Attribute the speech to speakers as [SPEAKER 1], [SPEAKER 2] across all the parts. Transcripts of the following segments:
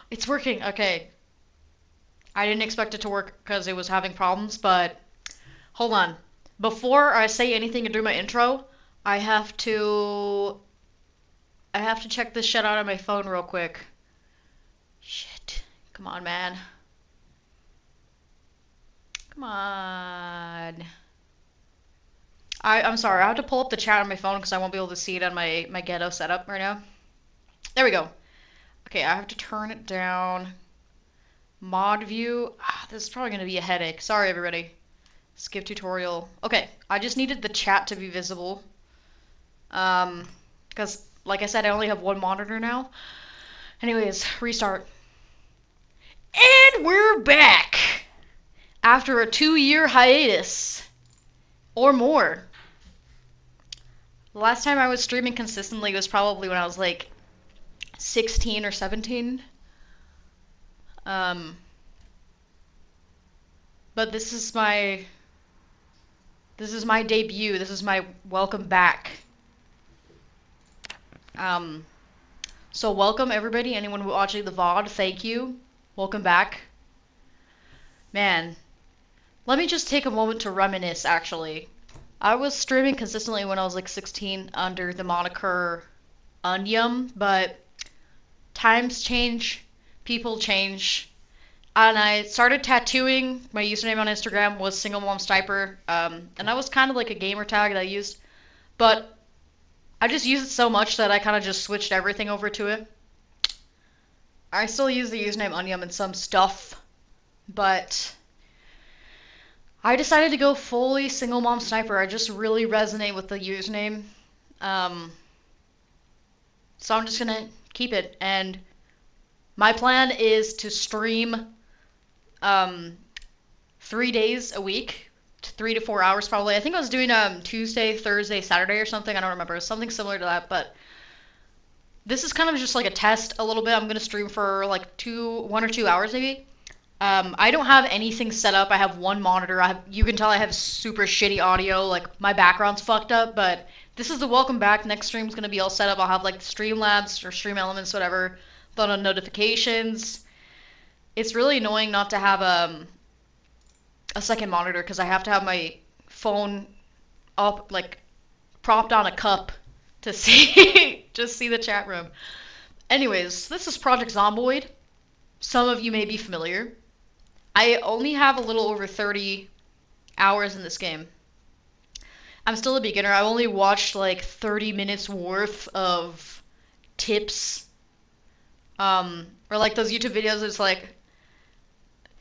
[SPEAKER 1] It's working. Okay. I didn't expect it to work because it was having problems, but hold on. Before I say anything and do my intro, I have to I have to check this shit out on my phone real quick. Shit. Come on, man. Come on. I'm sorry. I have to pull up the chat on my phone because I won't be able to see it on my ghetto setup right now. There we go. Okay, I have to turn it down. Mod view. This is probably going to be a headache. Sorry, everybody. Skip tutorial. Okay, I just needed the chat to be visible. Because, like I said, I only have one monitor now. Anyways, restart. And we're back! After a 2-year hiatus. Or more. The last time I was streaming consistently was probably when I was like 16 or 17. But this is my debut. This is my welcome back. So welcome everybody, anyone watching the VOD, thank you. Welcome back. Man, let me just take a moment to reminisce, actually. I was streaming consistently when I was like 16 under the moniker Unyum, but times change, people change, and I started tattooing. My username on Instagram was Single Mom Sniper, and that was kind of like a gamer tag that I used, but I just used it so much that I kind of just switched everything over to it. I still use the username Unyum in some stuff, but I decided to go fully Single Mom Sniper. I just really resonate with the username. So I'm just gonna keep it, and my plan is to stream 3 days a week, 3 to 4 hours probably. I think I was doing Tuesday, Thursday, Saturday or something. I don't remember. It was something similar to that, but this is kind of just like a test a little bit. I'm gonna stream for like 1 or 2 hours maybe. I don't have anything set up. I have one monitor. You can tell I have super shitty audio. Like my background's fucked up, but this is the welcome back. Next stream's gonna be all set up. I'll have like Streamlabs or Stream Elements, whatever, done on notifications. It's really annoying not to have a second monitor because I have to have my phone up, like propped on a cup to see just see the chat room. Anyways, this is Project Zomboid. Some of you may be familiar. I only have a little over 30 hours in this game. I'm still a beginner. I only watched like 30 minutes worth of tips. Or like those YouTube videos, it's like,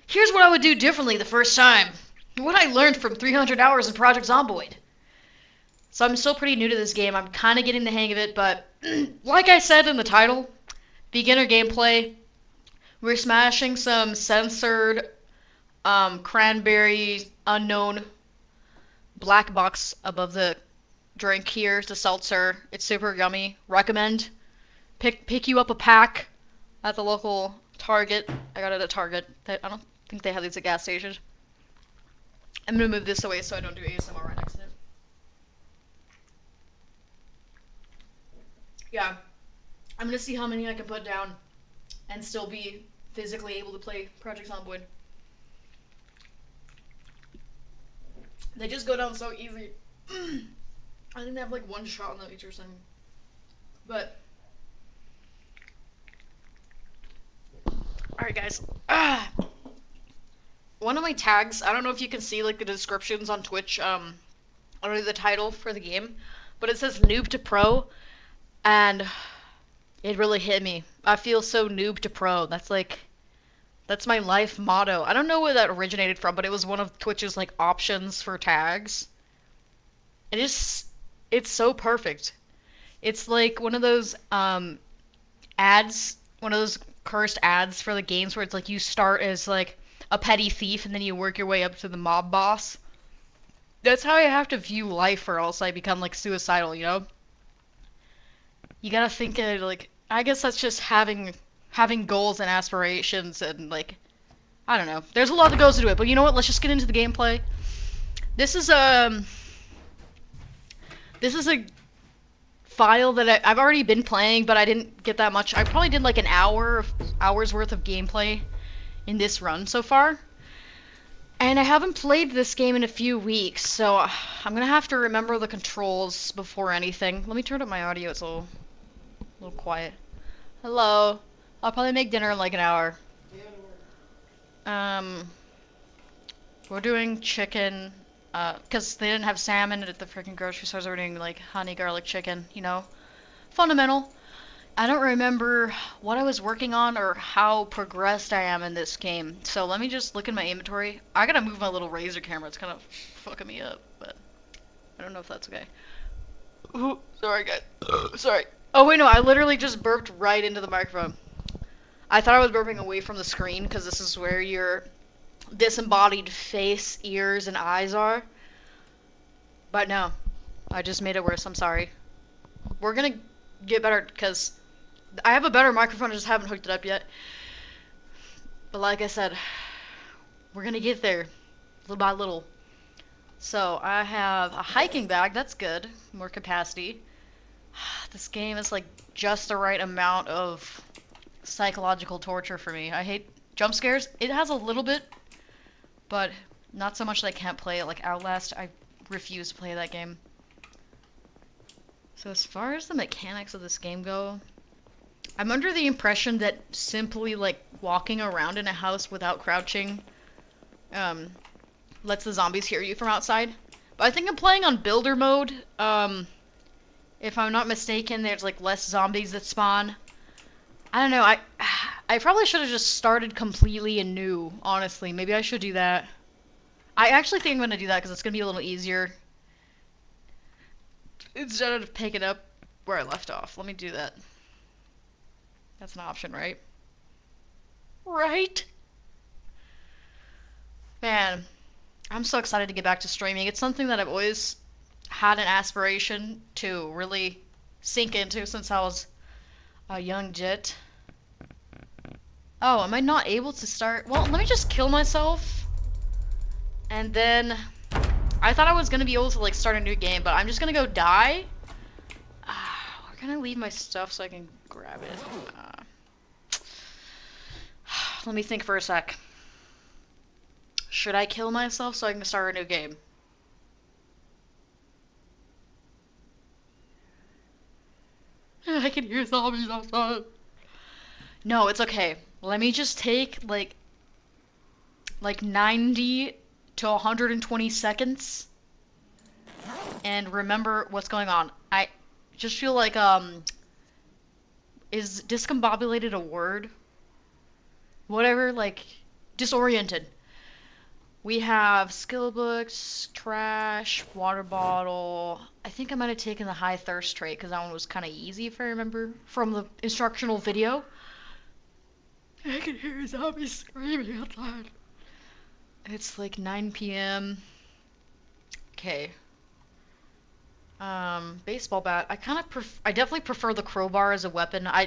[SPEAKER 1] here's what I would do differently the first time. What I learned from 300 hours in Project Zomboid. So I'm still pretty new to this game. I'm kind of getting the hang of it, but like I said in the title, beginner gameplay. We're smashing some censored, cranberry, unknown black box above the drink here. It's a seltzer. It's super yummy. Recommend. Pick you up a pack at the local Target. I got it at Target. I don't think they have these at gas stations. I'm gonna move this away so I don't do ASMR right next to it. Yeah. I'm gonna see how many I can put down and still be physically able to play Project Zomboid. They just go down so easy. I think they have like one shot on them each or something. But alright guys. One of my tags, I don't know if you can see like the descriptions on Twitch, under the title for the game, but it says noob to pro, and it really hit me. I feel so noob to pro. That's my life motto. I don't know where that originated from, but it was one of Twitch's like options for tags. It's so perfect. It's like one of those ads, one of those cursed ads for the games where it's like you start as like a petty thief and then you work your way up to the mob boss. That's how I have to view life, or else I become like suicidal, you know? You gotta think of like, I guess that's just having goals and aspirations, and like, I don't know. There's a lot that goes into it, but you know what? Let's just get into the gameplay. This is a file that I've already been playing, but I didn't get that much. I probably did like an hours worth of gameplay in this run so far. And I haven't played this game in a few weeks, so I'm gonna have to remember the controls before anything. Let me turn up my audio, it's a little quiet. Hello. I'll probably make dinner in like an hour. We're doing chicken, because they didn't have salmon at the freaking grocery store, so we're doing like honey garlic chicken, you know? Fundamental. I don't remember what I was working on or how progressed I am in this game. So let me just look in my inventory. I gotta move my little Razer camera. It's kind of fucking me up, but I don't know if that's okay. Ooh, sorry, guys. Sorry. Oh, wait, no. I literally just burped right into the microphone. I thought I was burping away from the screen because this is where your disembodied face, ears, and eyes are. But no. I just made it worse. I'm sorry. We're gonna get better because I have a better microphone, I just haven't hooked it up yet. But like I said, we're gonna get there, little by little. So I have a hiking bag, that's good, more capacity. This game is like just the right amount of psychological torture for me. I hate jump scares. It has a little bit, but not so much that I can't play it. Like Outlast, I refuse to play that game. So as far as the mechanics of this game go, I'm under the impression that simply like walking around in a house without crouching lets the zombies hear you from outside. But I think I'm playing on builder mode. If I'm not mistaken, there's like less zombies that spawn. I don't know, I probably should have just started completely anew, honestly. Maybe I should do that. I actually think I'm going to do that because it's going to be a little easier. Instead of picking up where I left off. Let me do that. That's an option, right? Right? Man, I'm so excited to get back to streaming. It's something that I've always had an aspiration to really sink into since I was a young jit. Oh, am I not able to start? Well, let me just kill myself. And then I thought I was going to be able to like start a new game, but I'm just going to go die. We're going to leave my stuff so I can grab it. Let me think for a sec. Should I kill myself so I can start a new game? I can hear zombies outside. No, it's okay. Let me just take like 90 to 120 seconds and remember what's going on. I just feel like is discombobulated a word? Whatever, like disoriented. We have skill books, trash, water bottle. I think I might have taken the high thirst trait because that one was kind of easy if I remember from the instructional video. I can hear zombies screaming outside. It's like 9 p.m. Okay. Baseball bat. I definitely prefer the crowbar as a weapon. I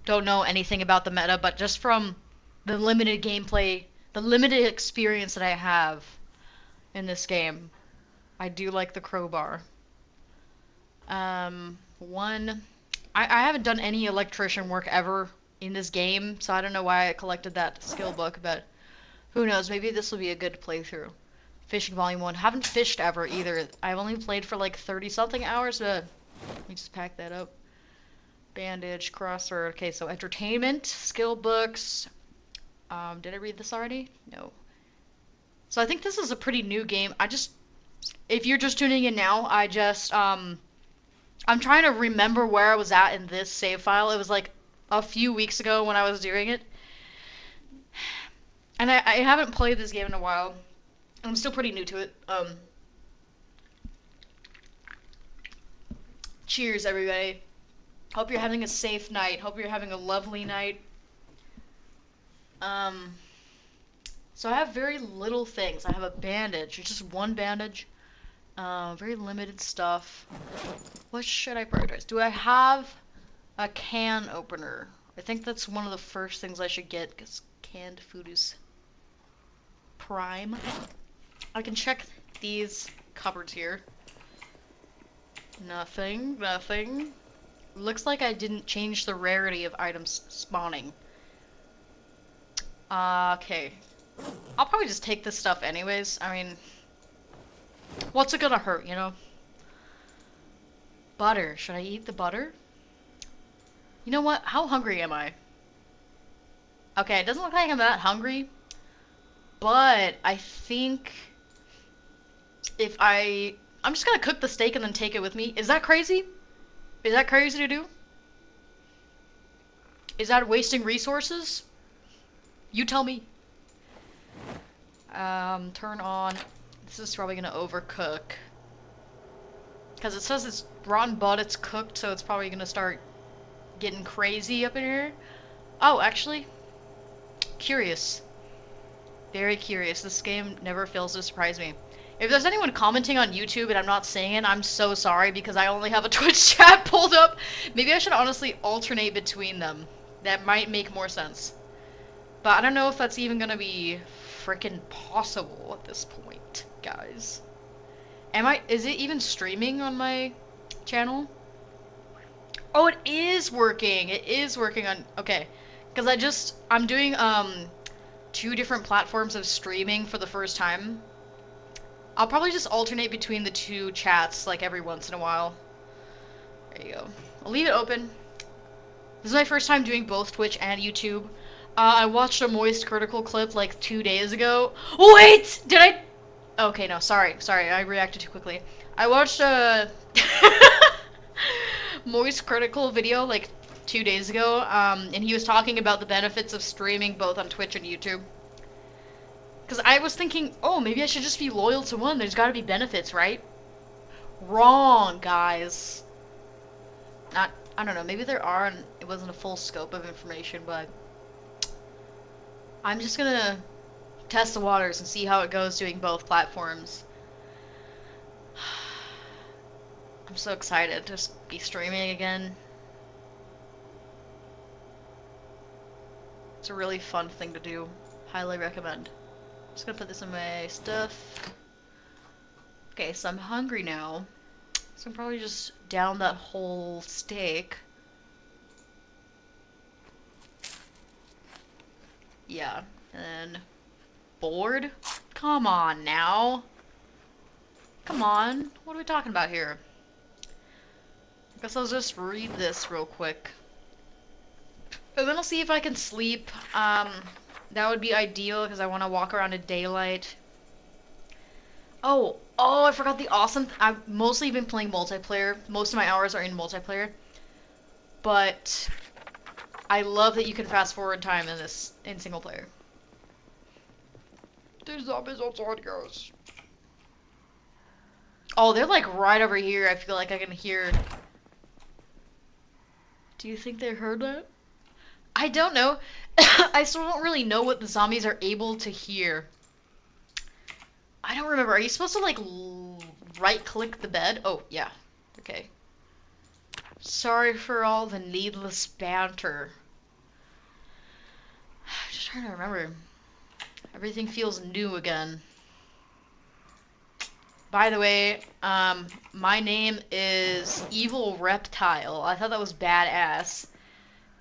[SPEAKER 1] don't know anything about the meta, but just from the limited gameplay, the limited experience that I have in this game, I do like the crowbar. I haven't done any electrician work ever in this game, so I don't know why I collected that skill book, but who knows, maybe this will be a good playthrough. Fishing Volume 1. Haven't fished ever either. I've only played for like 30-something hours, but let me just pack that up. Bandage, crossword. Okay, so entertainment, skill books. Did I read this already? No. So I think this is a pretty new game. If you're just tuning in now, I'm trying to remember where I was at in this save file. It was like a few weeks ago when I was doing it. And I haven't played this game in a while. I'm still pretty new to it. Cheers, everybody. Hope you're having a safe night. Hope you're having a lovely night. So I have very little things. I have a bandage. It's just one bandage. Very limited stuff. What should I prioritize? Do I have a can opener? I think that's one of the first things I should get because canned food is prime. I can check these cupboards here. Nothing, nothing. Looks like I didn't change the rarity of items spawning. Okay. I'll probably just take this stuff anyways. I mean, what's it gonna hurt, you know? Butter. Should I eat the butter? You know what? How hungry am I? Okay, it doesn't look like I'm that hungry. But I think if I'm just gonna cook the steak and then take it with me. Is that crazy? Is that crazy to do? Is that wasting resources? You tell me. Turn on. This is probably gonna overcook. Because it says it's rotten, but it's cooked, so it's probably gonna start getting crazy up in here. Oh, actually, curious. Very curious. This game never fails to surprise me. If there's anyone commenting on YouTube and I'm not saying it, I'm so sorry because I only have a Twitch chat pulled up. Maybe I should honestly alternate between them. That might make more sense. But I don't know if that's even gonna be freaking possible at this point, guys. Is it even streaming on my channel? Oh, it is working. It is working on, okay. Because I'm doing, 2 different platforms of streaming for the first time. I'll probably just alternate between the 2 chats, like, every once in a while. There you go. I'll leave it open. This is my first time doing both Twitch and YouTube. I watched a Moist Critical clip, like, 2 days ago. Wait! Did I... Okay, no, sorry, I reacted too quickly. I watched a Moist Critical video like 2 days ago, and he was talking about the benefits of streaming both on Twitch and YouTube. Because I was thinking, oh, maybe I should just be loyal to one. There's got to be benefits, right? Wrong, guys. I don't know, maybe there are, and it wasn't a full scope of information, but I'm just gonna test the waters and see how it goes doing both platforms. I'm so excited to just be streaming again. It's a really fun thing to do. Highly recommend. Just gonna put this in my stuff. Okay, so I'm hungry now. So I'm probably just down that whole steak. Yeah, and then bored? Come on now. Come on. What are we talking about here? I guess I'll just read this real quick. And then I'll see if I can sleep. That would be ideal because I want to walk around in daylight. Oh, I forgot the awesome... I've mostly been playing multiplayer. Most of my hours are in multiplayer. But I love that you can fast forward time in single player. There's zombies outside, guys. Oh, they're like right over here. I feel like I can hear. Do you think they heard that? I don't know. I still don't really know what the zombies are able to hear. I don't remember. Are you supposed to like right-click the bed? Oh, yeah. Okay. Sorry for all the needless banter. I'm just trying to remember. Everything feels new again. By the way, my name is Evil Reptile. I thought that was badass.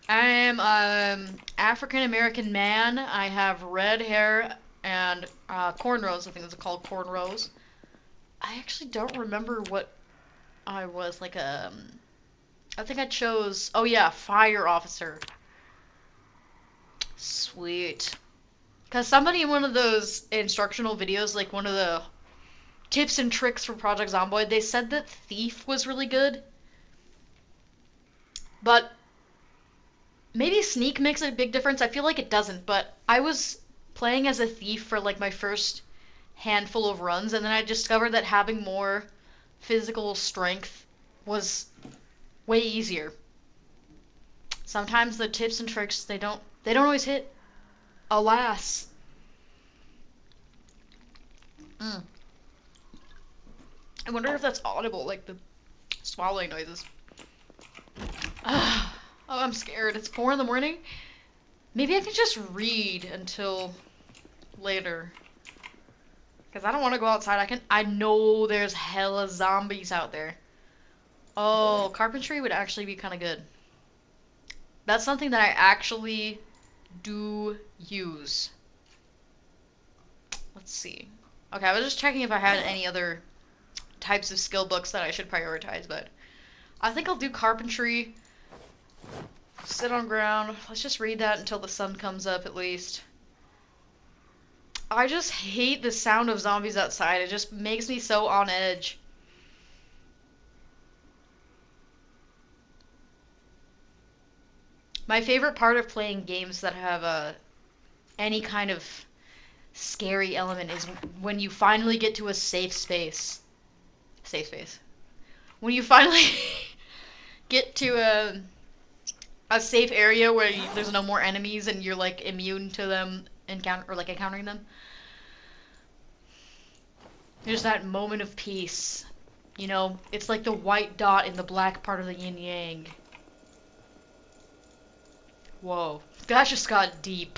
[SPEAKER 1] I'm an African-American man. I have red hair and cornrows. I think it's called cornrows. I actually don't remember what I was, like I think I chose, oh yeah, fire officer. Sweet. Because somebody in one of those instructional videos, like one of the tips and tricks for Project Zomboid, they said that thief was really good. But maybe sneak makes a big difference. I feel like it doesn't, but I was playing as a thief for like my first handful of runs, and then I discovered that having more physical strength was way easier. Sometimes the tips and tricks, they don't always hit. Alas. I wonder if that's audible, like the swallowing noises. Oh, I'm scared. It's 4 in the morning. Maybe I can just read until later. Because I don't want to go outside. I know there's hella zombies out there. Oh, carpentry would actually be kind of good. That's something that I actually do use. Let's see. Okay, I was just checking if I had any other types of skill books that I should prioritize, but I think I'll do carpentry. Sit on ground. Let's just read that until the sun comes up at least. I just hate the sound of zombies outside. It just makes me so on edge. My favorite part of playing games that have any kind of scary element is when you finally get to a safe space. Safe space. When you finally get to a safe area where there's no more enemies and you're like immune to them encountering them. There's that moment of peace. You know, it's like the white dot in the black part of the yin yang. Whoa, that just got deep.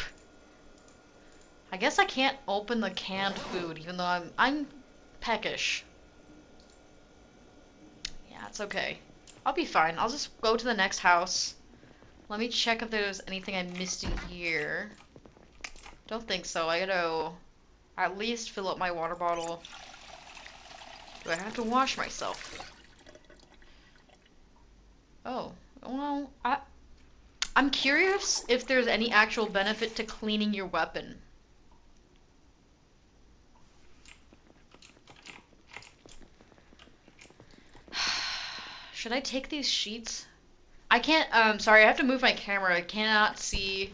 [SPEAKER 1] I guess I can't open the canned food, even though I'm peckish. Yeah, it's okay. I'll be fine. I'll just go to the next house. Let me check if there's anything I missed in here. Don't think so. I gotta at least fill up my water bottle. Do I have to wash myself? Oh, well, I'm curious if there's any actual benefit to cleaning your weapon. Should I take these sheets? I can't, sorry, I have to move my camera. I cannot see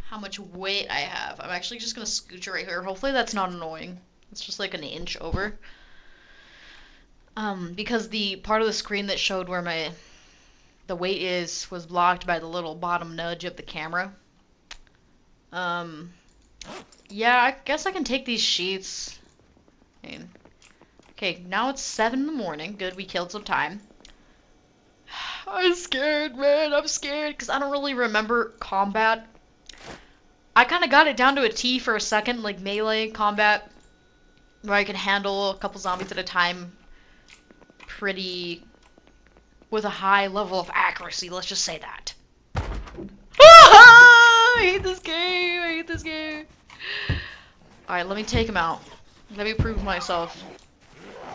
[SPEAKER 1] how much weight I have. I'm actually just gonna scooch it right here. Hopefully that's not annoying. It's just like an inch over. Because the part of the screen that showed where the weight was blocked by the little bottom nudge of the camera. Yeah, I guess I can take these sheets. Okay, now it's 7 in the morning. Good, we killed some time. I'm scared, man. I'm scared because I don't really remember combat. I kind of got it down to a T for a second, like melee combat, where I can handle a couple zombies at a time with a high level of accuracy, let's just say that. I hate this game, I hate this game. Alright, let me take him out. Let me prove myself.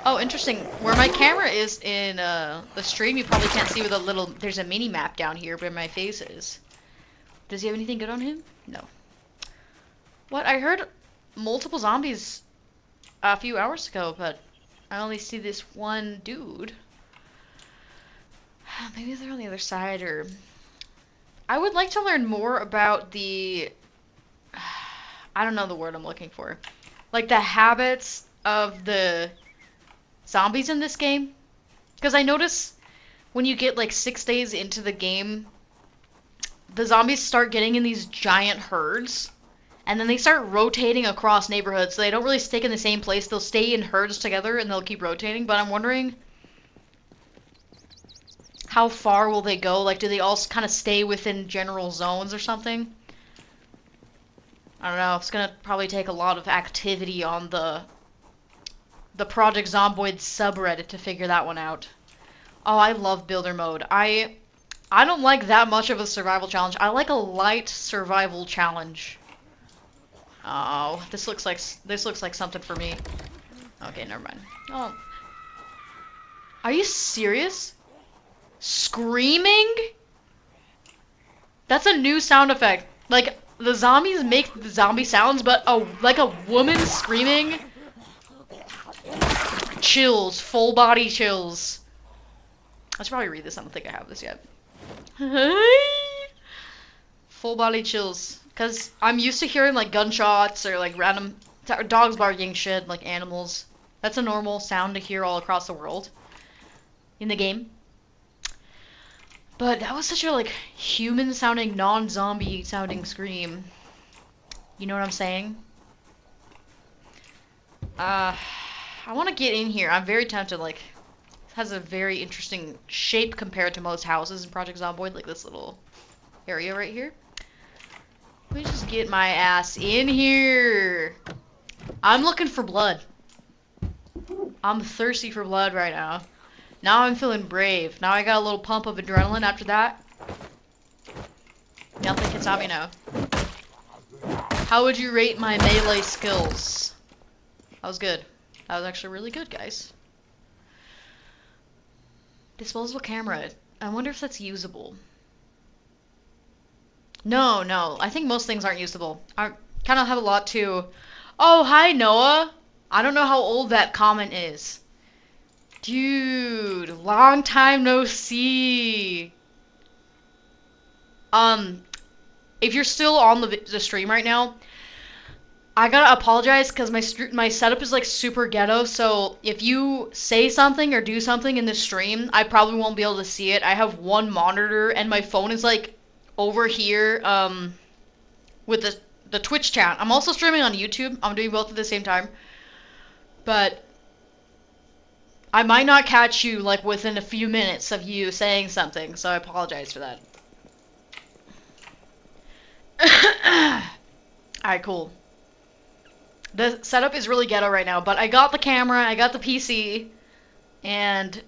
[SPEAKER 1] Oh, interesting. Where my camera is in the stream, you probably can't see with a little, there's a mini map down here where my face is. Does he have anything good on him? No. What? I heard multiple zombies a few hours ago, but I only see this one dude. Maybe they're on the other side, or... I would like to learn more about the... I don't know the word I'm looking for. Like, the habits of the zombies in this game. Because I notice when you get, like, 6 days into the game, the zombies start getting in these giant herds. And then they start rotating across neighborhoods. So they don't really stick in the same place. They'll stay in herds together and they'll keep rotating. But I'm wondering, how far will they go? Like, do they all kind of stay within general zones or something? I don't know. It's gonna probably take a lot of activity on the Project Zomboid subreddit to figure that one out. Oh, I love builder mode. I don't like that much of a survival challenge. I like a light survival challenge. Oh, this looks like something for me. Okay, never mind. Oh. Are you serious? Screaming? That's a new sound effect. Like, the zombies make the zombie sounds, but like a woman screaming. Chills, full body chills. I should probably read this. I don't think I have this yet. Full body chills. Because I'm used to hearing, like, gunshots or, like, random dogs barking shit, like animals. That's a normal sound to hear all across the world in the game. But that was such a, like, human-sounding, non-zombie-sounding scream. You know what I'm saying? I want to get in here. I'm very tempted, like, it has a very interesting shape compared to most houses in Project Zomboid, like this little area right here. Let me just get my ass in here. I'm looking for blood. I'm thirsty for blood right now. Now I'm feeling brave. Now I got a little pump of adrenaline after that. Nothing can stop me now. How would you rate my melee skills? That was good. That was actually really good, guys. Disposable camera. I wonder if that's usable. No, no. I think most things aren't usable. I kind of have a lot to... Oh, hi, Noah. I don't know how old that comment is. Dude, long time no see. If you're still on the stream right now, I gotta apologize because my setup is like super ghetto. So if you say something or do something in the stream, I probably won't be able to see it. I have one monitor and my phone is like over here with the Twitch chat. I'm also streaming on YouTube. I'm doing both at the same time. But I might not catch you like within a few minutes of you saying something, so I apologize for that. Alright, cool. The setup is really ghetto right now, but I got the camera, I got the PC, and,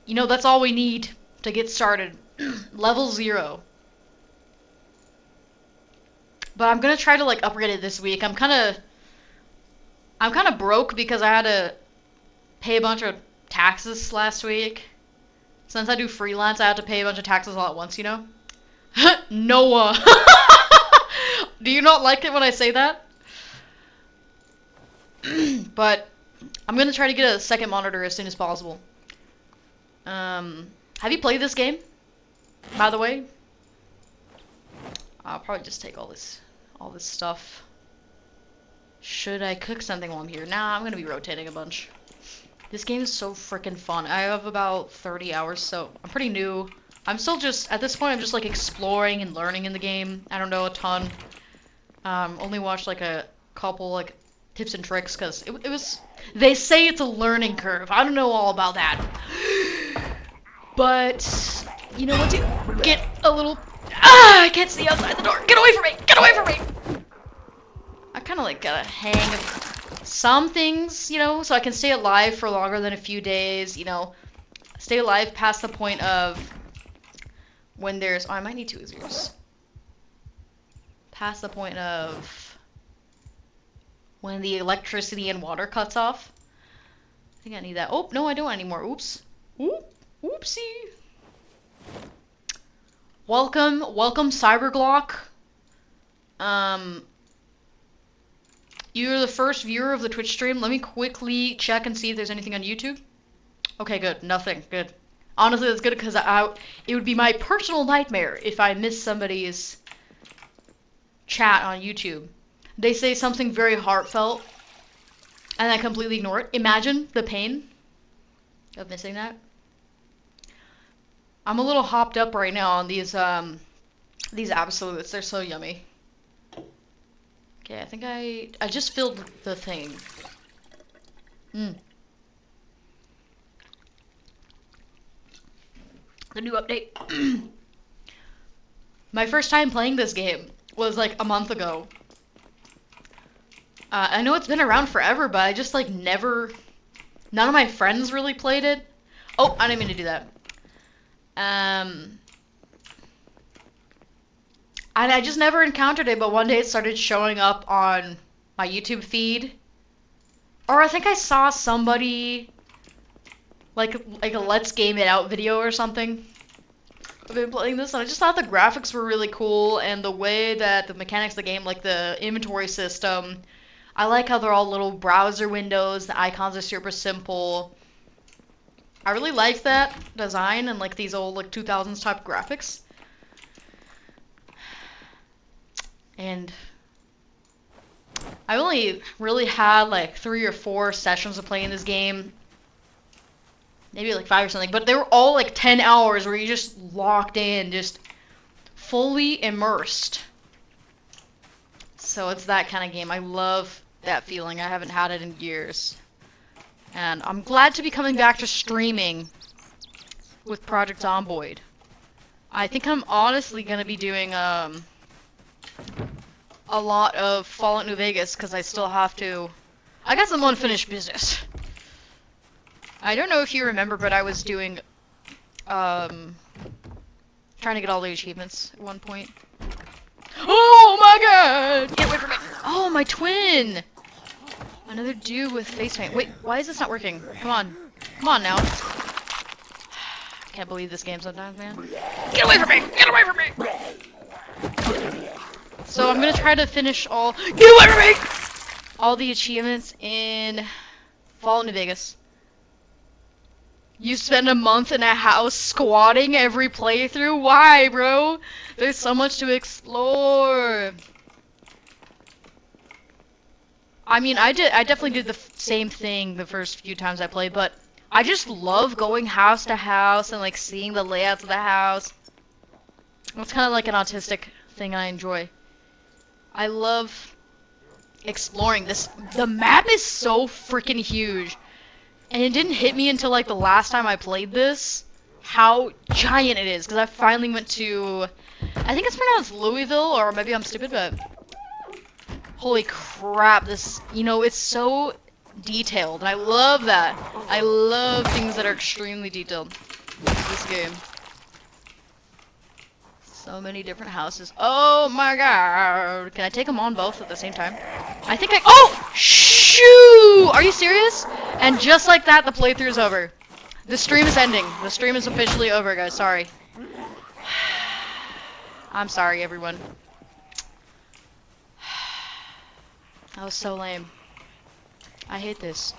[SPEAKER 1] you know, that's all we need to get started. Level 0. But I'm gonna try to, like, upgrade it this week. I'm kinda broke because I had to pay a bunch of taxes last week. Since I do freelance, I have to pay a bunch of taxes all at once, you know? Noah! Do you not like it when I say that? But I'm gonna try to get a second monitor as soon as possible. Have you played this game? By the way? I'll probably just take all this stuff. Should I cook something while I'm here? Nah, I'm gonna be rotating a bunch. This game is so freaking fun. I have about 30 hours, so I'm pretty new. I'm still just, at this point, I'm just like exploring and learning in the game. I don't know a ton. Only watched like a couple like tips and tricks because it was, they say it's a learning curve. I don't know all about that. But, you know, once you get a little, I can't see outside the door. Get away from me! Get away from me! I kind of like got a hang of some things, you know, so I can stay alive for longer than a few days, you know. Stay alive past the point of when there's, oh, I might need 2 Azers. Past the point of when the electricity and water cuts off. I think I need that. Oh, no, I don't anymore. Oops. Oopsie. Welcome, Cyberglock. You're the first viewer of the Twitch stream. Let me quickly check and see if there's anything on YouTube. Okay, good. Nothing. Good. Honestly, that's good because it would be my personal nightmare if I missed somebody's chat on YouTube. They say something very heartfelt and I completely ignore it. Imagine the pain of missing that. I'm a little hopped up right now on these Absoluts. They're so yummy. Okay, I think I just filled the thing. The new update. My first time playing this game was like a month ago. I know it's been around forever, but I just like never... None of my friends really played it. Oh, I didn't mean to do that. And I just never encountered it, but one day it started showing up on my YouTube feed. Or I think I saw somebody like a Let's Game It Out video or something. I've been playing this and I just thought the graphics were really cool and the way that the mechanics of the game, like the inventory system, I like how they're all little browser windows, the icons are super simple. I really like that design and like these old like 2000s type graphics. And I only really had like 3 or 4 sessions of playing this game. Maybe like 5 or something, but they were all like 10 hours where you just locked in, just fully immersed. So it's that kind of game. I love that feeling. I haven't had it in years. And I'm glad to be coming back to streaming with Project Zomboid. I think I'm honestly going to be doing a lot of Fallout New Vegas because I still have to... I got some unfinished business. I don't know if you remember, but I was doing trying to get all the achievements at one point. Oh my god! Get away from me! Oh, my twin! Another dude with face paint. Wait, why is this not working? Come on. Come on now. I can't believe this game sometimes, man. Get away from me! Get away from me! So I'm gonna try to finish all— Get away from me! All the achievements in Fall New Vegas. You spend a month in a house squatting every playthrough? Why, bro? There's so much to explore. I mean, I definitely did the same thing the first few times I played, but I just love going house to house and like seeing the layouts of the house. It's kind of like an autistic thing I enjoy. I love exploring this. The map is so freaking huge. And it didn't hit me until like the last time I played this how giant it is, because I finally went to— I think it's pronounced Louisville, or maybe I'm stupid, but holy crap, this, you know, it's so detailed, and I love that. I love things that are extremely detailed in this game. So many different houses. Oh my god. Can I take them on both at the same time? I think I— Oh! Shoo! Are you serious? And just like that, the playthrough is over. The stream is ending. The stream is officially over, guys. Sorry. I'm sorry, everyone. That was so lame. I hate this.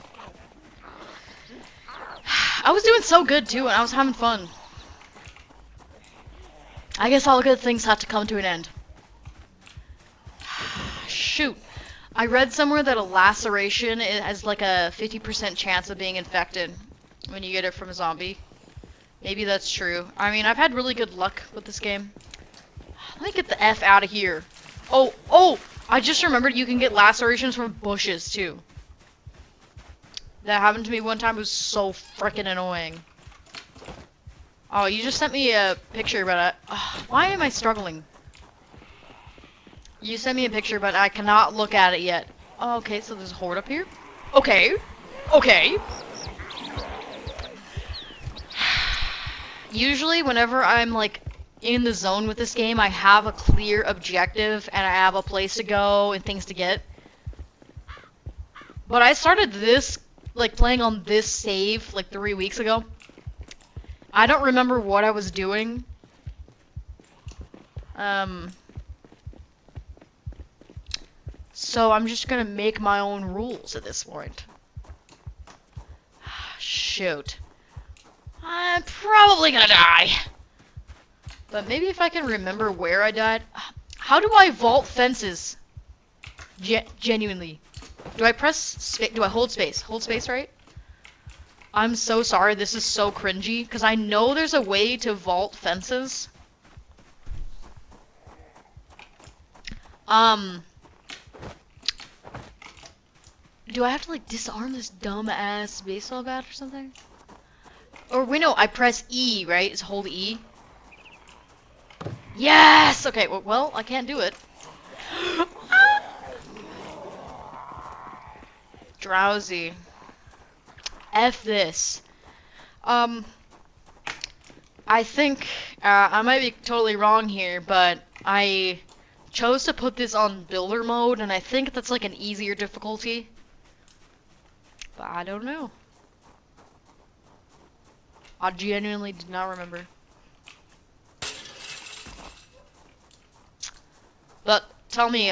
[SPEAKER 1] I was doing so good, too, and I was having fun. I guess all good things have to come to an end. Shoot. I read somewhere that a laceration has like a 50% chance of being infected when you get it from a zombie. Maybe that's true. I mean, I've had really good luck with this game. Let me get the F out of here. Oh! I just remembered you can get lacerations from bushes, too. That happened to me one time. It was so freaking annoying. Oh, you just sent me a picture, but why am I struggling? You sent me a picture, but I cannot look at it yet. Oh, okay, so there's a horde up here? Okay. Okay. Usually, whenever I'm, like, in the zone with this game, I have a clear objective, and I have a place to go and things to get. But I started this, like, playing on this save, like, 3 weeks ago. I don't remember what I was doing. So I'm just gonna make my own rules at this point. Shoot. I'm probably gonna die. But maybe if I can remember where I died. How do I vault fences? Genuinely. Do I press do I hold space? Hold space, right? I'm so sorry, this is so cringy, because I know there's a way to vault fences. Do I have to, like, disarm this dumb-ass baseball bat or something? Or, wait, no, I press E, right? It's hold E. Yes! Okay, well, I can't do it. Drowsy. F this. I think, I might be totally wrong here, but I chose to put this on builder mode, and I think that's like an easier difficulty. But I don't know. I genuinely did not remember. But tell me,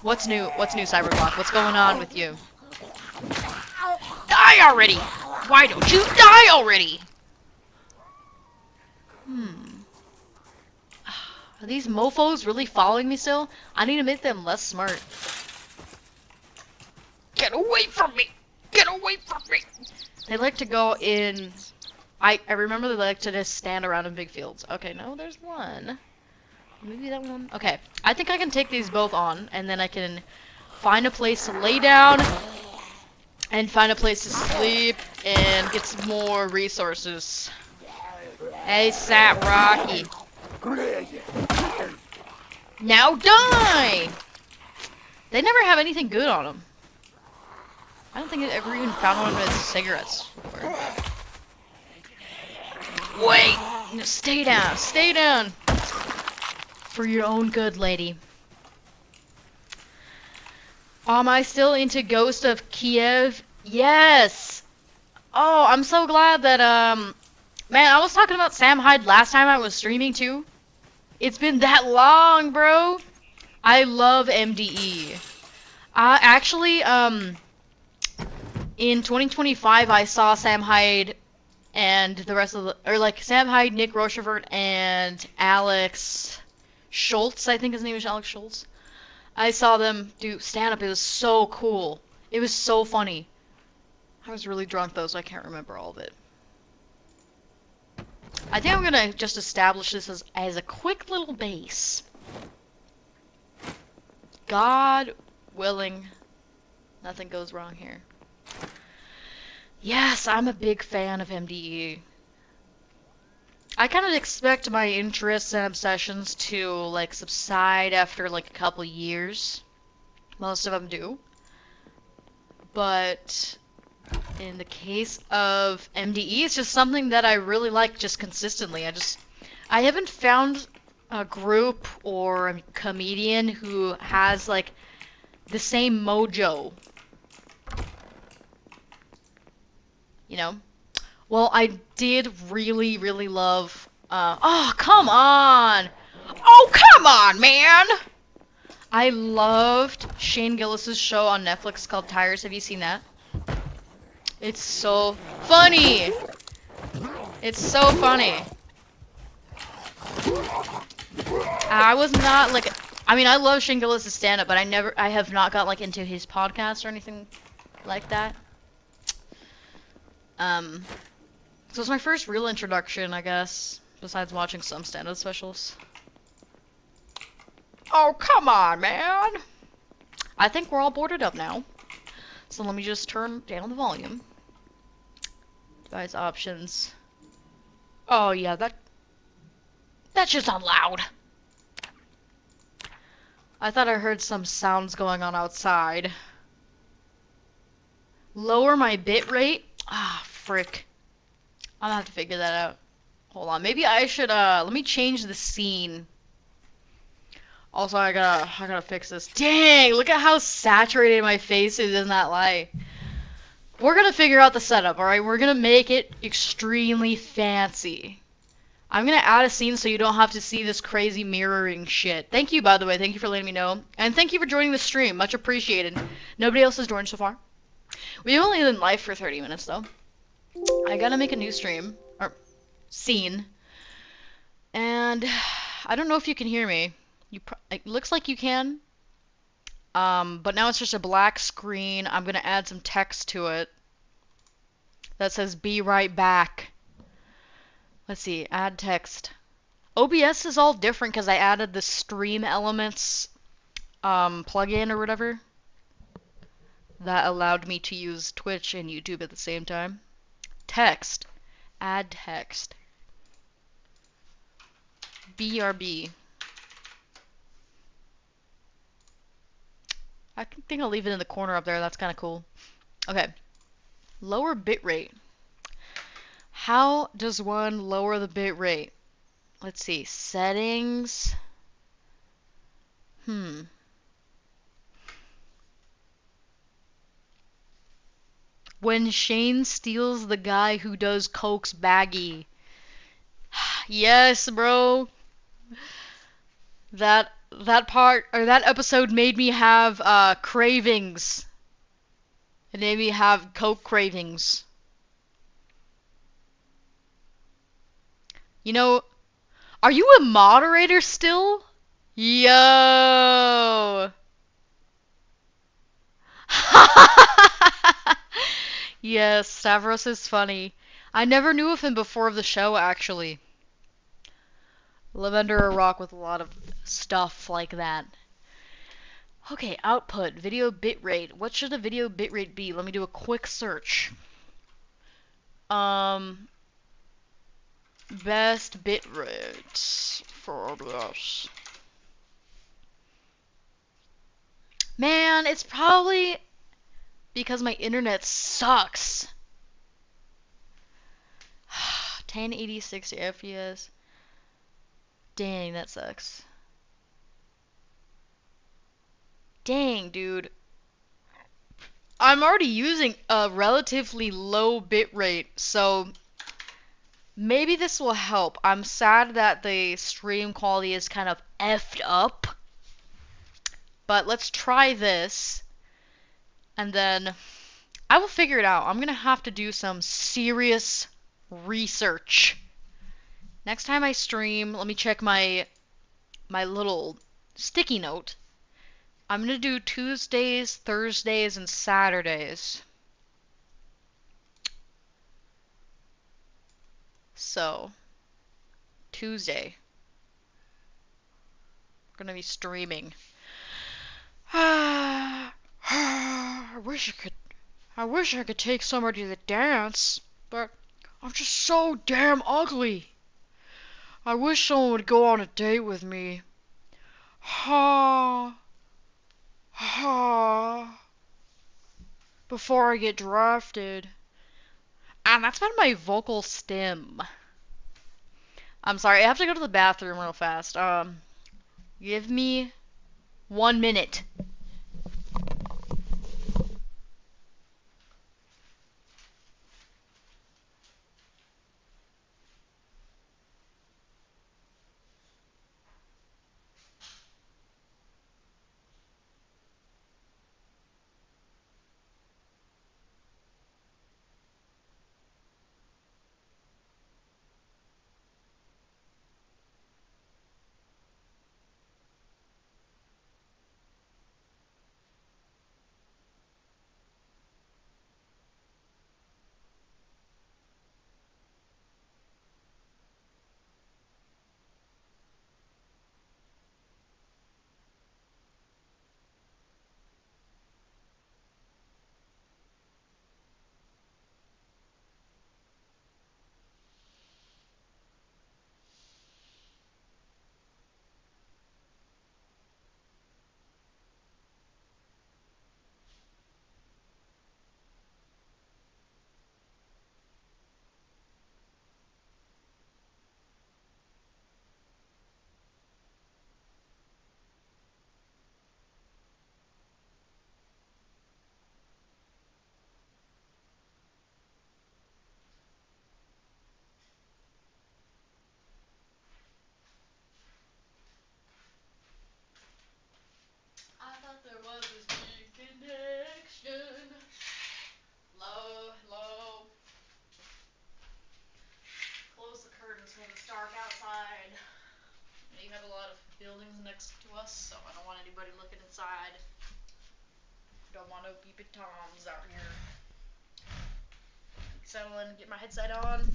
[SPEAKER 1] what's new, Cyberblock? What's going on with you? Die already! Why don't you die already? Are these mofos really following me still? I need to make them less smart. Get away from me! Get away from me! They like to go in... I remember they like to just stand around in big fields. Okay, no, there's one. Maybe that one... Okay, I think I can take these both on, and then I can find a place to lay down, and find a place to sleep, and get some more resources. ASAP Rocky. Now die! They never have anything good on them. I don't think I ever even found one with cigarettes before. Wait! No, stay down, stay down! For your own good, lady. Am I still into Ghost of Kiev? Yes! Oh, I'm so glad that, man, I was talking about Sam Hyde last time I was streaming too. It's been that long, bro! I love MDE. Actually, in 2025, I saw Sam Hyde and the rest of the, or like Sam Hyde, Nick Rochefort, and Alex Schultz, I think his name is Alex Schultz. I saw them do stand-up. It was so cool. It was so funny. I was really drunk though, so I can't remember all of it. I think I'm gonna just establish this as a quick little base. God willing, nothing goes wrong here. Yes, I'm a big fan of MDE. I kind of expect my interests and obsessions to, like, subside after, like, a couple years. Most of them do. But in the case of MDE, it's just something that I really like just consistently. I haven't found a group or a comedian who has, like, the same mojo. You know? Well, I did really, really love, oh, come on! Oh, come on, man! I loved Shane Gillis's show on Netflix called Tires. Have you seen that? It's so funny! It's so funny. I was not, like, I mean, I love Shane Gillis's stand-up, but I have not got, like, into his podcast or anything like that. So it's my first real introduction, I guess, besides watching some stand-up specials. Oh, come on, man! I think we're all boarded up now. So let me just turn down the volume. Device options. Oh, yeah, that's just not loud. I thought I heard some sounds going on outside. Lower my bitrate? Ah, frick. I'm gonna have to figure that out. Hold on, maybe I should, let me change the scene. Also, I gotta fix this. Dang, look at how saturated my face is in that light. We're gonna figure out the setup, alright? We're gonna make it extremely fancy. I'm gonna add a scene so you don't have to see this crazy mirroring shit. Thank you, by the way. Thank you for letting me know. And thank you for joining the stream. Much appreciated. Nobody else has joined so far. We've only been live for 30 minutes, though. I gotta make a new stream. Or scene. And I don't know if you can hear me. It looks like you can. But now it's just a black screen. I'm gonna add some text to it. That says, "Be right back." Let's see, add text. OBS is all different because I added the stream elements plugin or whatever. That allowed me to use Twitch and YouTube at the same time. Text. Add text. BRB. I think I'll leave it in the corner up there. That's kind of cool. Okay. Lower bitrate. How does one lower the bitrate? Let's see. Settings. When Shane steals the guy who does Coke's baggie. Yes, bro. That part, or that episode made me have cravings. It made me have Coke cravings. You know, are you a moderator still? Yo! Yes, Stavros is funny. I never knew of him before the show, actually. Live under a rock with a lot of stuff like that. Okay, output, video bitrate. What should a video bitrate be? Let me do a quick search. Best bitrate for OBS. Man, it's probably because my internet sucks. 1086 FPS. Dang, that sucks. Dang, dude. I'm already using a relatively low bitrate, so maybe this will help. I'm sad that the stream quality is kind of effed up, but let's try this, and then I will figure it out. I'm gonna have to do some serious research. Next time I stream, let me check my little sticky note. I'm gonna do Tuesdays, Thursdays, and Saturdays. So, Tuesday, we're gonna be streaming. I wish I could take somebody to the dance, but I'm just so damn ugly. I wish someone would go on a date with me. Ha, ha, before I get drafted. And that's been my vocal stem. I'm sorry, I have to go to the bathroom real fast. Give me 1 minute. I thought there was this big connection. Low, low. Close the curtains when it's dark outside. We have a lot of buildings next to us, so I don't want anybody looking inside. Don't want no peeping toms out here. Settle in, get my headset on.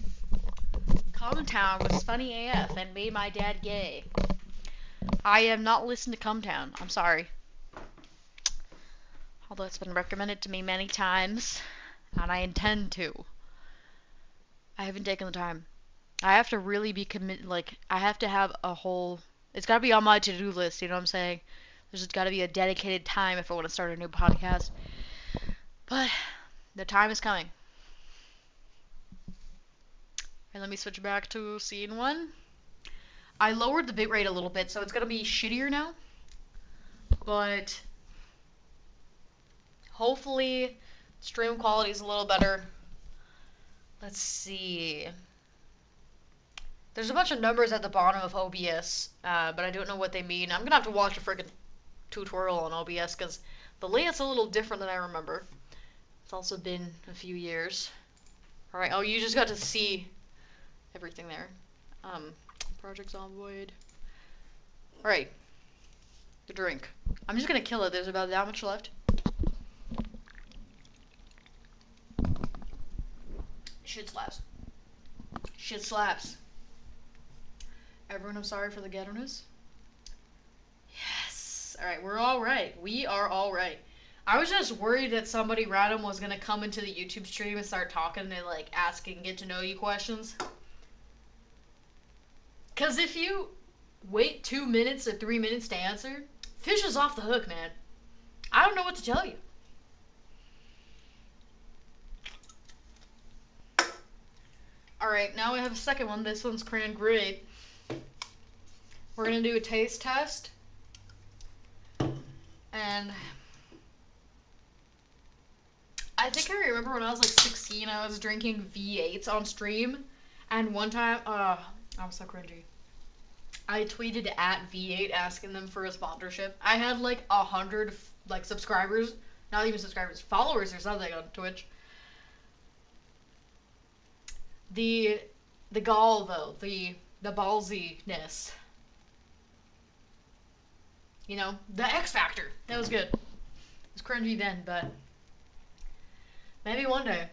[SPEAKER 1] Cumtown was funny AF and made my dad gay. I have not listened to Cumtown. I'm sorry. Although it's been recommended to me many times, and I intend to. I haven't taken the time. I have to really be committed. Like, I have to have a whole. It's gotta be on my to-do list. You know what I'm saying? There's just gotta be a dedicated time if I want to start a new podcast. But the time is coming. And let me switch back to scene 1. I lowered the bitrate a little bit, so it's gonna be shittier now. But hopefully, stream quality is a little better. Let's see. There's a bunch of numbers at the bottom of OBS, but I don't know what they mean. I'm gonna have to watch a freaking tutorial on OBS because the layout's a little different than I remember. It's also been a few years. Alright, oh, you just got to see everything there. Project Zomboid. Alright. The drink. I'm just gonna kill it. There's about that much left. Shit slaps. Shit slaps. Everyone, I'm sorry for the ghetto-ness. Yes. Alright, we're alright. We are alright. I was just worried that somebody random was gonna come into the YouTube stream and start talking and like asking get to know you questions. Cause if you wait 2 minutes or 3 minutes to answer, fish is off the hook, man. I don't know what to tell you. Alright, now we have a second one. This one's cranberry. We're gonna do a taste test. And I think I remember when I was like 16, I was drinking V8s on stream. And one time, I was so cringy. I tweeted at V8 asking them for a sponsorship. I had like 100 like subscribers, not even subscribers, followers or something on Twitch. The gall though, the ballsiness. You know, the X factor. That was good. It was cringy then, but maybe one day.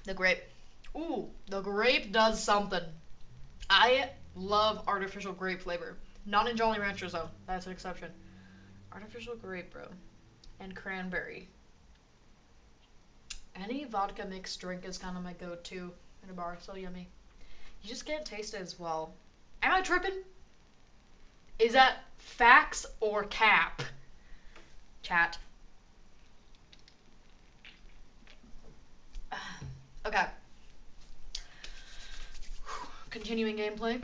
[SPEAKER 1] The grape. Ooh, the grape does something. I love artificial grape flavor. Not in Jolly Ranchers though. That's an exception. Artificial grape, bro. And cranberry. Any vodka mixed drink is kind of my go-to in a bar. So yummy. You just can't taste it as well. Am I tripping? Is that facts or cap? Chat. Okay. Continuing gameplay.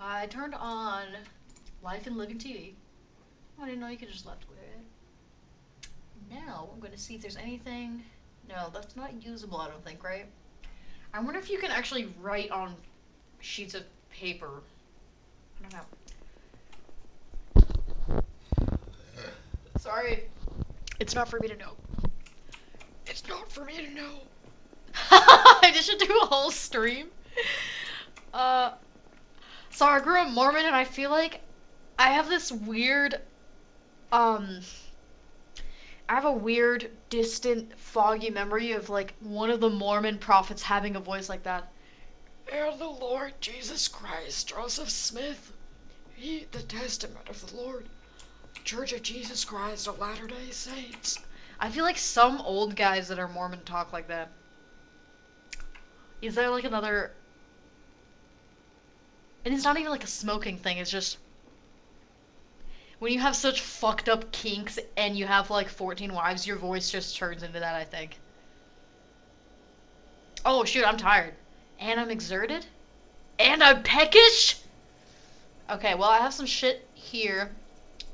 [SPEAKER 1] I turned on Life and Living TV. Oh, I didn't know you could just left click it. Now I'm gonna see if there's anything. No, that's not usable, I don't think, right? I wonder if you can actually write on sheets of paper. I don't know. Sorry. It's not for me to know. It's not for me to know. I just should do a whole stream. So I grew up Mormon and I feel like I have this weird, I have a weird, distant, foggy memory of like one of the Mormon prophets having a voice like that. Ere the Lord Jesus Christ, Joseph Smith, he the testament of the Lord, Church of Jesus Christ of Latter-day Saints. I feel like some old guys that are Mormon talk like that. Is there like another... And it's not even like a smoking thing, it's just... When you have such fucked up kinks and you have like 14 wives, your voice just turns into that, I think. Oh shoot, I'm tired. And I'm exerted? And I'm peckish? Okay, well I have some shit here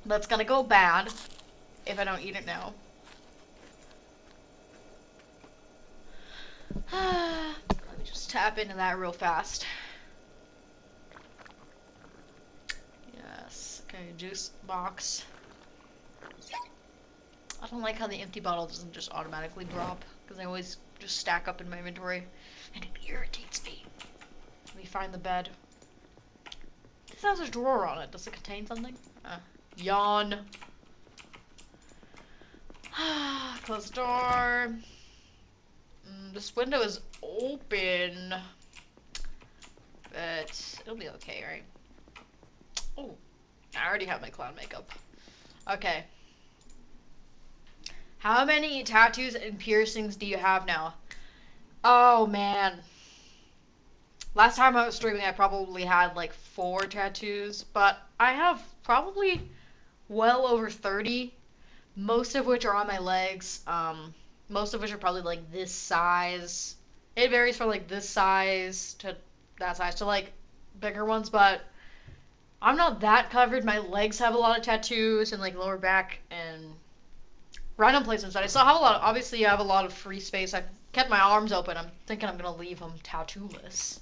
[SPEAKER 1] that's gonna go bad if I don't eat it now. Let me just tap into that real fast. Yes, okay, juice box. I don't like how the empty bottle doesn't just automatically drop, because I always just stack up in my inventory, and it irritates me. Let me find the bed. This has a drawer on it. Does it contain something? Yawn. Close the door. This window is open, but it'll be okay, right? Oh, I already have my clown makeup. Okay. How many tattoos and piercings do you have now? Oh, man. Last time I was streaming, I probably had like 4 tattoos, but I have probably well over 30, most of which are on my legs. Most of which are probably like this size. It varies from like this size to that size to like bigger ones, but I'm not that covered. My legs have a lot of tattoos and like lower back and random places. But I still have a lot of, obviously I have a lot of free space. I've kept my arms open. I'm thinking I'm gonna leave them tattoo-less.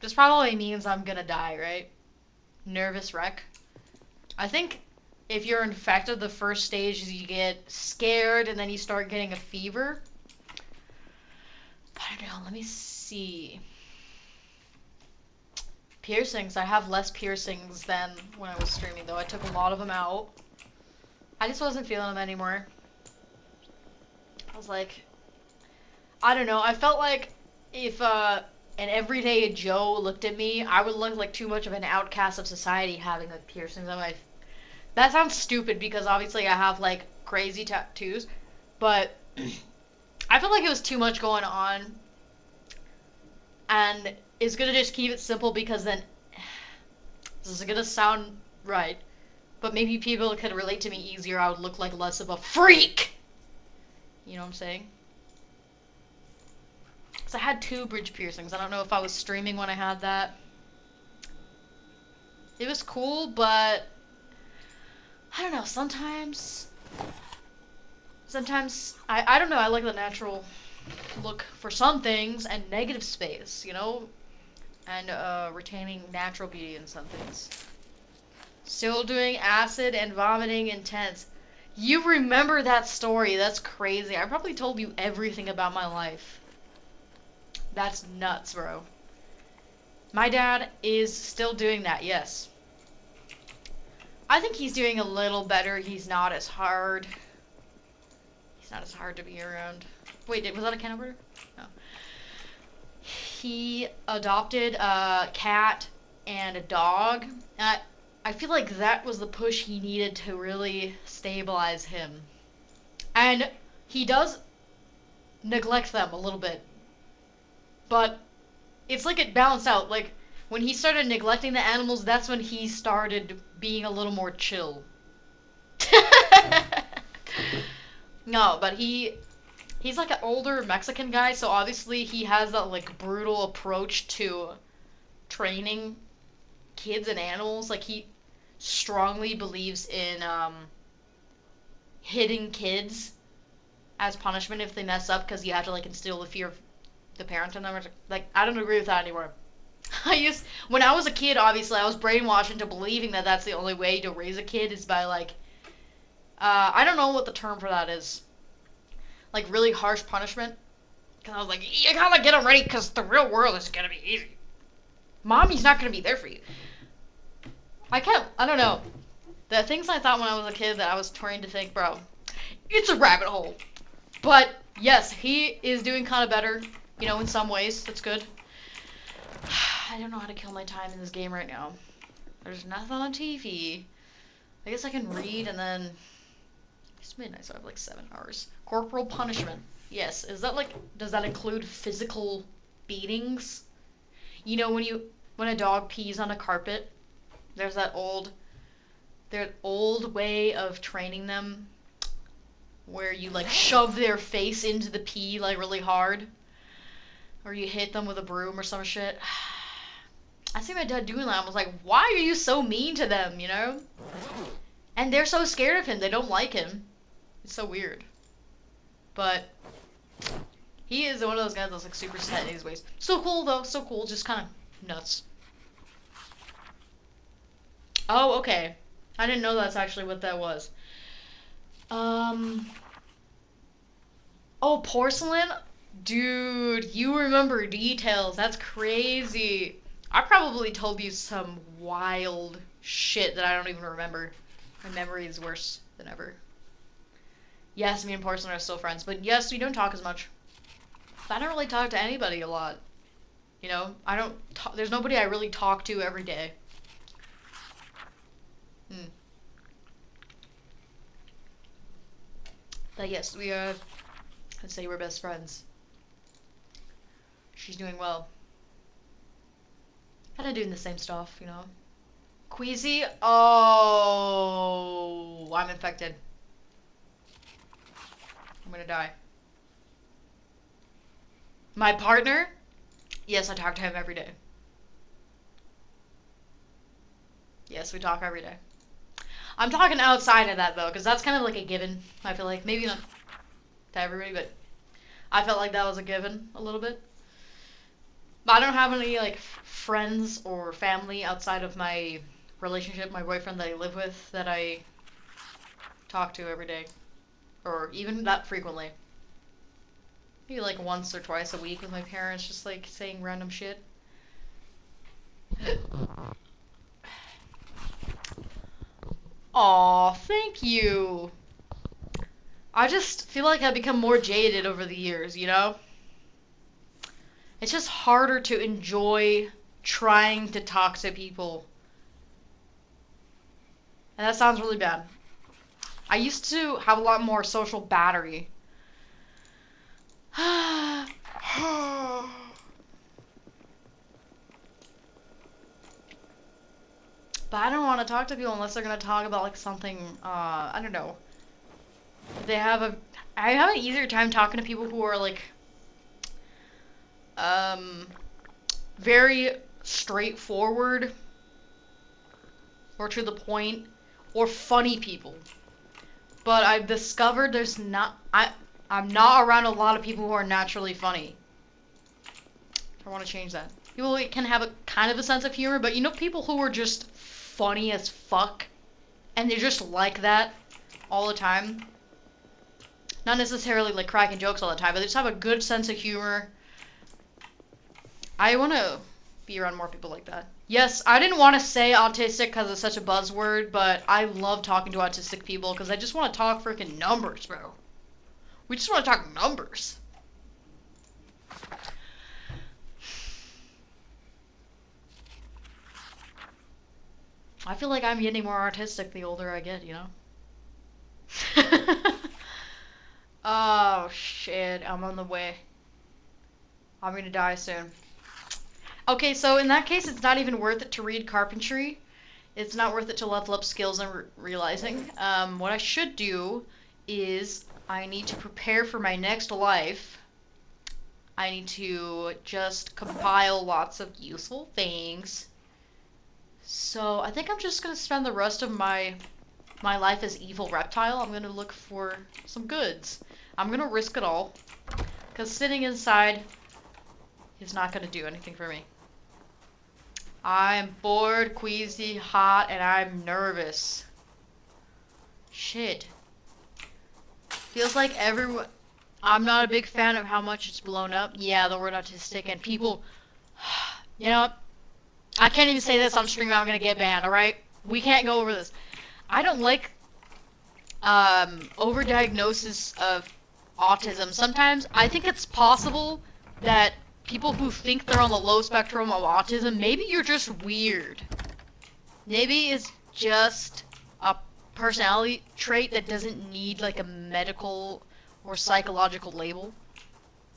[SPEAKER 1] This probably means I'm gonna die, right? Nervous wreck. I think if you're infected, the first stage is you get scared and then you start getting a fever. I don't know, let me see. Piercings, I have less piercings than when I was streaming though. I took a lot of them out. I just wasn't feeling them anymore. I was like, I don't know, I felt like if an everyday Joe looked at me, I would look like too much of an outcast of society having like piercings on my... That sounds stupid because obviously I have like crazy tattoos, but I felt like it was too much going on, and it's gonna just keep it simple because then, this is gonna sound right, but maybe people could relate to me easier. I would look like less of a freak. You know what I'm saying? Because I had 2 bridge piercings. I don't know if I was streaming when I had that. It was cool, but I don't know, sometimes I don't know, I like the natural look for some things and negative space, you know? And retaining natural beauty in some things. Still doing acid and vomiting intense. You remember that story? That's crazy. I probably told you everything about my life. That's nuts, bro. My dad is still doing that, yes. I think he's doing a little better. He's not as hard. He's not as hard to be around. Wait, was that a can opener? No. He adopted a cat and a dog. And I feel like that was the push he needed to really stabilize him. And he does neglect them a little bit. But it's like it balanced out. Like, when he started neglecting the animals, that's when he started being a little more chill. No, but he's like an older Mexican guy, so obviously he has that like brutal approach to training kids and animals. Like, he strongly believes in hitting kids as punishment if they mess up, because you have to like instill the fear of the parent in them. Like, I don't agree with that anymore. When I was a kid, obviously I was brainwashed into believing that that's the only way to raise a kid is by like I don't know what the term for that is. Like, really harsh punishment. Because I was like, you gotta get them ready because the real world is gonna be easy. Mommy's not gonna be there for you. I don't know. The things I thought when I was a kid that I was trained to think, bro, it's a rabbit hole. But, yes, he is doing kind of better, you know, in some ways. That's good. I don't know how to kill my time in this game right now. There's nothing on TV. I guess I can read and then... It's midnight, so I have like 7 hours. Corporal punishment. Yes. Is that like... Does that include physical beatings? You know, when a dog pees on a carpet, there's that old way of training them where you like shove their face into the pee like really hard. Or you hit them with a broom or some shit. I see my dad doing that. I was like, why are you so mean to them, you know? And they're so scared of him. They don't like him. It's so weird. But he is one of those guys that's like super set in his ways. So cool though. So cool. Just kind of nuts. Oh, okay. I didn't know that's actually what that was. Oh, porcelain? Dude, you remember details. That's crazy. I probably told you some wild shit that I don't even remember. My memory is worse than ever. Yes, me and Porcelain are still friends, but yes, we don't talk as much. I don't really talk to anybody a lot. You know, there's nobody I really talk to every day. But yes, I'd say we're best friends. She's doing well. Kinda doing the same stuff, you know. Queasy? Oh, I'm infected. I'm gonna die. My partner? Yes, I talk to him every day. Yes, we talk every day. I'm talking outside of that, though, because that's kind of like a given, I feel like. Maybe not to everybody, but I felt like that was a given a little bit. But I don't have any, like, friends or family outside of my relationship, my boyfriend that I live with, that I talk to every day. Or even that frequently. Maybe, like, once or twice a week with my parents, just, like, saying random shit. Aw, thank you. I just feel like I've become more jaded over the years, you know? It's just harder to enjoy trying to talk to people. And that sounds really bad. I used to have a lot more social battery. But I don't want to talk to people unless they're gonna talk about like something, I don't know. They have a, I have an easier time talking to people who are like, very straightforward or to the point or funny people. But I've discovered I'm not around a lot of people who are naturally funny. I want to change that. People can have a kind of a sense of humor, but you know people who are just funny as fuck and they're just like that all the time. Not necessarily like cracking jokes all the time, but they just have a good sense of humor. I want to be around more people like that. Yes, I didn't want to say autistic because it's such a buzzword, but I love talking to autistic people because I just want to talk freaking numbers, bro. We just want to talk numbers. I feel like I'm getting more autistic the older I get, you know? Oh, shit. I'm on the way. I'm gonna die soon. Okay, so in that case, it's not even worth it to read carpentry. It's not worth it to level up skills I'm realizing. What I should do is I need to prepare for my next life. I need to just compile lots of useful things. So I think I'm just gonna spend the rest of my life as evil reptile. I'm gonna look for some goods. I'm gonna risk it all, because sitting inside is not gonna do anything for me. I'm bored, queasy, hot, and I'm nervous. Shit. Feels like everyone... I'm not a big fan of how much it's blown up. Yeah, the word autistic, and people... You know, I can't even say this on stream, I'm gonna get banned, alright? We can't go over this. I don't like overdiagnosis of autism. Sometimes I think it's possible that people who think they're on the low spectrum of autism, maybe you're just weird. Maybe it's just a personality trait that doesn't need like a medical or psychological label.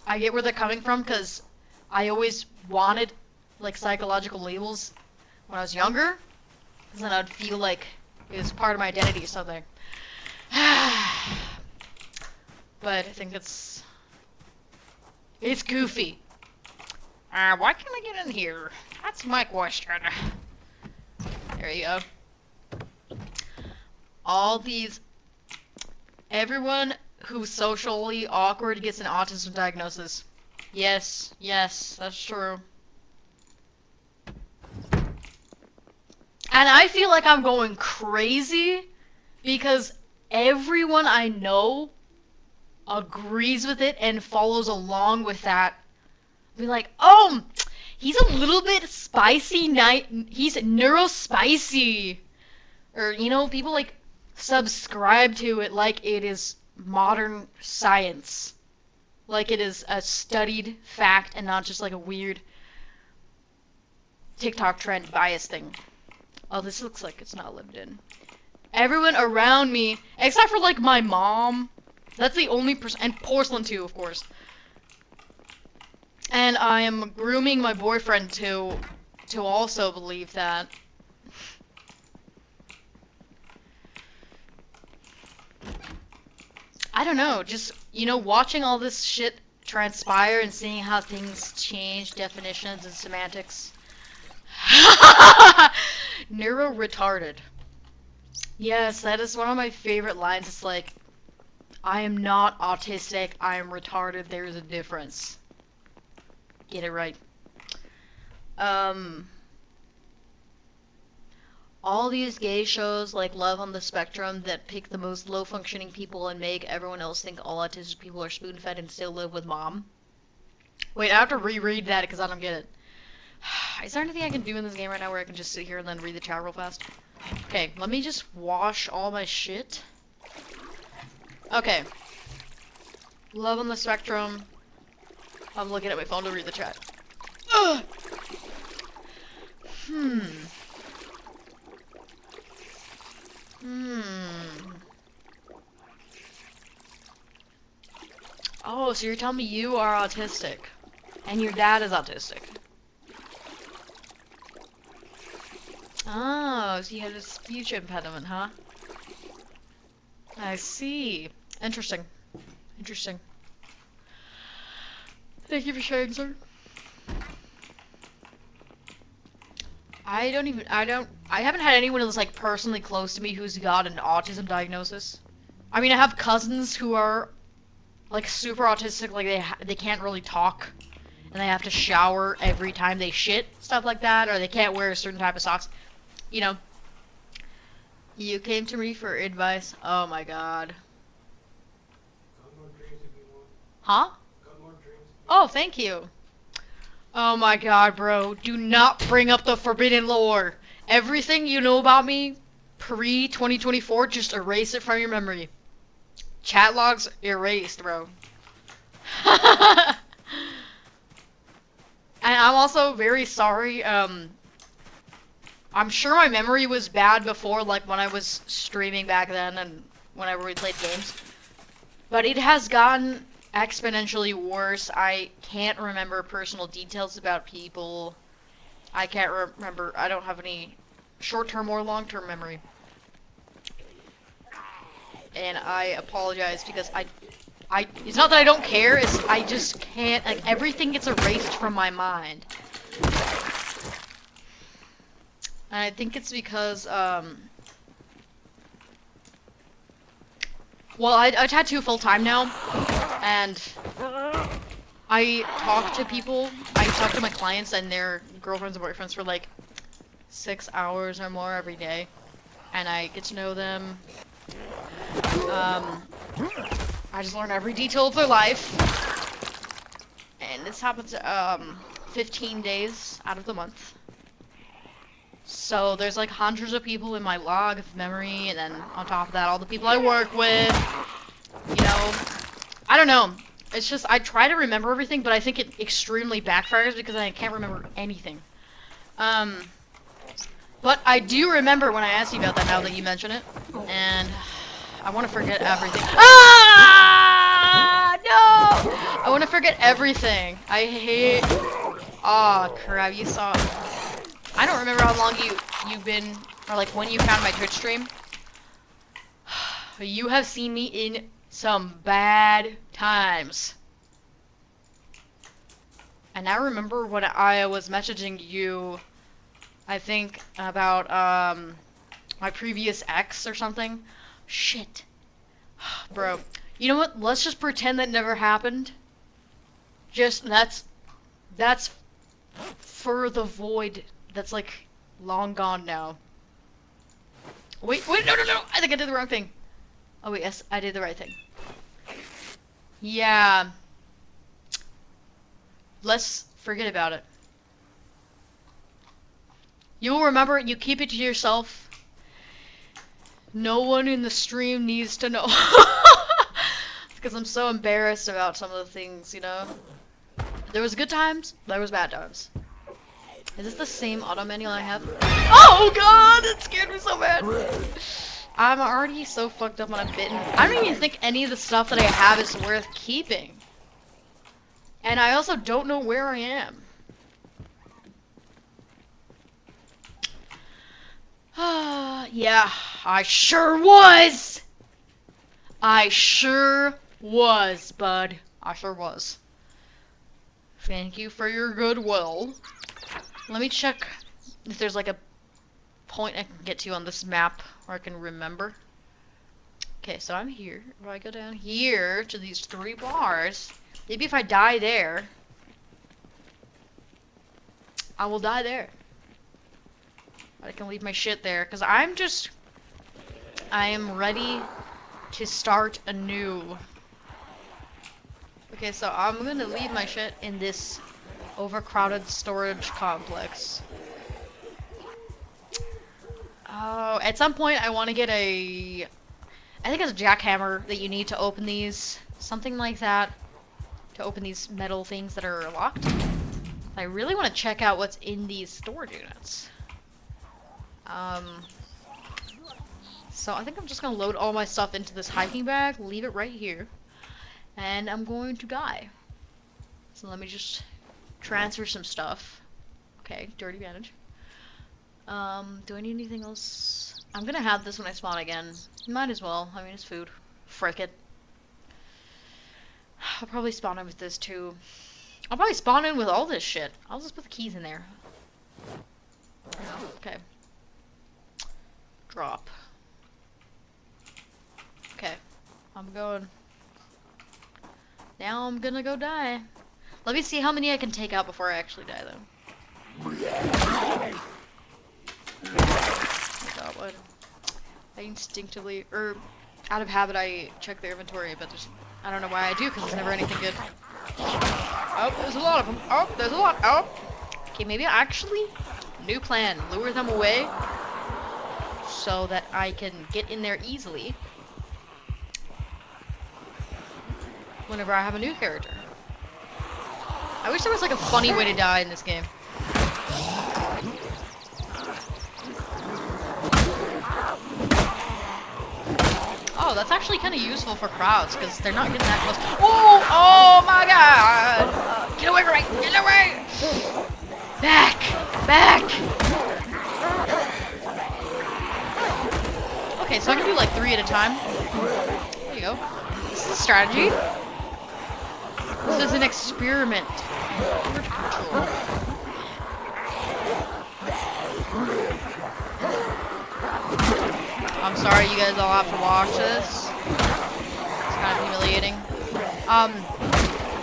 [SPEAKER 1] I get where they're coming from because I always wanted like psychological labels when I was younger, because then I'd feel like it was part of my identity or something. But I think it's goofy. Why can't I get in here? That's my question. There you go. Everyone who's socially awkward gets an autism diagnosis. Yes, that's true. And I feel like I'm going crazy because everyone I know agrees with it and follows along with that. Be like, oh, he's a little bit spicy, he's neurospicy. Or, you know, people like subscribe to it like it is modern science. Like it is a studied fact and not just like a weird TikTok trend bias thing. Oh, this looks like it's not lived in. Everyone around me, except for like my mom, that's the only person, and Porcelain too, of course. And I am grooming my boyfriend to also believe that. I don't know, just, you know, watching all this shit transpire and seeing how things change definitions and semantics. Neuro-retarded. Yes, that is one of my favorite lines. It's like, I am not autistic, I am retarded, there is a difference. Get it right. All these gay shows like Love on the Spectrum that pick the most low-functioning people and make everyone else think all autistic people are spoon-fed and still live with mom. Wait, I have to reread that because I don't get it. Is there anything I can do in this game right now where I can just sit here and then read the chat real fast? Okay, let me just wash all my shit. Okay. Love on the Spectrum. I'm looking at my phone to read the chat. Ugh. Oh, so you're telling me you are autistic. And your dad is autistic. Oh, so you had a speech impediment, huh? I see. Interesting. Interesting. Thank you for sharing, sir. I haven't had anyone who's like personally close to me who's got an autism diagnosis. I mean, I have cousins who are like super autistic, like they can't really talk, and they have to shower every time they shit, stuff like that, or they can't wear a certain type of socks. You know, you came to me for advice. Oh my god. Huh? Oh, thank you. Oh my god, bro. Do not bring up the forbidden lore. Everything you know about me pre-2024, just erase it from your memory. Chat logs erased, bro. And I'm also very sorry. I'm sure my memory was bad before, like when I was streaming back then and whenever we played games. But it has gotten exponentially worse. I can't remember personal details about people. I can't remember. I don't have any short-term or long-term memory. And I apologize because it's not that I don't care, it's I just can't, like, everything gets erased from my mind. And I think it's because, well, I tattoo full-time now, and I talk to people, I talk to my clients and their girlfriends and boyfriends for like 6 hours or more every day, and I get to know them. I just learn every detail of their life, and this happens 15 days out of the month. So there's like hundreds of people in my log of memory, and then on top of that, all the people I work with. You know, I don't know. It's just I try to remember everything, but I think it extremely backfires because I can't remember anything. But I do remember when I asked you about that now that you mention it, and I want to forget everything. Ah! No! I want to forget everything. I hate... Aw, crap, you saw... I don't remember how long you've been, or like when you found my Twitch stream. You have seen me in some bad times. And I remember when I was messaging you, I think about my previous ex or something. Shit. Bro, you know what? Let's just pretend that never happened. Just, that's for the void. That's like long gone now. Wait, no. I think I did the wrong thing. Oh wait, yes, I did the right thing. Yeah. Let's forget about it. You'll remember it, you keep it to yourself. No one in the stream needs to know. Because I'm so embarrassed about some of the things, you know. There was good times, there was bad times. Is this the same auto manual I have? Oh god, it scared me so bad. I'm already so fucked up when I'm bitten. I don't even think any of the stuff that I have is worth keeping. And I also don't know where I am. Yeah, I sure was! I sure was, bud. I sure was. Thank you for your goodwill. Let me check if there's like a point I can get to on this map where I can remember. Okay, so I'm here. If I go down here to these 3 bars, maybe if I die there, I will die there. I can leave my shit there, because I am ready to start anew. Okay, so I'm gonna leave my shit in this overcrowded storage complex. Oh, at some point I want to get I think it's a jackhammer that you need to open these. Something like that. To open these metal things that are locked. I really want to check out what's in these storage units. So I think I'm just gonna load all my stuff into this hiking bag, leave it right here, and I'm going to die. So let me just transfer some stuff. Okay, dirty bandage. Do I need anything else? I'm gonna have this when I spawn again. Might as well. I mean, it's food. Frick it. I'll probably spawn in with this too. I'll probably spawn in with all this shit. I'll just put the keys in there. Okay. Drop. Okay. I'm going. Now I'm gonna go die. Let me see how many I can take out before I actually die, though. Got one. I instinctively, or out of habit, I check the inventory, but I don't know why I do, because there's never anything good. Oh, there's a lot of them. Oh, there's a lot. Oh. Okay, maybe actually, new plan. Lure them away so that I can get in there easily whenever I have a new character. I wish there was like a funny way to die in this game. Oh, that's actually kind of useful for crowds because they're not getting that close. Oh, oh my god! Get away from me! Get away! Back! Back! Okay, so I can do like 3 at a time. There you go. This is a strategy. This is an experiment. I'm sorry you guys all have to watch this. It's kind of humiliating.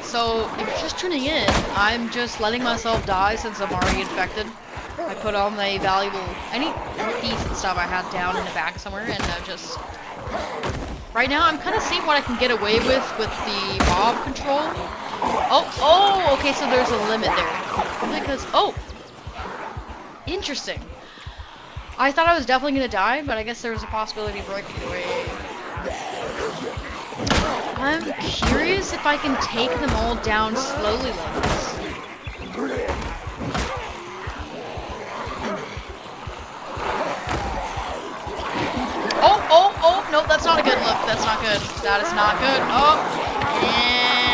[SPEAKER 1] So if you're just tuning in, I'm just letting myself die since I'm already infected. I put all my valuable, any decent stuff I had down in the back somewhere, and just... Right now, I'm kind of seeing what I can get away with the mob control. Oh, okay, so there's a limit there. Because, oh! Interesting. I thought I was definitely gonna die, but I guess there was a possibility of breaking away. I'm curious if I can take them all down slowly like this. Oh, no, that's not a good look. That's not good. That is not good. Oh,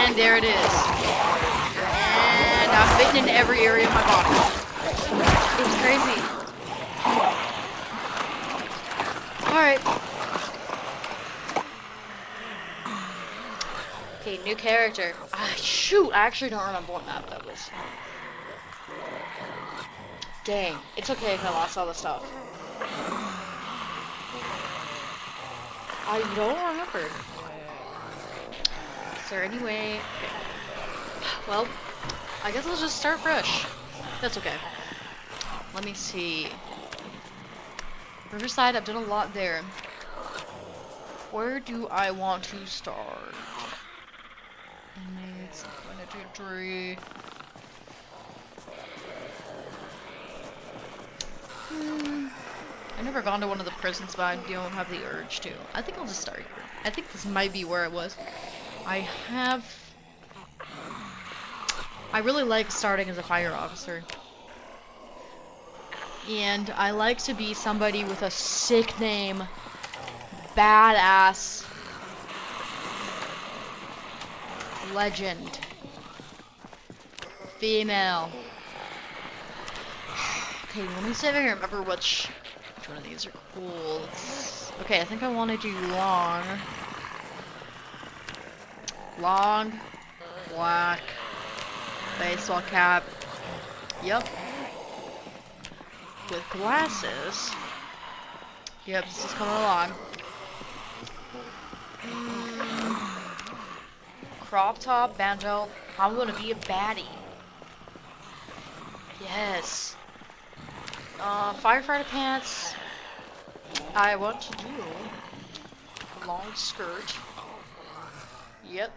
[SPEAKER 1] and there it is. And I'm bitten into every area of my body. It's crazy. Alright. Okay, new character. Shoot, I actually don't remember what map that was. Dang. It's okay if I lost all the stuff. I don't remember. Is there any way... Okay. Well, I guess I'll just start fresh. That's okay. Let me see. Riverside, I've done a lot there. Where do I want to start? Needs planetary. I've never gone to one of the prisons, but I don't have the urge to. I think I'll just start here. I think this might be where I was. I really like starting as a fire officer. And I like to be somebody with a sick name, badass, legend, female. Okay, let me see if I can remember which one of these are cool. Okay, I think I want to do long. Long, black, baseball cap. Yep. With glasses. Yep, this is coming along. Crop top, banjo. I'm gonna be a baddie. Yes. Firefighter pants. I want to do long skirt. Yep.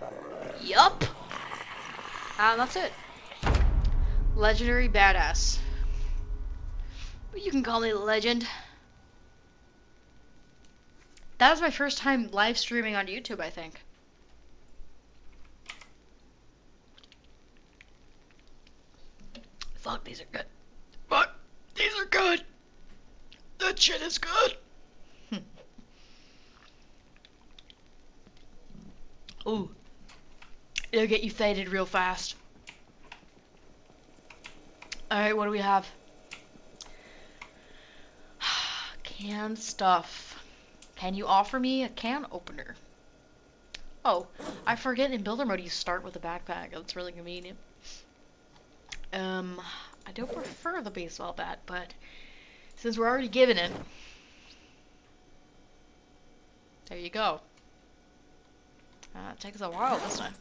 [SPEAKER 1] Yup. And that's it. Legendary badass. You can call me a legend. That was my first time live streaming on YouTube, I think. Fuck, these are good. Fuck, these are good. That shit is good. Ooh. It'll get you faded real fast. Alright, what do we have? Canned stuff. Can you offer me a can opener? Oh, I forget in builder mode you start with a backpack. That's really convenient. I don't prefer the baseball bat, but since we're already given it, there you go. It takes a while this time.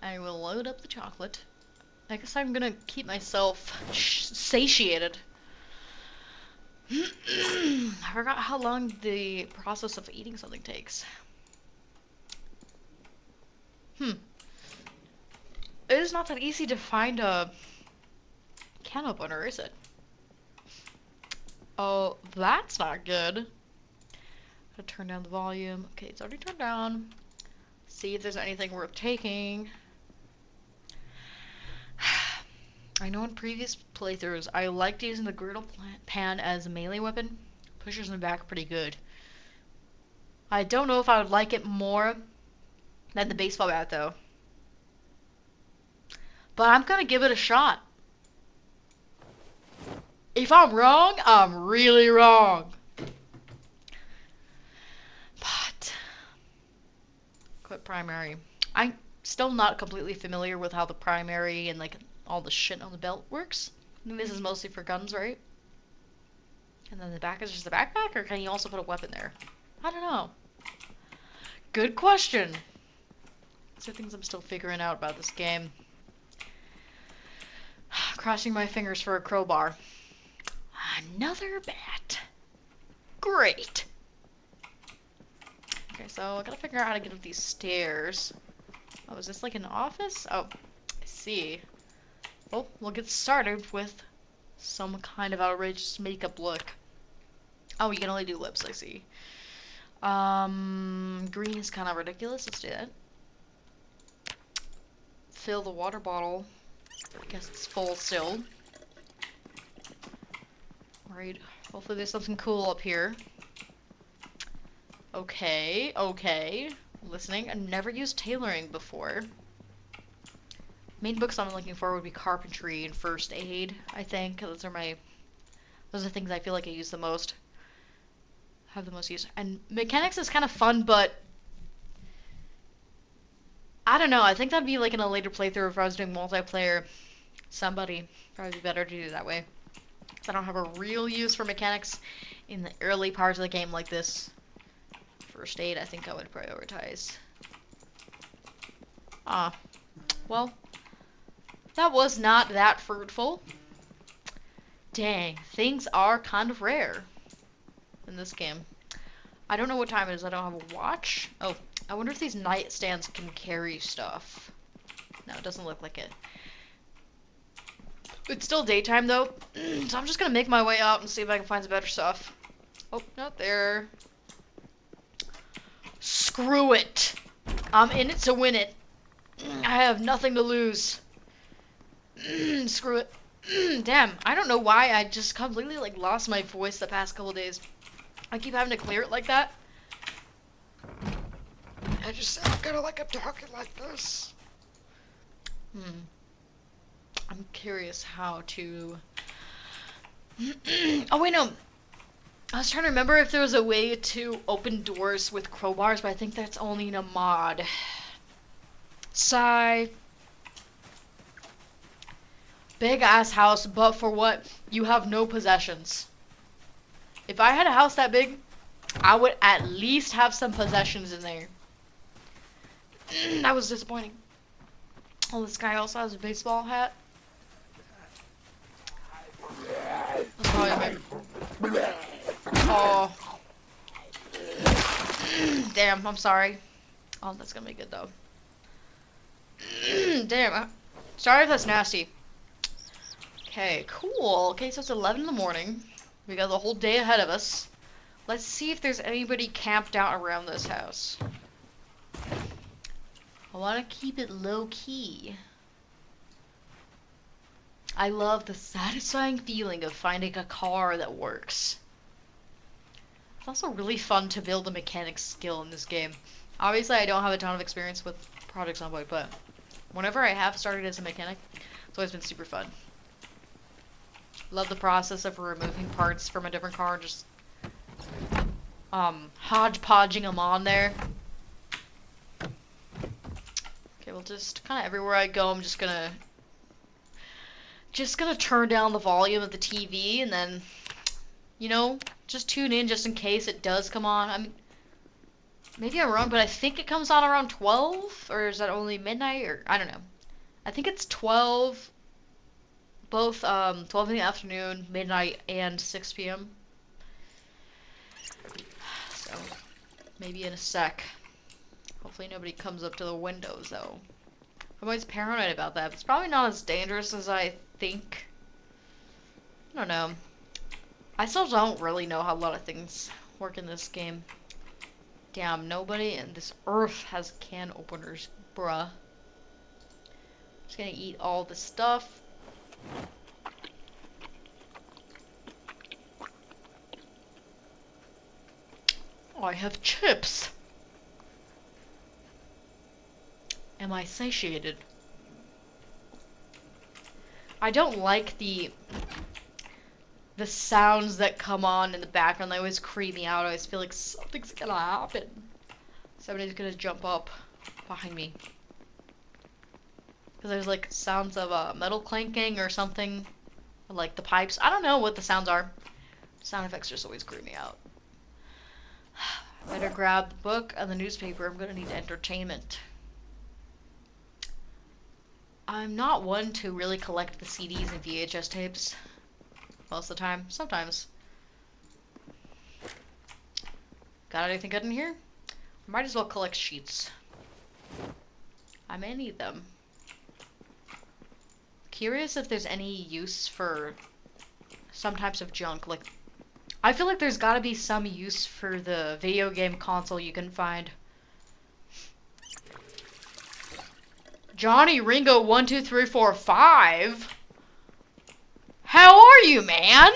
[SPEAKER 1] I will load up the chocolate. I guess I'm gonna keep myself satiated. I forgot how long the process of eating something takes. It is not that easy to find a can opener, is it? Oh, that's not good. Gotta turn down the volume. Okay, it's already turned down. See if there's anything worth taking. I know in previous playthroughs, I liked using the griddle pan as a melee weapon. Pushers in the back are pretty good. I don't know if I would like it more than the baseball bat, though. But I'm gonna give it a shot. If I'm wrong, I'm really wrong. But quit primary. I'm still not completely familiar with how the primary and like all the shit on the belt works. I think this is mostly for guns, right? And then the back is just a backpack, or can you also put a weapon there? I don't know. Good question. These are things I'm still figuring out about this game. Crossing my fingers for a crowbar. Another bat. Great. Okay, so I gotta figure out how to get up these stairs. Oh, is this like an office? Oh, I see. Well, we'll get started with some kind of outrageous makeup look. Oh, you can only do lips, I see. Green is kind of ridiculous. Let's do that. Fill the water bottle. I guess it's full still. Right. Hopefully there's something cool up here. Okay, okay. Listening. I've never used tailoring before. Main books I'm looking for would be carpentry and first aid, I think. Those are things I feel like I use the most. Have the most use. And mechanics is kind of fun, but I don't know. I think that'd be like in a later playthrough if I was doing multiplayer. Probably be better to do that way. I don't have a real use for mechanics in the early parts of the game like this. First aid, I think I would prioritize. Well, that was not that fruitful. Dang, things are kind of rare in this game. I don't know what time it is. I don't have a watch. Oh, I wonder if these nightstands can carry stuff. No, it doesn't look like it. It's still daytime though, so I'm just gonna make my way out and see if I can find some better stuff. Oh, not there. Screw it. I'm in it to win it. I have nothing to lose. Screw it. Damn, I don't know why I just completely like lost my voice the past couple days. I keep having to clear it like that. I just sound kind of like I'm talking like this. I'm curious how to... Oh wait, no. I was trying to remember if there was a way to open doors with crowbars, but I think that's only in a mod. Sigh. Big ass house, but for what? You have no possessions. If I had a house that big, I would at least have some possessions in there. That was disappointing. Oh, this guy also has a baseball hat. That's probably my... Oh. Damn, I'm sorry. Oh, that's gonna be good though. Damn. Sorry if that's nasty. Okay, cool. Okay, so it's 11 in the morning. We got the whole day ahead of us. Let's see if there's anybody camped out around this house. I want to keep it low key. I love the satisfying feeling of finding a car that works. It's also really fun to build a mechanics skill in this game. Obviously, I don't have a ton of experience with Project Zomboid, but whenever I have started as a mechanic, it's always been super fun. Love the process of removing parts from a different car, just hodgepodging them on there. Okay, well, just kind of everywhere I go, I'm just gonna turn down the volume of the TV, and then, you know, just tune in just in case it does come on. I mean, maybe I'm wrong, but I think it comes on around 12, or is that only midnight, or I don't know. I think it's 12, both 12 in the afternoon, midnight, and 6 p.m. So, maybe in a sec. Hopefully nobody comes up to the windows, though. I'm always paranoid about that. It's probably not as dangerous as I think. I don't know. I still don't really know how a lot of things work in this game. Damn, nobody in this earth has can openers, bruh. Just gonna eat all the stuff. I have chips. Am I satiated? I don't like the sounds that come on in the background. They always creep me out. I always feel like something's gonna happen. Somebody's gonna jump up behind me. Because there's like sounds of metal clanking or something. Or like the pipes. I don't know what the sounds are. Sound effects just always creep me out. Better grab the book and the newspaper. I'm gonna need entertainment. I'm not one to really collect the CDs and VHS tapes. Most of the time. Sometimes. Got anything good in here? Might as well collect sheets. I may need them. Curious if there's any use for some types of junk. Like, I feel like there's gotta be some use for the video game console you can find. Johnny Ringo 1 2 3 4 5. How are you, man?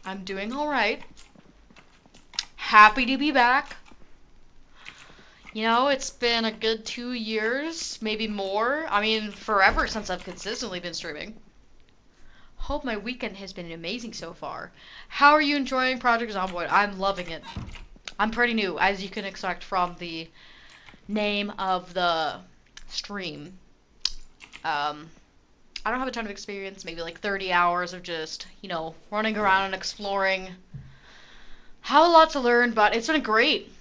[SPEAKER 1] I'm doing all right. Happy to be back. You know, it's been a good 2 years, maybe more. I mean, forever since I've consistently been streaming. Hope my weekend has been amazing so far. How are you enjoying Project Zomboid? I'm loving it. I'm pretty new, as you can expect from the name of the stream. I don't have a ton of experience, maybe like 30 hours of just, you know, running around and exploring. Have a lot to learn, but it's been great.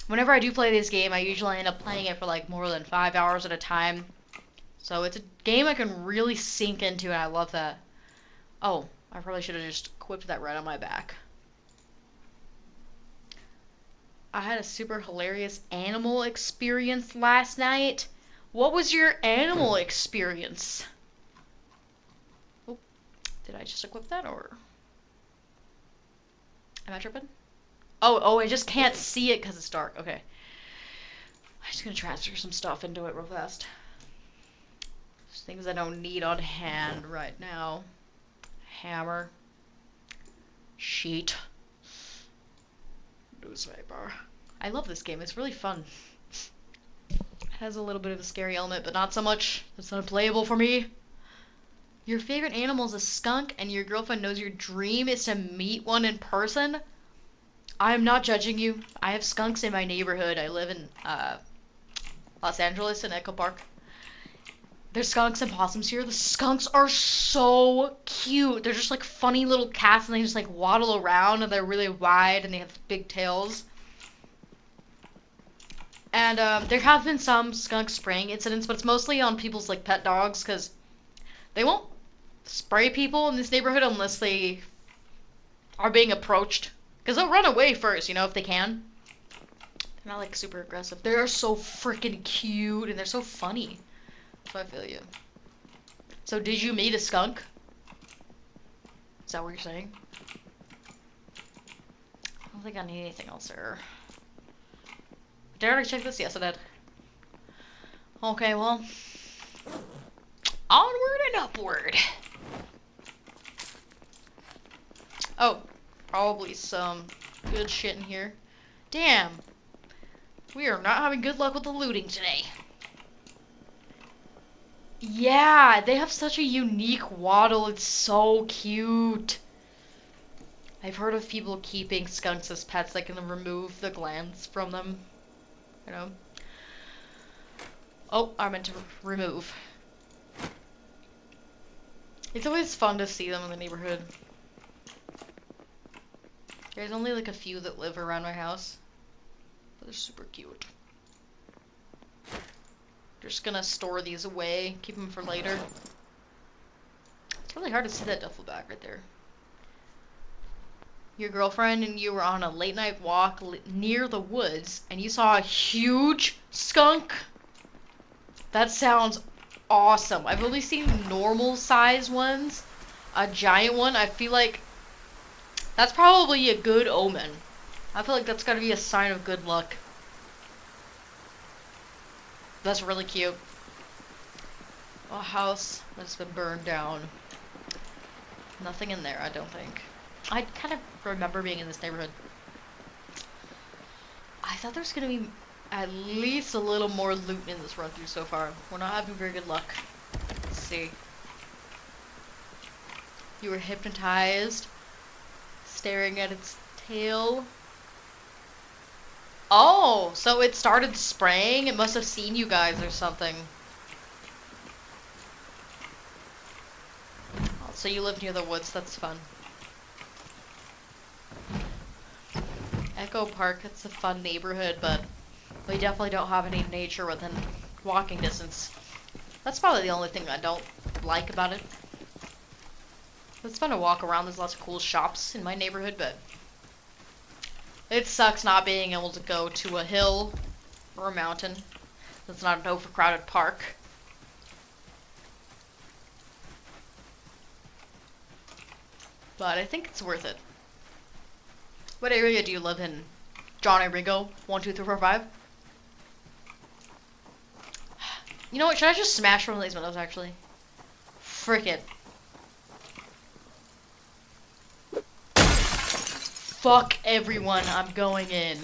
[SPEAKER 1] Whenever I do play this game, I usually end up playing it for like more than 5 hours at a time. So it's a game I can really sink into, and I love that. Oh, I probably should have just equipped that right on my back. I had a super hilarious animal experience last night. What was your animal experience? Oh, did I just equip that, or am I tripping? Oh, I just can't see it because it's dark. Okay. I'm just gonna transfer some stuff into it real fast. There's things I don't need on hand right now. Hammer. Sheet. Newspaper. I love this game. It's really fun. It has a little bit of a scary element, but not so much. It's unplayable for me. Your favorite animal is a skunk, and your girlfriend knows your dream is to meet one in person? I am not judging you. I have skunks in my neighborhood. I live in Los Angeles in Echo Park. There's skunks and possums here. The skunks are so cute. They're just like funny little cats, and they just like waddle around, and they're really wide, and they have big tails. And there have been some skunk spraying incidents, but it's mostly on people's like pet dogs, because they won't spray people in this neighborhood unless they are being approached. Because they'll run away first, you know, if they can. They're not like super aggressive. They're so freaking cute, and they're so funny. So I feel you. So did you meet a skunk? Is that what you're saying? I don't think I need anything else there. Did I already check this? Yes, I did. Okay, well. Onward and upward. Oh, probably some good shit in here. Damn. We are not having good luck with the looting today. Yeah, they have such a unique waddle. It's so cute. I've heard of people keeping skunks as pets that can remove the glands from them. You know? Oh, I meant to remove. It's always fun to see them in the neighborhood. There's only like a few that live around my house. But they're super cute. Just gonna store these away, keep them for later. It's really hard to see that duffel bag right there. Your girlfriend and you were on a late night walk near the woods and you saw a huge skunk? That sounds awesome. I've only seen normal size ones. A giant one, I feel like that's probably a good omen. I feel like that's gotta be a sign of good luck. That's really cute. A house that's been burned down. Nothing in there, I don't think. I kind of remember being in this neighborhood. I thought there was gonna be at least a little more loot in this run through so far. We're not having very good luck. Let's see. You were hypnotized, staring at its tail. Oh, so it started spraying? It must have seen you guys or something. Oh, so you live near the woods, that's fun. Echo Park, it's a fun neighborhood, but we definitely don't have any nature within walking distance. That's probably the only thing I don't like about it. It's fun to walk around, there's lots of cool shops in my neighborhood, but it sucks not being able to go to a hill or a mountain. It's not an overcrowded park. But I think it's worth it. What area do you live in? John and Ringo? 1, 2, 3, 4, 5? You know what? Should I just smash one of these windows, actually? Frick it. Fuck everyone, I'm going in.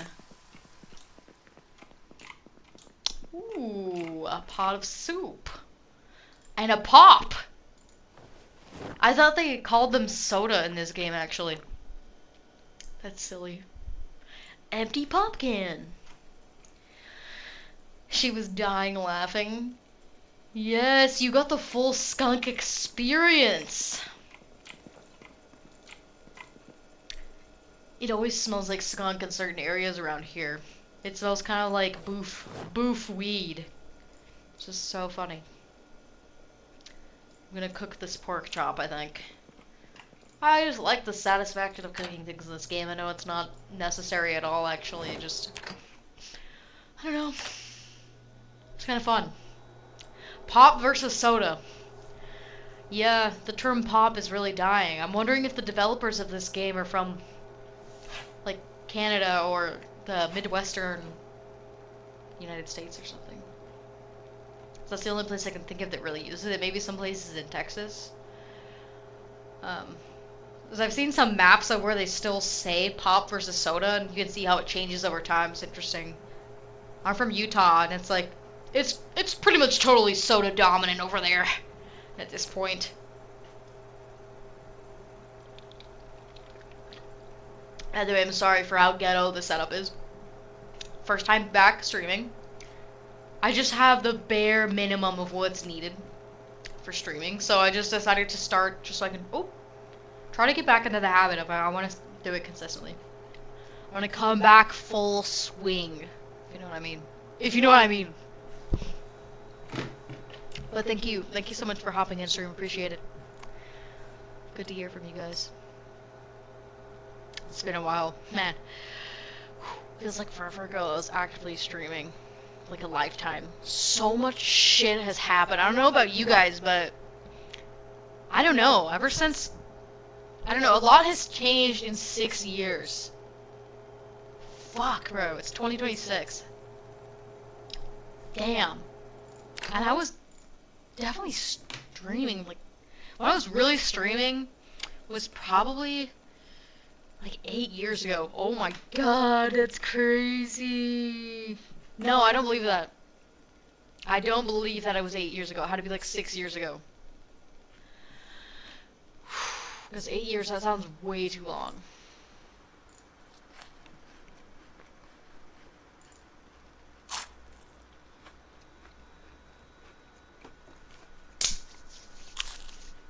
[SPEAKER 1] Ooh, a pot of soup. And a pop! I thought they called them soda in this game, actually. That's silly. Empty pop can. She was dying laughing. Yes, you got the full skunk experience. It always smells like skunk in certain areas around here. It smells kind of like boof weed. It's just so funny. I'm gonna cook this pork chop, I think. I just like the satisfaction of cooking things in this game. I know it's not necessary at all, actually. Just, I don't know. It's kind of fun. Pop versus soda. Yeah, the term pop is really dying. I'm wondering if the developers of this game are from, like, Canada or the Midwestern United States or something. That's the only place I can think of that really uses it. Maybe some places in Texas. Because I've seen some maps of where they still say pop versus soda, and you can see how it changes over time. It's interesting. I'm from Utah, and it's like, it's pretty much totally soda dominant over there at this point. Anyway, I'm sorry for how ghetto the setup is. First time back streaming. I just have the bare minimum of what's needed for streaming, so I just decided to start just so I can, try to get back into the habit of it. I want to do it consistently. I want to come back full swing, if you know what I mean. If you know what I mean. But thank you so much for hopping in stream, appreciate it. Good to hear from you guys. It's been a while, man. Feels like forever ago I was actively streaming. Like a lifetime. So much shit has happened. I don't know about you guys, but I don't know. Ever since, I don't know, a lot has changed in 6 years. Fuck, bro. It's 2026. Damn. And I was definitely streaming, like, when I was really streaming was probably like 8 years ago. Oh my god, that's crazy. No, I don't believe that. I don't believe that it was 8 years ago. It had to be like 6 years ago. Because 8 years, that sounds way too long.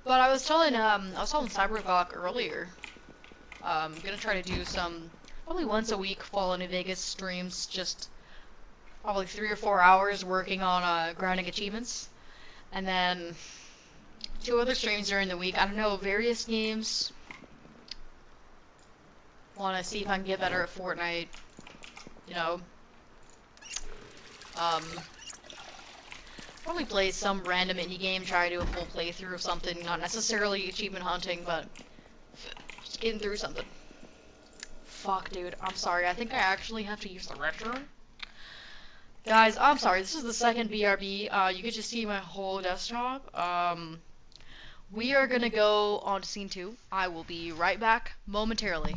[SPEAKER 1] But I was telling Cybergawk earlier, I'm gonna try to do some, probably once a week, fall into Vegas streams, just probably 3 or 4 hours working on grinding achievements. And then 2 other streams during the week. I don't know, various games. Want to see if I can get better at Fortnite. You know. Probably play some random indie game, try to do a full playthrough of something, not necessarily achievement hunting, but just getting through something. Fuck, dude, I'm sorry, I think I actually have to use the restroom. Guys, I'm sorry, this is the second BRB, you get to see my whole desktop. We are gonna go on to scene 2. I will be right back momentarily.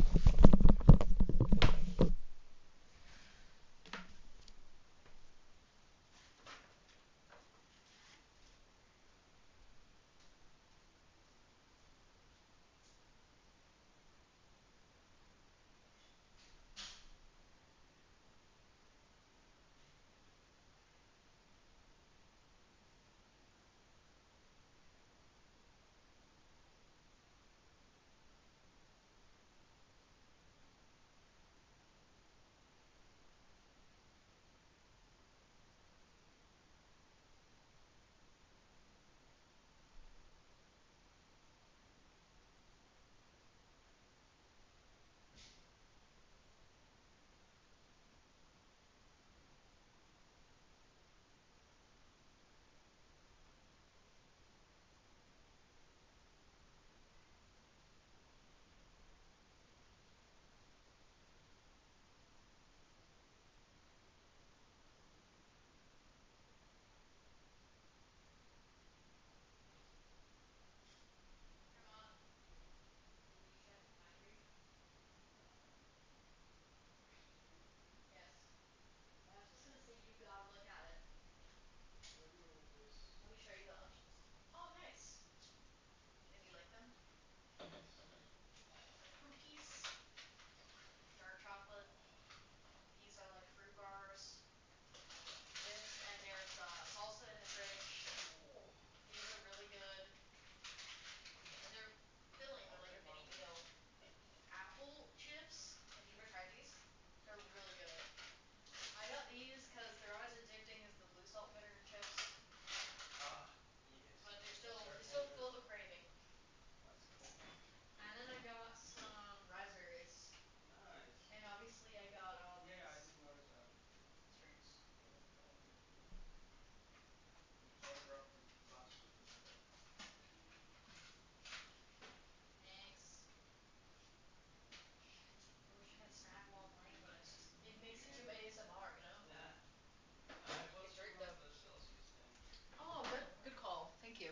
[SPEAKER 1] Oh, good call. Thank you.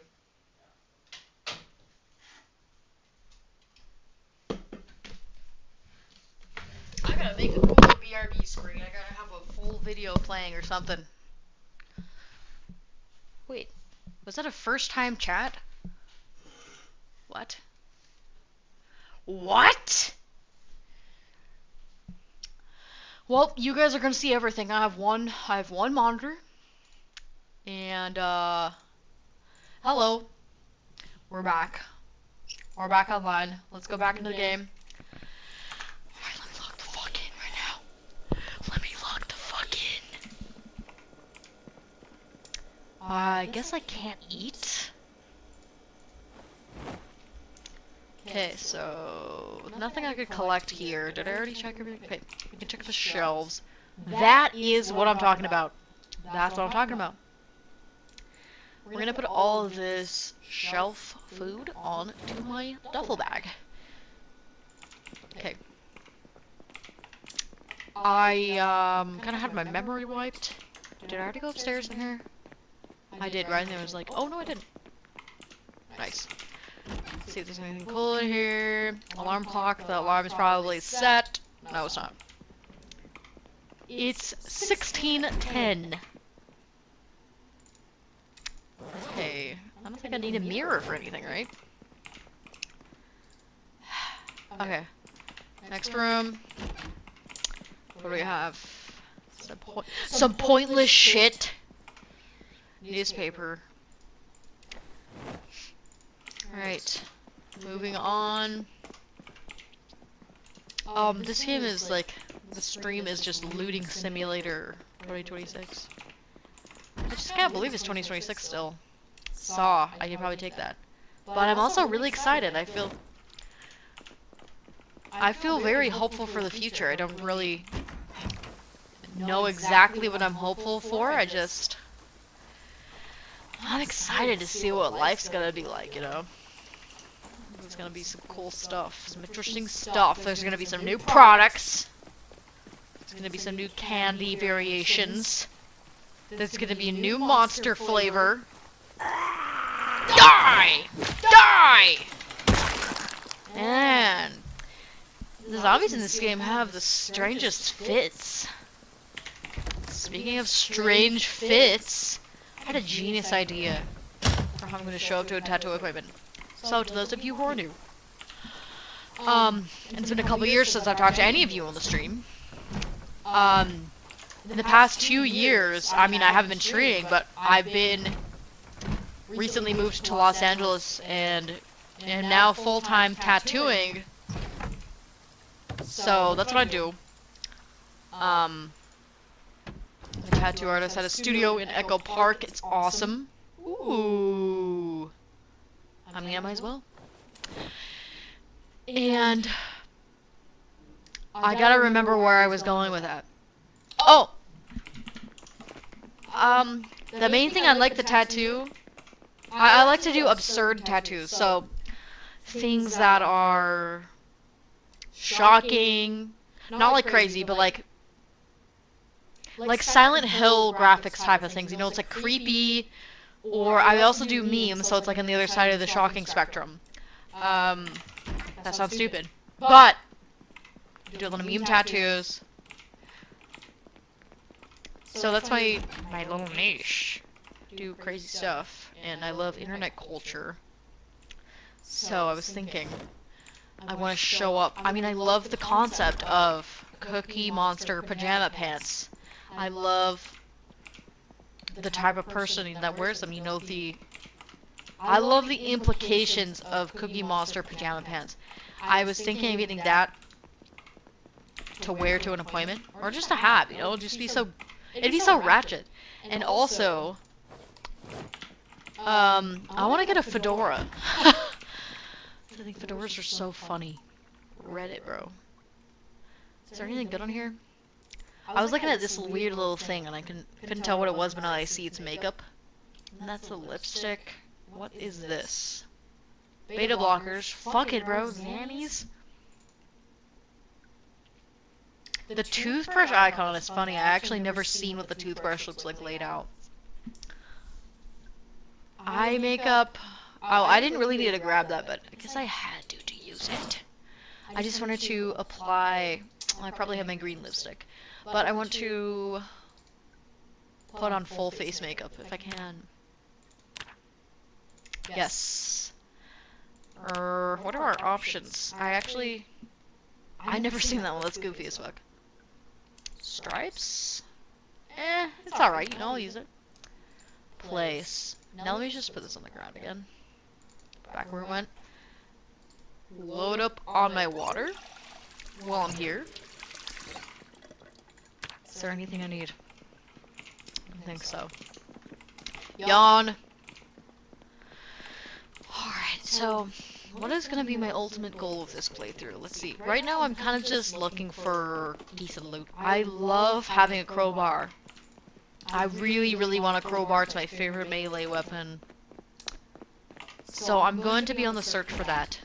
[SPEAKER 1] I gotta make a cool BRB screen. I gotta have a full video playing or something. Wait, was that a first time chat? What? What? Well, you guys are gonna see everything. I have one monitor. And hello. We're back. We're back online. Let's go back into the game. Alright, let me log the fuck in right now. Let me log the fuck in. I guess I can't eat. Okay, so nothing I could collect here. Did I already check everything? Okay, we can check the shelves. That is what I'm talking about. That's what I'm talking about. We're gonna put all of this shelf food onto my duffel bag. Okay. I kind of had my memory wiped. Did I already go upstairs in here? I did, right? And I was like, oh no, I didn't. Nice. Let's see if there's anything cool in here. Alarm clock. The alarm is probably set. No, it's not. It's 16:10. I need a mirror for anything, right? Okay. Next room. What do we have? Some pointless shit. Newspaper. Alright. Moving on. This game is like, the stream is just Looting Simulator 2026. I just can't believe it's 2026 still. Saw, I could probably take that. But I'm also really excited. I feel very hopeful for the future. I don't really know exactly what I'm hopeful for. I'm excited to see what life's gonna be like, you know? There's gonna be some cool stuff, some interesting stuff. There's gonna be some new products. There's gonna be some new candy variations. There's gonna be a new monster flavor. Die! Die! And the zombies in this game have the strangest fits. Speaking of strange fits, I had a genius idea for how I'm going to show up to a tattoo appointment. So, to those of you who are new, and it's been a couple years since I've talked to any of you on the stream. In the past 2 years, I mean, I haven't been treating, but I've been recently moved to Los Angeles and now full-time tattooing. So, that's what I do. I'm a tattoo artist at a studio in Echo Park. It's awesome. Ooh. I mean, I might as well. And I gotta remember where I was going with that. Oh! The main thing I like the tattoo, I like to do absurd tattoos. So, things that are shocking, not like crazy, but like Silent Hill graphics type of things. You know, it's like creepy, or I also do memes, so it's like on the other side of the shocking spectrum. That sounds stupid, but I do a lot of meme tattoos. So that's my little niche. Do crazy stuff, and I love internet culture. So I was thinking, I want to show up. I mean, I love the concept of Cookie Monster pajama pants. I love the type of person that wears them. You know, I love the implications of Cookie Monster pajama pants. I was thinking of getting that to wear to an appointment, or just a hat. You know, it'd be so ratchet. And also, I want to get a fedora. I think fedoras are so funny. Reddit, bro. Is there anything good on here? I was looking at this weird little thing, and I couldn't tell what it was, but now I see it's makeup. And that's a lipstick. What is this? Beta blockers. Fuck it, bro. Zannies? The toothbrush icon is funny. I actually never seen what the toothbrush looks like laid out. Eye makeup. Oh, I didn't really need to grab that, but I guess I had to use it. I just wanted to apply... I probably have my green lipstick. But I want to put on full face makeup if I can. Yes. What are our options? I never seen that one. That's goofy as fuck. Stripes? It's alright. You know, I'll use it. Place. Now let me just put this on the ground again. Back where it went. Load up on my water while I'm here. Is there anything I need? I don't think so. Yawn! Alright, so what is going to be my ultimate goal with this playthrough? Let's see. Right now I'm kind of just looking for decent loot. I love having a crowbar. I really, really want a crowbar. It's my favorite melee weapon. So I'm going to be on the search for that.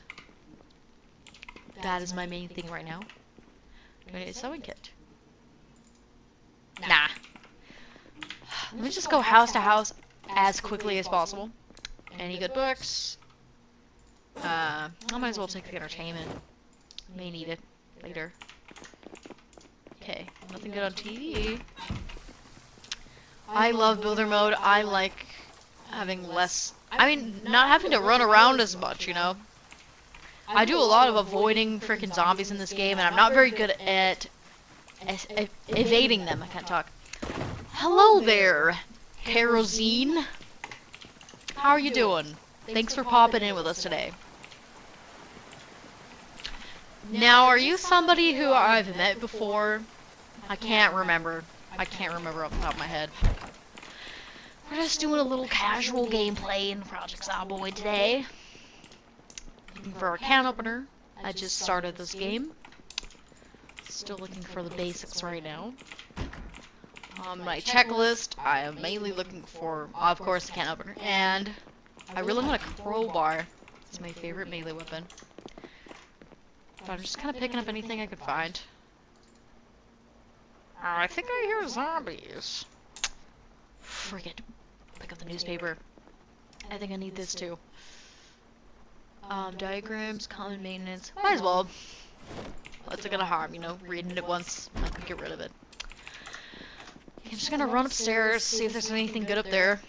[SPEAKER 1] That is my main thing right now. Do I need a sewing kit? Nah. Let me just go house to house as quickly as possible. Any good books? I might as well take the entertainment. May need it later. Okay, nothing good on TV. I love builder mode. I like having less, I mean, not having to run around as much, you know? I do a lot of avoiding freaking zombies in this game, and I'm not very good at evading them. I can't talk. Hello there, Kerosene. How are you doing? Thanks for popping in with us today. Now, are you somebody who I've met before? I can't remember. I can't remember off the top of my head. We're just doing a little casual gameplay in Project Zomboid today. Looking for a can opener. I just started this game. Still looking for the basics right now. On my checklist, I am mainly looking for, of course, a can opener. And I really want a crowbar. It's my favorite melee weapon. But I'm just kind of picking up anything I could find. I think I hear zombies. Forget. Pick up the newspaper. I think I need this too. Diagrams, common maintenance. Might as well. What's it gonna harm, you know? Reading it once, I can get rid of it. I'm just gonna run upstairs, see if there's anything good up there.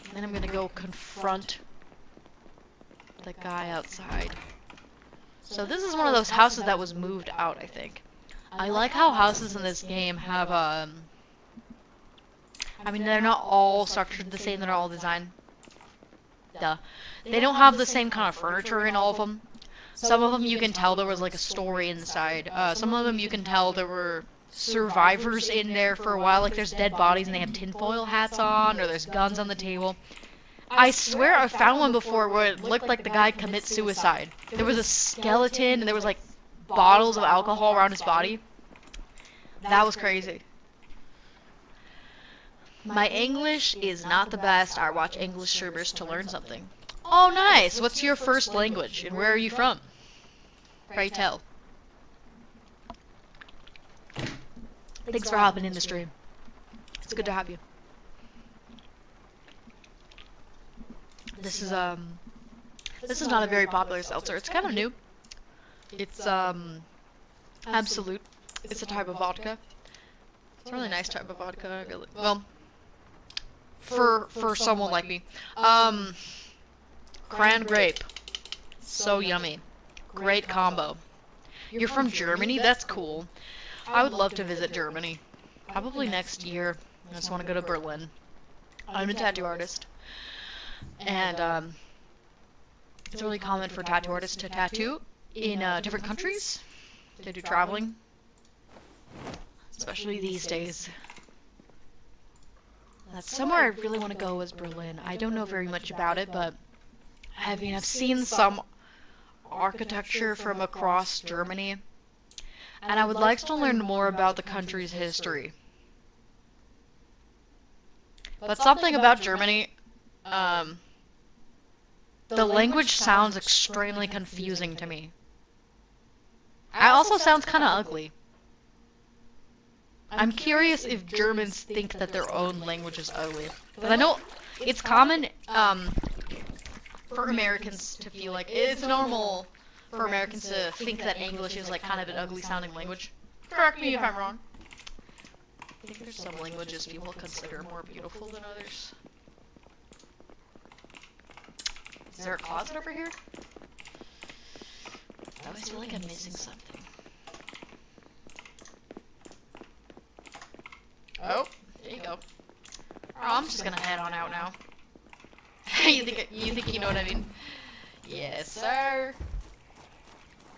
[SPEAKER 1] And then I'm gonna go confront the guy outside. So this is one of those houses that was moved out, I think. I like how houses in this game have, I mean, they're not all structured the same, they're not all designed. Duh. They don't have the same kind of furniture in all of them. Some of them you can tell there was like a story inside. Some of them you can tell there were survivors in there for a while, like there's dead bodies and they have tinfoil hats on, or there's guns on the table. I swear I found one before where it looked like the guy commits suicide. There was a skeleton and there was like bottles of alcohol around his body. That was crazy. My English is not the best. I watch English streamers to learn something. Oh, nice. What's your first language and where are you from? Pray tell. Thanks for hopping in the stream. It's good to have you. This is not a very popular seltzer. It's kind of new. It's Absolut. It's a type of vodka. It's a really nice type of vodka. Well, for someone like me. Cran grape. So yummy. Great combo. You're from Germany? That's cool. I would love to visit Germany. Probably next year. I just want to go to Berlin. I'm a tattoo artist. And it's really common for tattoo artists to tattoo in different countries. To do traveling. Especially these days. That's somewhere I really want to go is Berlin. I don't know very much about it, but I mean, I've seen some architecture from across Germany, and I would like to learn more about the country's history. But something about Germany, the language sounds extremely confusing to me. It also sounds kind of ugly. I'm curious if Germans think that their own language is ugly. Because I know it's common for Americans to feel like it's normal for Americans to think that English is like kind of an ugly sounding language. Correct me if I'm wrong. I think there's some languages people consider more beautiful than others. Is there a closet over here? I always feel like I'm missing something. Oh, there you go. Oh, I'm just gonna head on out now. you think you know what I mean? Yes, sir.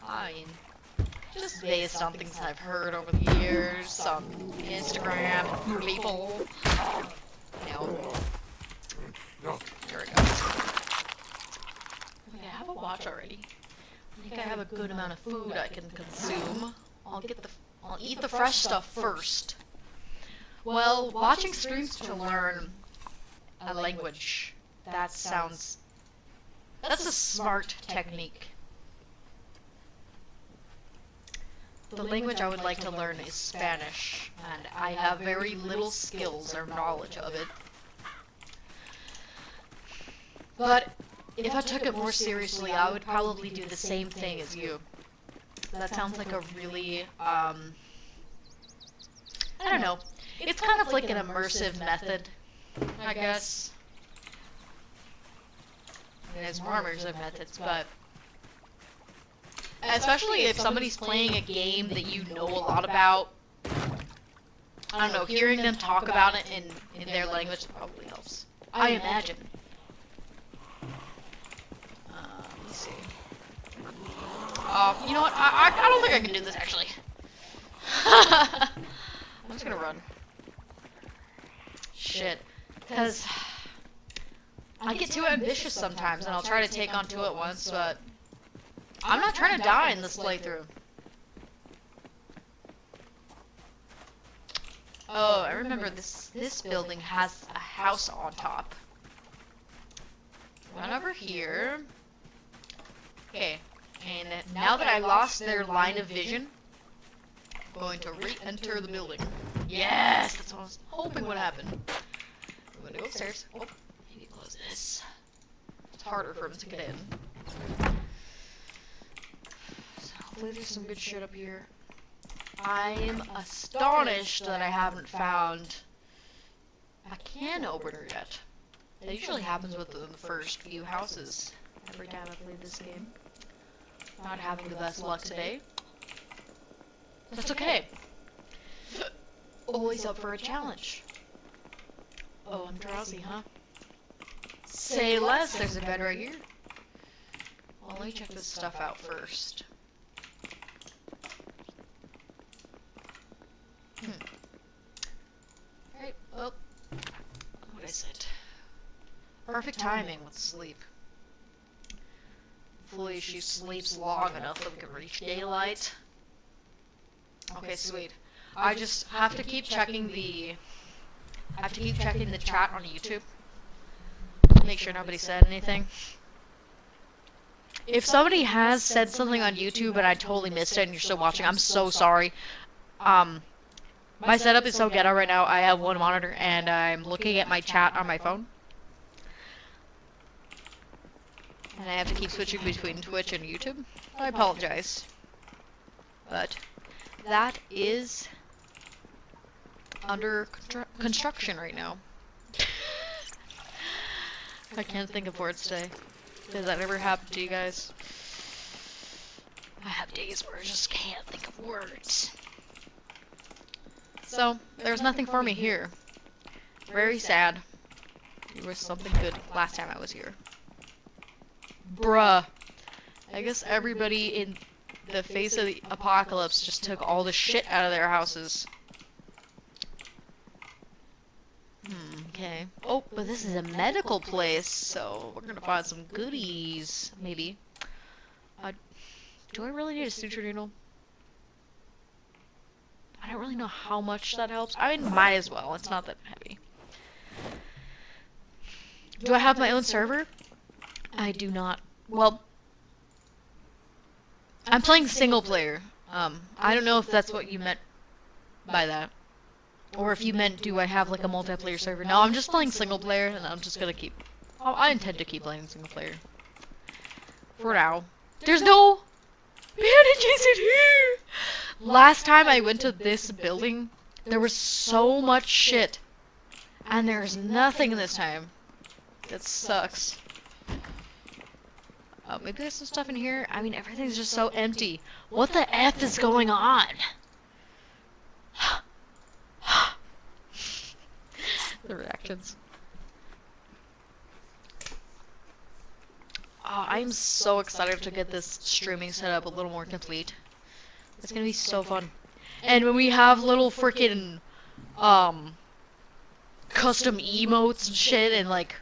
[SPEAKER 1] I mean, just based on things I've heard over the years, on Instagram, and people. No. There it goes. Okay, I have a watch already. I think I have a good amount of food I can consume. I'll eat the fresh stuff first. Well, watching streams to learn a language, that's a smart technique. The language I would like to learn is Spanish, and I have very little skills or knowledge of it. But if I took it more seriously, I would probably do the same thing as you. That sounds like a really, I don't know. It's kind of like an immersive method, I guess. I mean, there's more immersive methods, but especially if somebody's playing a game that you know a lot about, I don't know, hearing them talk about it in their language probably helps. I imagine. Let's see. You know what? I don't think I can do this, actually. I'm just gonna run. Shit. Because I get too ambitious sometimes, and I'll try to take on two at once, but I'm not trying to die in this playthrough. Oh, I remember this building has a house on top. Run over here. Okay, and now that I lost their line of vision, I'm going to re-enter the building. Yes, that's what I was hoping would happen. I'm going to go upstairs. Oh, maybe close this. It's harder for him to get in. So hopefully there's some good shit up here. I'm astonished that I haven't found a can opener yet. That usually happens with the first few houses every time I play this game. Not having the best luck today. That's okay. Always up for a challenge. Oh, I'm drowsy, huh? Say less, there's a bed right here. Well, let me check this stuff out first. Alright, well, what is it? Perfect timing with sleep. Hopefully she sleeps long enough that we can reach daylight. Okay, sweet. I just have to keep checking the chat on YouTube. Make sure nobody said anything. If somebody has said something on YouTube and I totally missed it and you're still watching, I'm so sorry. My setup is so ghetto right now. I have one monitor and I'm looking at my chat on my phone. And I have to keep switching between Twitch and YouTube. I apologize. But that is under construction right now. I can't think of words today. Does that ever happen to you guys? I have days where I just can't think of words. So, there's nothing for me here. Very sad. There was something good last time I was here. Bruh. I guess everybody in the face of the apocalypse just took all the shit out of their houses. Okay. Oh, but this is a medical place, so we're gonna find some goodies, maybe. Do I really need a suture needle? I don't really know how much that helps. I mean, might as well. It's not that heavy. Do I have my own server? I do not. Well, I'm playing single player. I don't know if that's what you meant by that. Or if you meant, do I have like a multiplayer server? No, I'm just playing single player, and I'm just gonna keep... Oh, I intend to keep playing single player. For now. There's no bandages in here! Last time I went to this building, there was so much shit. And there's nothing this time. That sucks. Maybe there's some stuff in here. I mean, everything's just so empty. What the F is going on? The reactions. Oh, I'm so excited to get this streaming set up a little more complete. It's gonna be so fun. And when we have little freaking custom emotes and shit and like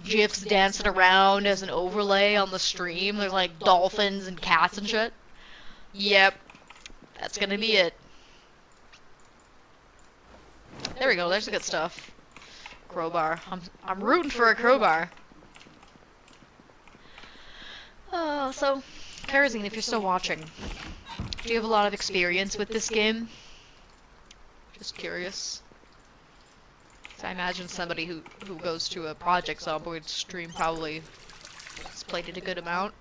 [SPEAKER 1] GIFs dancing around as an overlay on the stream, there's like dolphins and cats and shit. Yep. That's gonna be it. There we go, there's the good stuff. Crowbar. I'm rooting for a crowbar. Oh, so, Karazine, if you're still watching, do you have a lot of experience with this game? Just curious. So I imagine somebody who goes to a Project Zomboid stream probably has played it a good amount.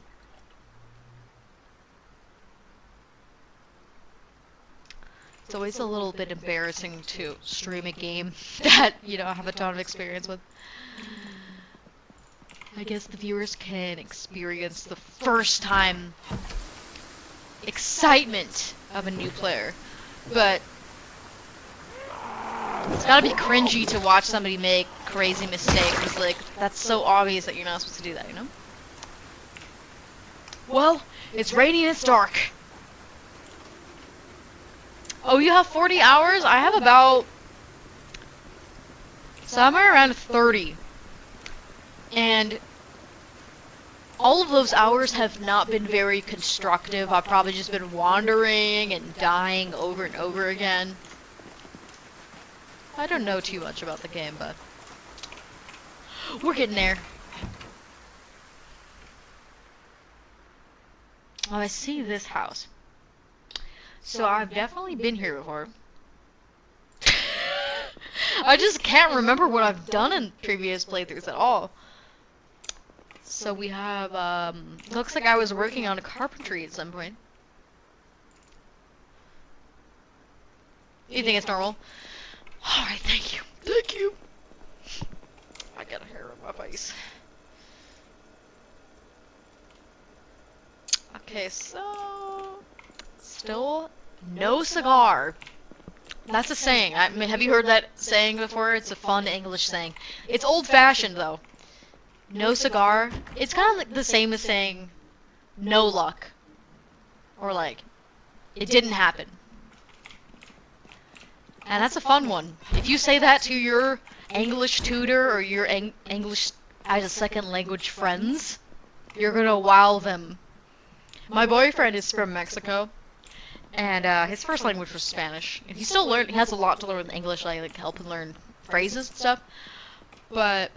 [SPEAKER 1] It's always a little bit embarrassing to stream a game that, I have a ton of experience with. I guess the viewers can experience the first time excitement of a new player. But it's gotta be cringy to watch somebody make crazy mistakes. Like, that's so obvious that you're not supposed to do that, you know? Well, it's rainy and it's dark. Oh, you have 40 hours? I have about somewhere around 30. And all of those hours have not been very constructive. I've probably just been wandering and dying over and over again. I don't know too much about the game, but we're getting there. Oh, I see this house. So I've definitely been here before. I just can't remember what I've done in previous playthroughs at all. So we have, looks like I was working on a carpentry at some point. You think it's normal? Alright, thank you. Thank you. I got a hair on my face. Okay, so still no cigar. That's a saying. I mean, have you heard that saying before? It's a fun English saying. It's old-fashioned, though. No cigar. It's kind of like the same as saying no luck. Or like, it didn't happen. And that's a fun one. If you say that to your English tutor or your English as a second language friends, you're gonna wow them. My boyfriend is from Mexico, and his first language was Spanish. And he still he has a lot to learn with English, like help him learn phrases and stuff. But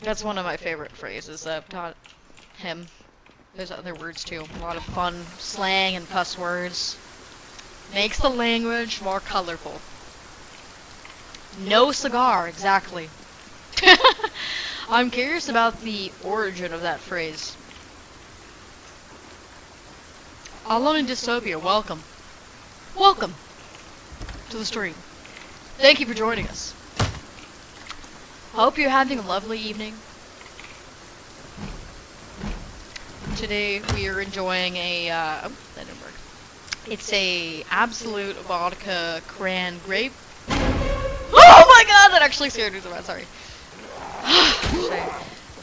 [SPEAKER 1] that's one of my favorite phrases that I've taught him. There's other words too. A lot of fun slang and cuss words. Makes the language more colorful. No cigar, exactly. I'm curious about the origin of that phrase. Alone in Dystopia, welcome. Welcome to the stream. Thank you for joining us. Hope you're having a lovely evening. Today we are enjoying a, oh, that didn't work. It's a Absolut vodka cran-grape. Oh my god, that actually scared me so bad, sorry.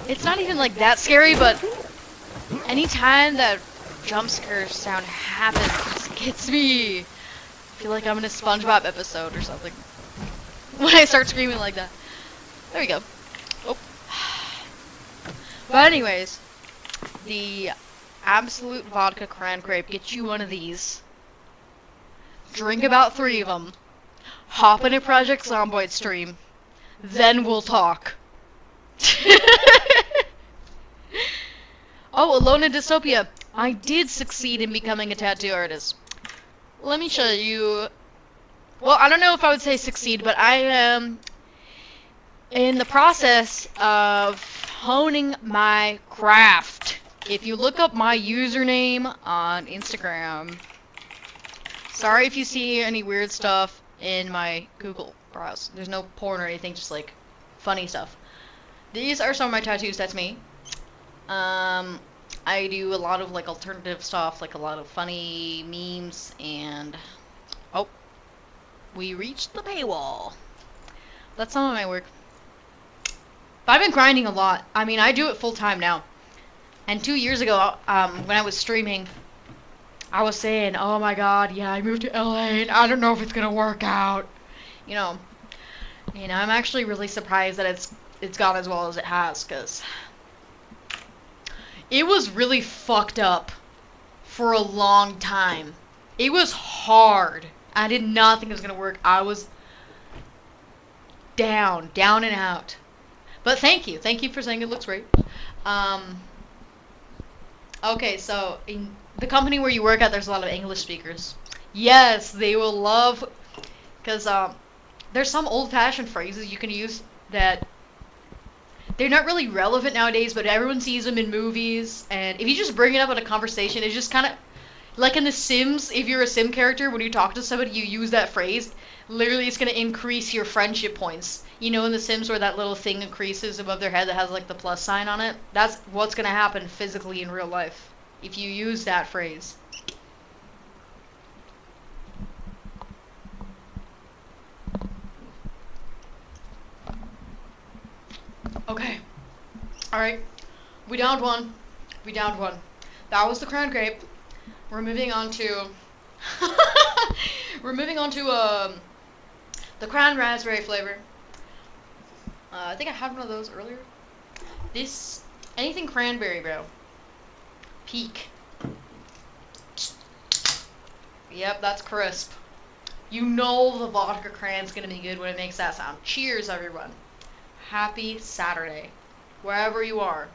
[SPEAKER 1] It's not even like that scary, but anytime that jump scare sound happens, it gets me. I feel like I'm in a SpongeBob episode or something. When I start screaming like that. There we go. Oh. But anyways, the Absolut vodka cran-grape, get you one of these. Drink about 3 of them. Hop in a Project Zomboid stream. Then we'll talk. Oh, Alone in Dystopia. I did succeed in becoming a tattoo artist. Let me show you. Well, I don't know if I would say succeed, but I am in the process of honing my craft. If you look up my username on Instagram, sorry if you see any weird stuff in my Google browse. There's no porn or anything, just like funny stuff. These are some of my tattoos, that's me. I do a lot of like alternative stuff, like a lot of funny memes, and oh, we reached the paywall. That's some of my work. But I've been grinding a lot. I mean, I do it full time now. And 2 years ago, when I was streaming, I was saying, oh my god, yeah, I moved to LA and I don't know if it's gonna work out. You know, I'm actually really surprised that it's gone as well as it has, because it was really fucked up for a long time. It was hard. I did not think it was gonna work. I was down and out. But thank you for saying it looks great. Okay, so in the company where you work at, there's a lot of English speakers. Yes, they will love, because there's some old-fashioned phrases you can use that they're not really relevant nowadays, but everyone sees them in movies, and if you just bring it up in a conversation, it just kind of, Like in The Sims, if you're a Sim character, when you talk to somebody, you use that phrase. Literally, it's gonna increase your friendship points. You know, in The Sims, where that little thing increases above their head that has like the plus sign on it. That's what's gonna happen physically in real life if you use that phrase. Okay. All right. We downed one. We downed one. That was the crown grape. We're moving on to. We're moving on to the crown raspberry flavor. I think I had one of those earlier. This anything cranberry, bro. Peak. Yep, that's crisp. You know the vodka cran's gonna be good when it makes that sound. Cheers, everyone. Happy Saturday, wherever you are.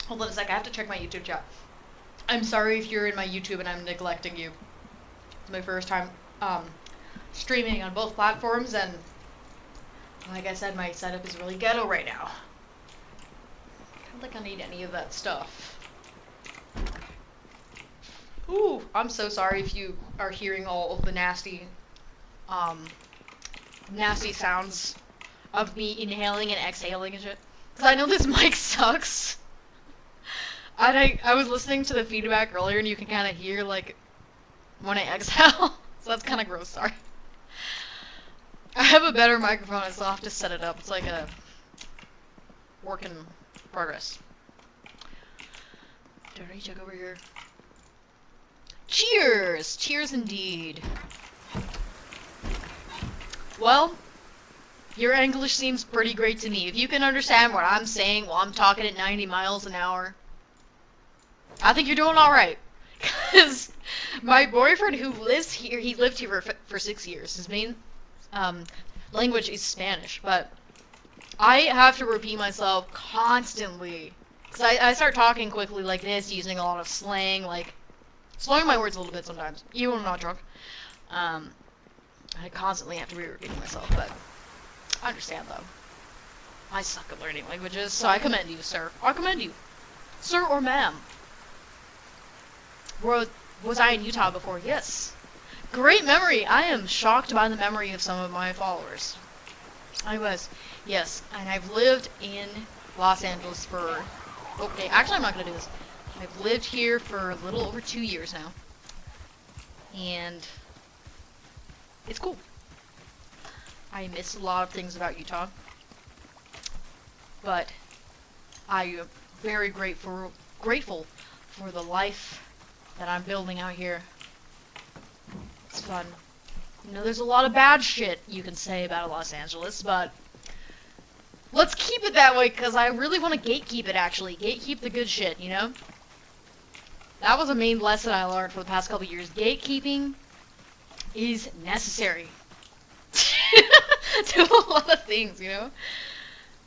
[SPEAKER 1] Hold on a sec, I have to check my YouTube chat. I'm sorry if you're in my YouTube and I'm neglecting you. It's my first time streaming on both platforms, and like I said, my setup is really ghetto right now. I don't think I need any of that stuff. Ooh, I'm so sorry if you are hearing all of the nasty sounds of me inhaling and exhaling and shit. Cause I know this mic sucks. I was listening to the feedback earlier, and you can kind of hear like when I exhale. So that's kind of gross. Sorry. I have a better microphone, so I'll have to set it up. It's like a work in progress. Dirty check over here. Cheers! Cheers indeed. Well, your English seems pretty great to me. If you can understand what I'm saying while I'm talking at 90 miles an hour, I think you're doing alright. Because my boyfriend who lives here, he lived here for 6 years. His main language is Spanish, but I have to repeat myself constantly. Because I start talking quickly like this, using a lot of slang, like slowing my words a little bit sometimes, even when I'm not drunk. I constantly have to be repeating myself, but I understand though. I suck at learning languages, so I commend you, sir. I commend you. Sir or ma'am. Was I in Utah before? Yes. Great memory. I am shocked by the memory of some of my followers. I was. Yes. And I've lived in Los Angeles for... Okay, actually I'm not going to do this. I've lived here for a little over 2 years now. And... it's cool. I miss a lot of things about Utah. But I am very grateful for the life that I'm building out here. It's fun. You know, there's a lot of bad shit you can say about Los Angeles, but let's keep it that way, because I really want to gatekeep it, actually. Gatekeep the good shit, you know? That was a main lesson I learned for the past couple years. Gatekeeping is necessary to a lot of things, you know?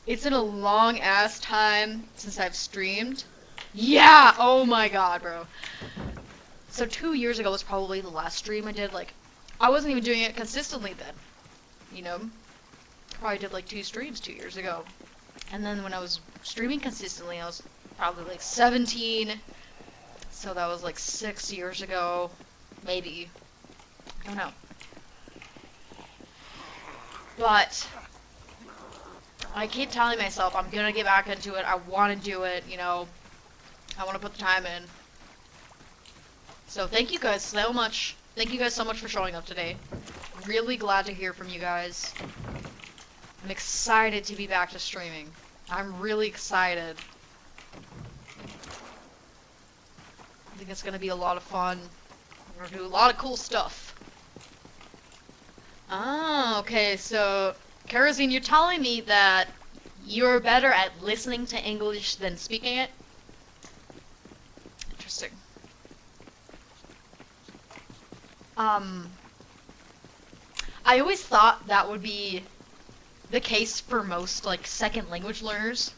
[SPEAKER 1] It's been a long-ass time since I've streamed. Yeah! Oh my god, bro. So 2 years ago was probably the last stream I did. Like, I wasn't even doing it consistently then. You know? Probably did like 2 streams 2 years ago. And then when I was streaming consistently, I was probably like 17. So that was like 6 years ago. Maybe. I don't know. But I keep telling myself I'm gonna get back into it. I want to do it, you know. I want to put the time in. So thank you guys so much. Thank you guys so much for showing up today. Really glad to hear from you guys. I'm excited to be back to streaming. I'm really excited. I think it's gonna be a lot of fun. We're gonna do a lot of cool stuff. Ah, okay, so Kerosene, you're telling me that you're better at listening to English than speaking it? Interesting. I always thought that would be the case for most, like, second language learners.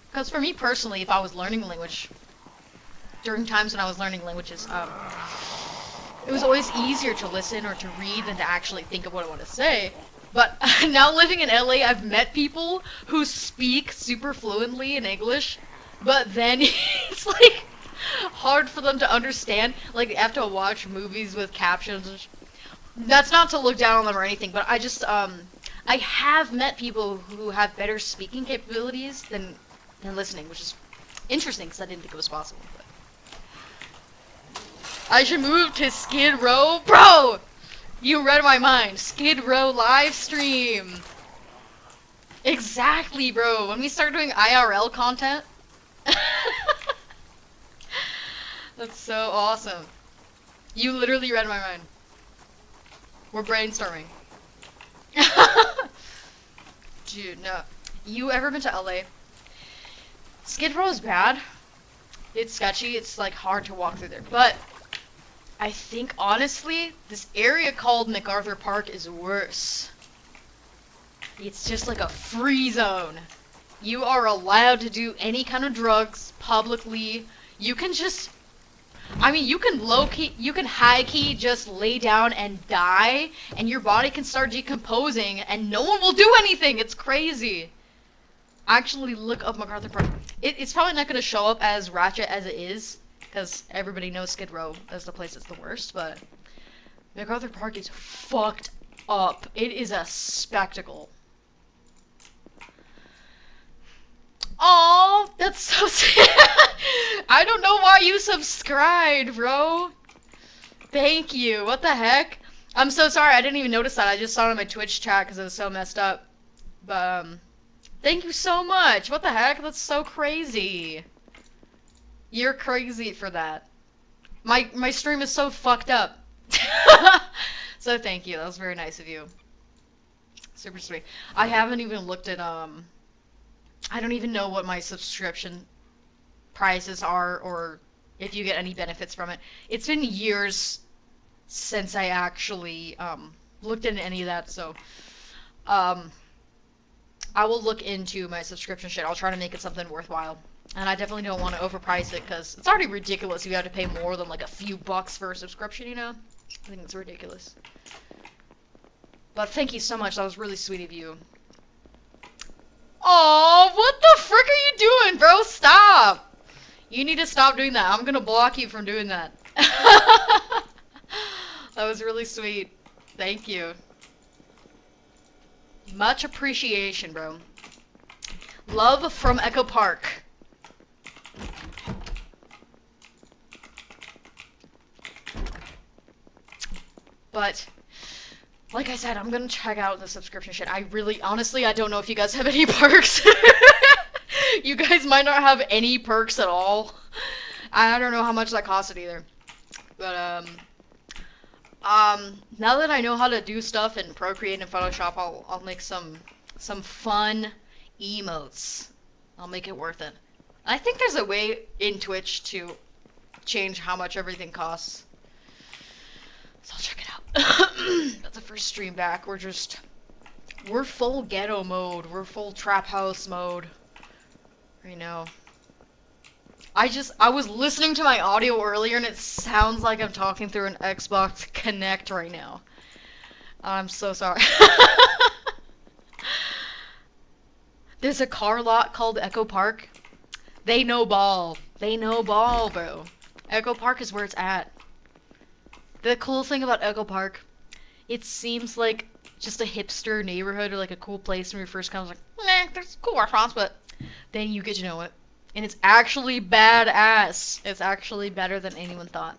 [SPEAKER 1] Because for me personally, if I was learning a language, during times when I was learning languages, it was always easier to listen or to read than to actually think of what I want to say. But now living in LA, I've met people who speak super fluently in English, But then it's like hard for them to understand. Like they have to watch movies with captions. That's not to look down on them or anything, but I have met people who have better speaking capabilities than listening, which is interesting because I didn't think it was possible. But I should move to Skid Row, bro. You read my mind. Skid Row live stream. Exactly, bro. When we start doing IRL content. That's so awesome. You literally read my mind. We're brainstorming. Dude, no. You ever been to LA? Skid Row is bad. It's sketchy. It's like hard to walk through there. But I think honestly, this area called MacArthur Park is worse. It's just like a free zone. You are allowed to do any kind of drugs publicly. You can just, I mean, you can low-key, you can high-key just lay down and die, and your body can start decomposing, and no one will do anything. It's crazy. Actually, look up MacArthur Park. It's probably not going to show up as ratchet as it is, because everybody knows Skid Row as the place that's the worst, but MacArthur Park is fucked up. It is a spectacle. Oh, that's so sad. I don't know why you subscribed, bro. Thank you. What the heck? I'm so sorry. I didn't even notice that. I just saw it on my Twitch chat because it was so messed up. But, thank you so much. What the heck? That's so crazy. You're crazy for that. My stream is so fucked up. So thank you. That was very nice of you. Super sweet. I haven't even looked at, I don't even know what my subscription prices are or if you get any benefits from it. It's been years since I actually looked into any of that, so I will look into my subscription shit. I'll try to make it something worthwhile. And I definitely don't want to overprice it because it's already ridiculous. You have to pay more than like a few bucks for a subscription, you know? I think it's ridiculous. But thank you so much. That was really sweet of you. Oh, what the frick are you doing, bro? Stop! You need to stop doing that. I'm gonna block you from doing that. That was really sweet. Thank you. Much appreciation, bro. Love from Echo Park. But like I said, I'm gonna check out the subscription shit. I really, honestly, I don't know if you guys have any perks. You guys might not have any perks at all. I don't know how much that costed either. But, now that I know how to do stuff in Procreate and Photoshop, I'll make some fun emotes. I'll make it worth it. I think there's a way in Twitch to change how much everything costs. So I'll check it out. That's the first stream back. We're full ghetto mode. We're full trap house mode. Right now. I was listening to my audio earlier and it sounds like I'm talking through an Xbox Connect right now. I'm so sorry. There's a car lot called Echo Park. They know ball. They know ball, bro. Echo Park is where it's at. The cool thing about Echo Park, it seems like just a hipster neighborhood or like a cool place when you first come. It's like, nah, there's cool restaurants, but then you get to know it. And it's actually badass. It's actually better than anyone thought.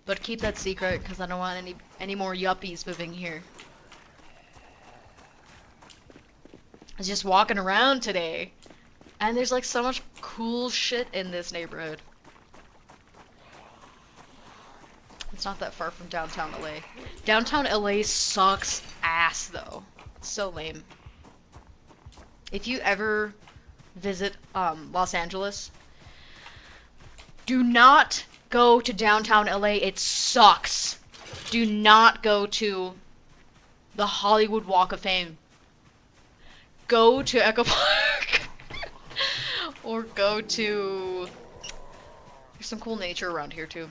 [SPEAKER 1] But keep that secret because I don't want any more yuppies moving here. I was just walking around today, and there's like so much cool shit in this neighborhood. It's not that far from downtown LA. Downtown LA sucks ass though. It's so lame. If you ever visit Los Angeles, do not go to downtown LA. It sucks. Do not go to the Hollywood Walk of Fame. Go to Echo Park. Or go to... There's some cool nature around here too.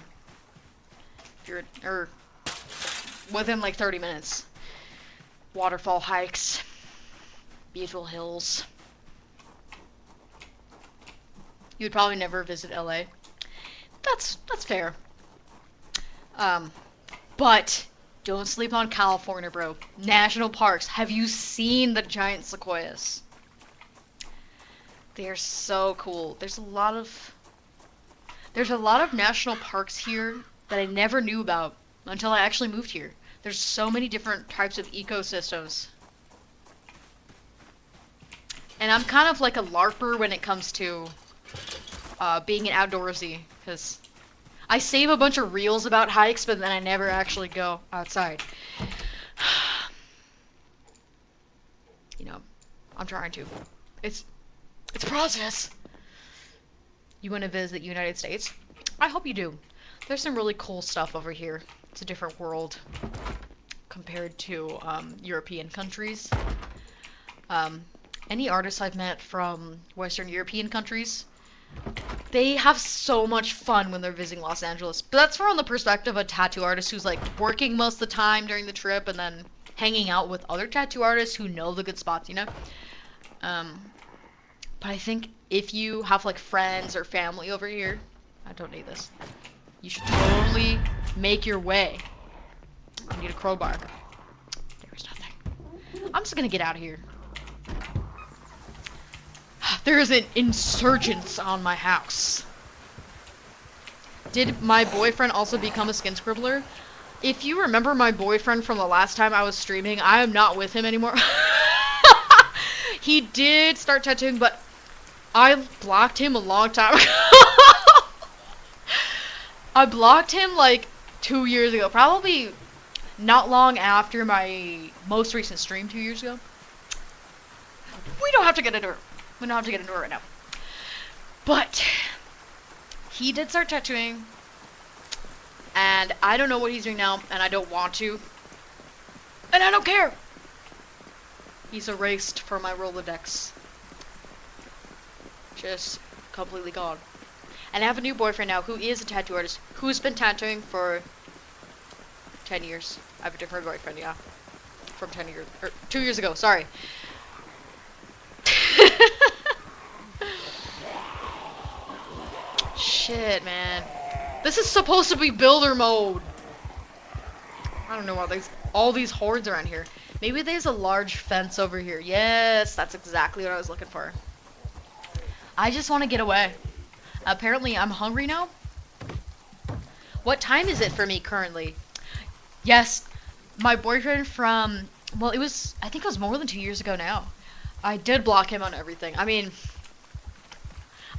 [SPEAKER 1] Or within like 30 minutes. Waterfall hikes. Beautiful hills. You would probably never visit LA. That's fair. But don't sleep on California, bro. National parks. Have you seen the giant sequoias? They are so cool. There's a lot of national parks here that I never knew about until I actually moved here. There's so many different types of ecosystems. And I'm kind of like a LARPer when it comes to being an outdoorsy, because I save a bunch of reels about hikes, but then I never actually go outside. You know, I'm trying to. It's a process. You want to visit the United States? I hope you do. There's some really cool stuff over here. It's a different world compared to European countries. Any artists I've met from Western European countries, they have so much fun when they're visiting Los Angeles. But that's from the perspective of a tattoo artist who's like working most of the time during the trip and then hanging out with other tattoo artists who know the good spots, you know? But I think if you have like friends or family over here, I don't need this. You should totally make your way. I need a crowbar. There's nothing. I'm just gonna get out of here. There is an insurgence on my house. Did my boyfriend also become a skin scribbler? If you remember my boyfriend from the last time I was streaming, I am not with him anymore. He did start tattooing, but I blocked him a long time ago. I blocked him like 2 years ago, probably not long after my most recent stream 2 years ago. We don't have to get into it. We don't have to get into it right now. But he did start tattooing, and I don't know what he's doing now, and I don't want to, and I don't care. He's erased from my Rolodex. Just completely gone. And I have a new boyfriend now who is a tattoo artist who's been tattooing for 10 years. I have a different boyfriend, yeah. From 10 years, or 2 years ago, sorry. Shit, man. This is supposed to be builder mode. I don't know why there's all these hordes around here. Maybe there's a large fence over here. Yes, that's exactly what I was looking for. I just want to get away. Apparently, I'm hungry now. What time is it for me currently? Yes, my boyfriend from, well, I think it was more than 2 years ago now. I did block him on everything. I mean,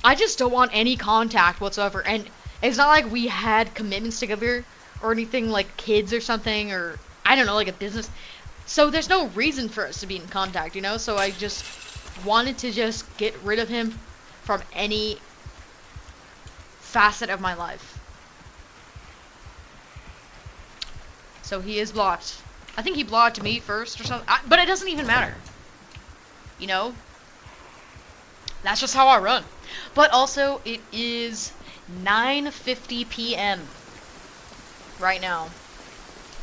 [SPEAKER 1] I just don't want any contact whatsoever. And it's not like we had commitments together or anything, like kids or something, or I don't know, like a business. So there's no reason for us to be in contact, you know? So I just wanted to just get rid of him from any facet of my life. So he is blocked. I think he blocked me first or something, but it doesn't even matter. You know? That's just how I run. But also, it is 9:50 p.m. right now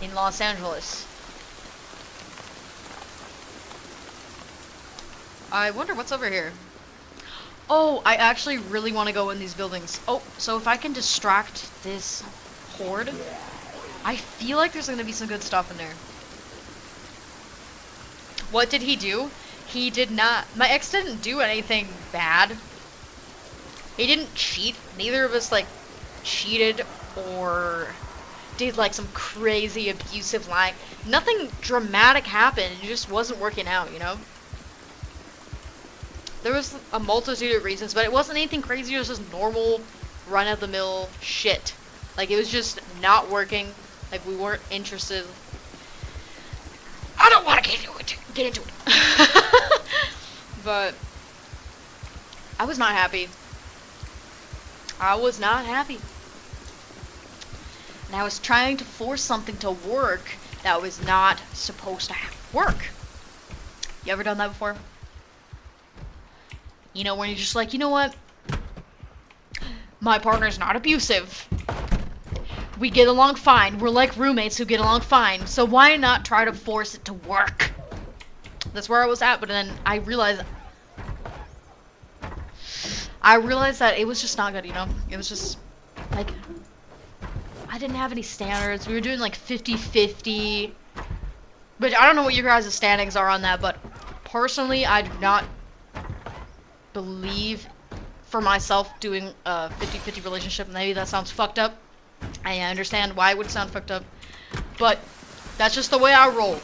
[SPEAKER 1] in Los Angeles. I wonder what's over here. Oh, I actually really want to go in these buildings. Oh, so if I can distract this horde, I feel like there's going to be some good stuff in there. What did he do? He did not. My ex didn't do anything bad. He didn't cheat. Neither of us, like, cheated or did, like, some crazy abusive lying. Nothing dramatic happened. It just wasn't working out, you know? There was a multitude of reasons, but it wasn't anything crazy. It was just normal, run-of-the-mill shit. Like, it was just not working. Like, we weren't interested. I don't want to get into it. But I was not happy. I was not happy. And I was trying to force something to work that was not supposed to work. You ever done that before? You know, when you're just like, you know what? My partner's not abusive. We get along fine. We're like roommates who get along fine. So why not try to force it to work? That's where I was at, but then I realized I realized that it was just not good, you know? It was just, like, I didn't have any standards. We were doing, like, 50-50. But I don't know what your guys' standings are on that, but personally, I do not believe for myself doing a 50-50 relationship. Maybe that sounds fucked up. I understand why it would sound fucked up. But that's just the way I roll.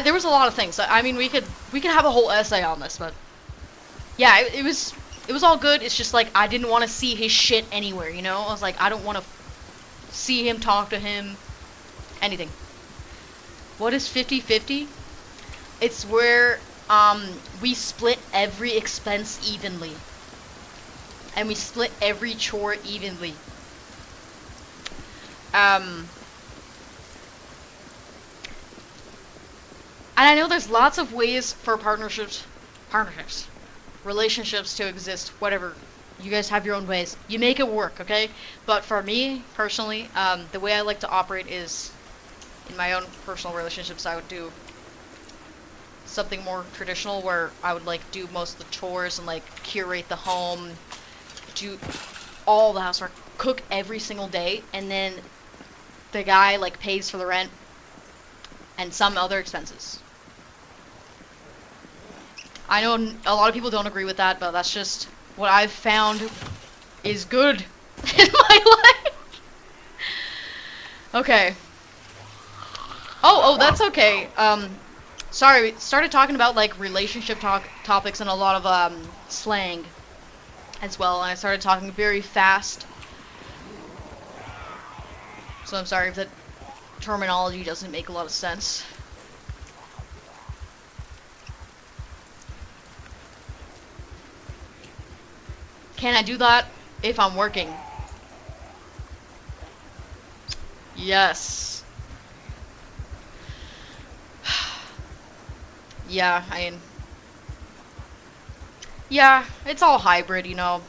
[SPEAKER 1] There was a lot of things. I mean, we could have a whole essay on this, but yeah, it was all good. It's just like I didn't want to see his shit anywhere, you know? I was like, I don't want to see him, talk to him, anything. What is 50-50? It's where we split every expense evenly. And we split every chore evenly. And I know there's lots of ways for relationships to exist, whatever. You guys have your own ways. You make it work, okay? But for me, personally, the way I like to operate is, in my own personal relationships, I would do something more traditional where I would, like, do most of the chores and, like, curate the home, do all the housework, cook every single day, and then the guy, like, pays for the rent and some other expenses. I know a lot of people don't agree with that, but that's just what I've found is good in my life. Okay. Oh, that's okay. Sorry, we started talking about, like, relationship topics and a lot of, slang as well, and I started talking very fast. So I'm sorry if that terminology doesn't make a lot of sense. Can I do that if I'm working? Yes. Yeah, I mean... Yeah, it's all hybrid, you know.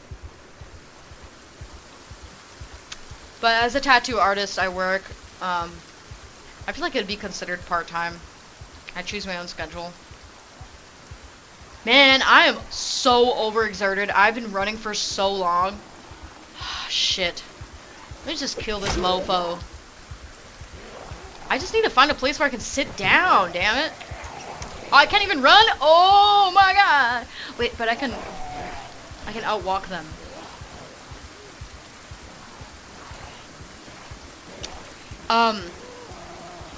[SPEAKER 1] But as a tattoo artist, I work, I feel like it'd be considered part-time. I choose my own schedule. Man, I am so overexerted. I've been running for so long. Shit. Let me just kill this mofo. I just need to find a place where I can sit down, damn it. Oh, I can't even run? Oh my god. Wait, but I can outwalk them.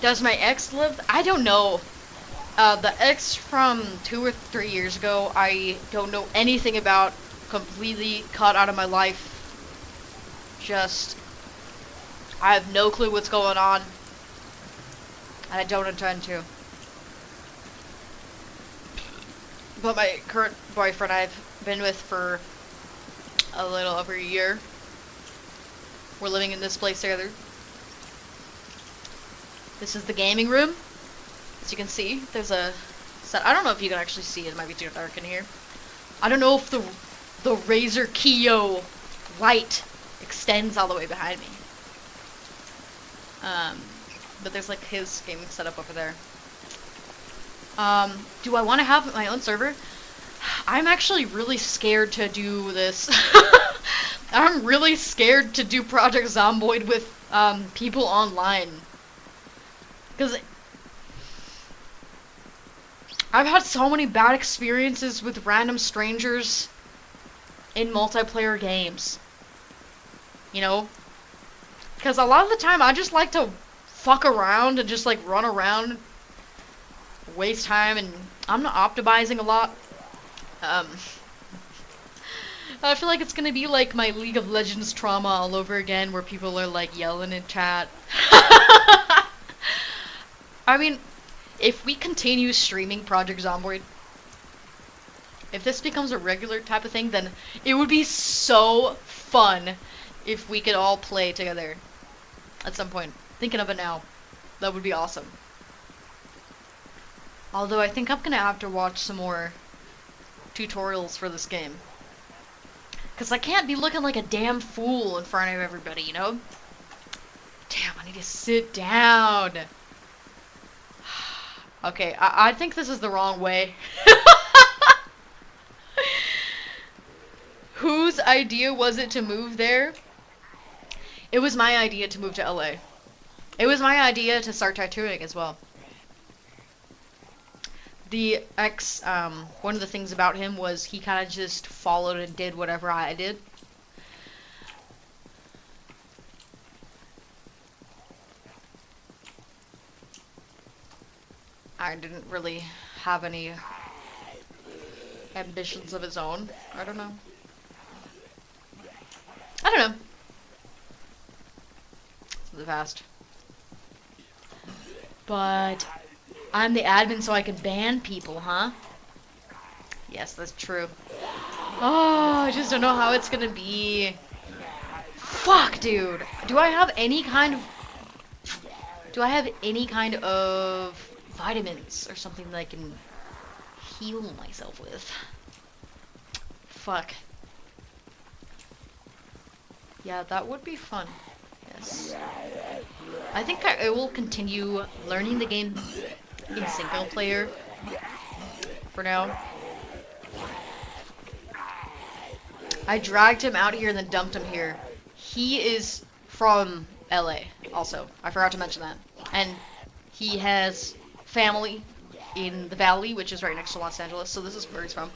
[SPEAKER 1] Does my ex live? I don't know. The ex from 2 or 3 years ago, I don't know anything about. Completely cut out of my life. Just, I have no clue what's going on. And I don't intend to. But my current boyfriend I've been with for a little over a year. We're living in this place together. This is the gaming room. As you can see, there's a set. I don't know if you can actually see it. It might be too dark in here. I don't know if the Razer Kiyo light extends all the way behind me. But there's like his gaming setup over there. Do I want to have my own server? I'm actually really scared to do this. I'm really scared to do Project Zomboid with people online. Because I've had so many bad experiences with random strangers in multiplayer games. You know? Because a lot of the time I just like to fuck around and just like run around, waste time, and I'm not optimizing a lot. I feel like it's gonna be like my League of Legends trauma all over again, where people are like yelling in chat. I mean, if we continue streaming Project Zomboid, if this becomes a regular type of thing, then it would be so fun if we could all play together at some point. Thinking of it now. That would be awesome. Although I think I'm gonna have to watch some more tutorials for this game. Because I can't be looking like a damn fool in front of everybody, you know? Damn, I need to sit down. Okay, I think this is the wrong way. Whose idea was it to move there? It was my idea to move to LA. It was my idea to start tattooing as well. One of the things about him was he kind of just followed and did whatever I did. I didn't really have any ambitions of his own. I don't know. I don't know. It's the past. But I'm the admin so I can ban people, huh? Yes, that's true. Oh, I just don't know how it's gonna be. Fuck, dude. Do I have any kind of vitamins or something that I can heal myself with? Fuck. Yeah, that would be fun. Yes. I think I will continue learning the game in single player for now. I dragged him out here and then dumped him here. He is from LA also. I forgot to mention that. And he has family in the Valley, which is right next to Los Angeles, so this is where he's from.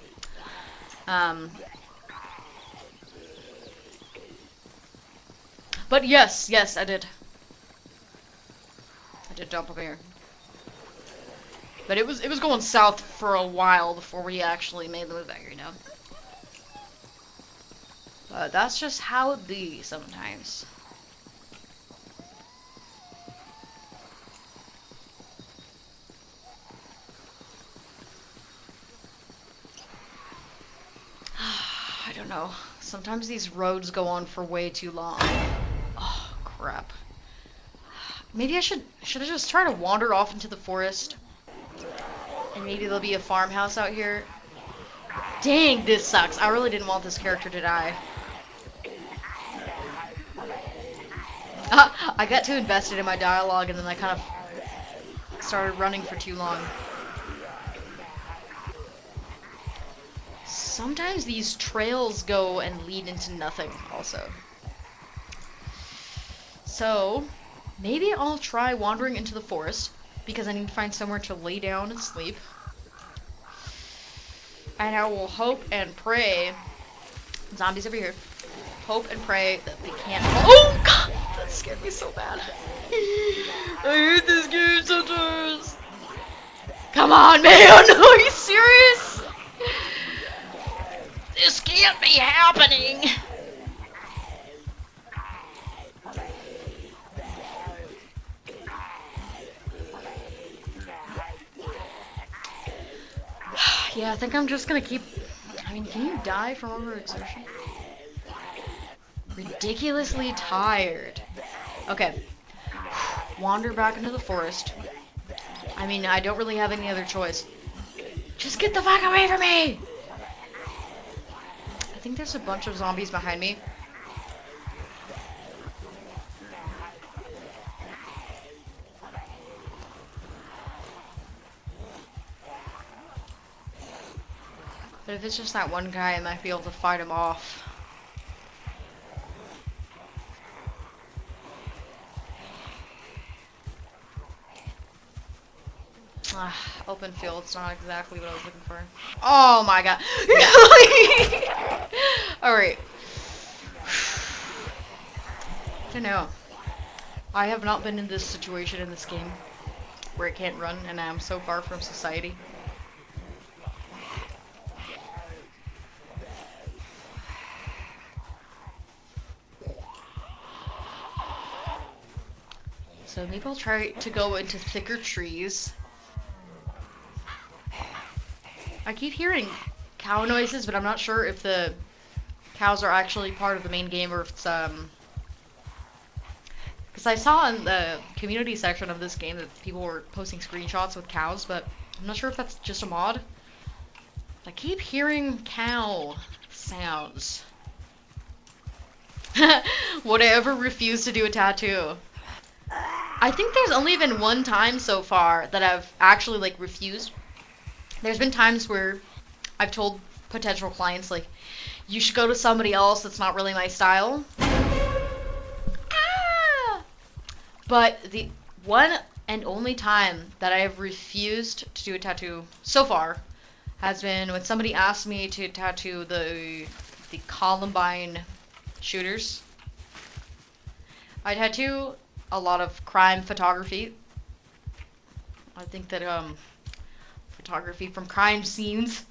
[SPEAKER 1] But yes, I did. I did dump him here. But it was going south for a while before we actually made the move back here, you know. But that's just how it be sometimes. I don't know. Sometimes these roads go on for way too long. Oh, crap. Maybe I should I just try to wander off into the forest? And maybe there'll be a farmhouse out here. Dang, this sucks. I really didn't want this character to die. I got too invested in my dialogue and then I kind of started running for too long. Sometimes these trails go and lead into nothing also. So, maybe I'll try wandering into the forest because I need to find somewhere to lay down and sleep. And I will hope and pray. Zombies over here. Hope and pray that they can't. Oh god! That scared me so bad. I hate this game sometimes. Come on, man! Are you serious? This can't be happening. Yeah, I think I'm just gonna keep. I mean, can you die from overexertion? Ridiculously tired. Okay. Wander back into the forest. I mean, I don't really have any other choice. Just get the fuck away from me! I think there's a bunch of zombies behind me. But if it's just that one guy, I might be able to fight him off. Open field's not exactly what I was looking for. Oh my god. Alright. I don't know. I have not been in this situation in this game where it can't run and I am so far from society. So maybe I'll try to go into thicker trees. I keep hearing cow noises, but I'm not sure if the cows are actually part of the main game or if it's because I saw in the community section of this game that people were posting screenshots with cows, but I'm not sure if that's just a mod. I keep hearing cow sounds. Would I ever refuse to do a tattoo? I think there's only been one time so far that I've actually like refused. There's been times where I've told potential clients like, you should go to somebody else that's not really my style. Ah! But the one and only time that I have refused to do a tattoo so far has been when somebody asked me to tattoo the Columbine shooters. I tattoo a lot of crime photography. I think that photography from crime scenes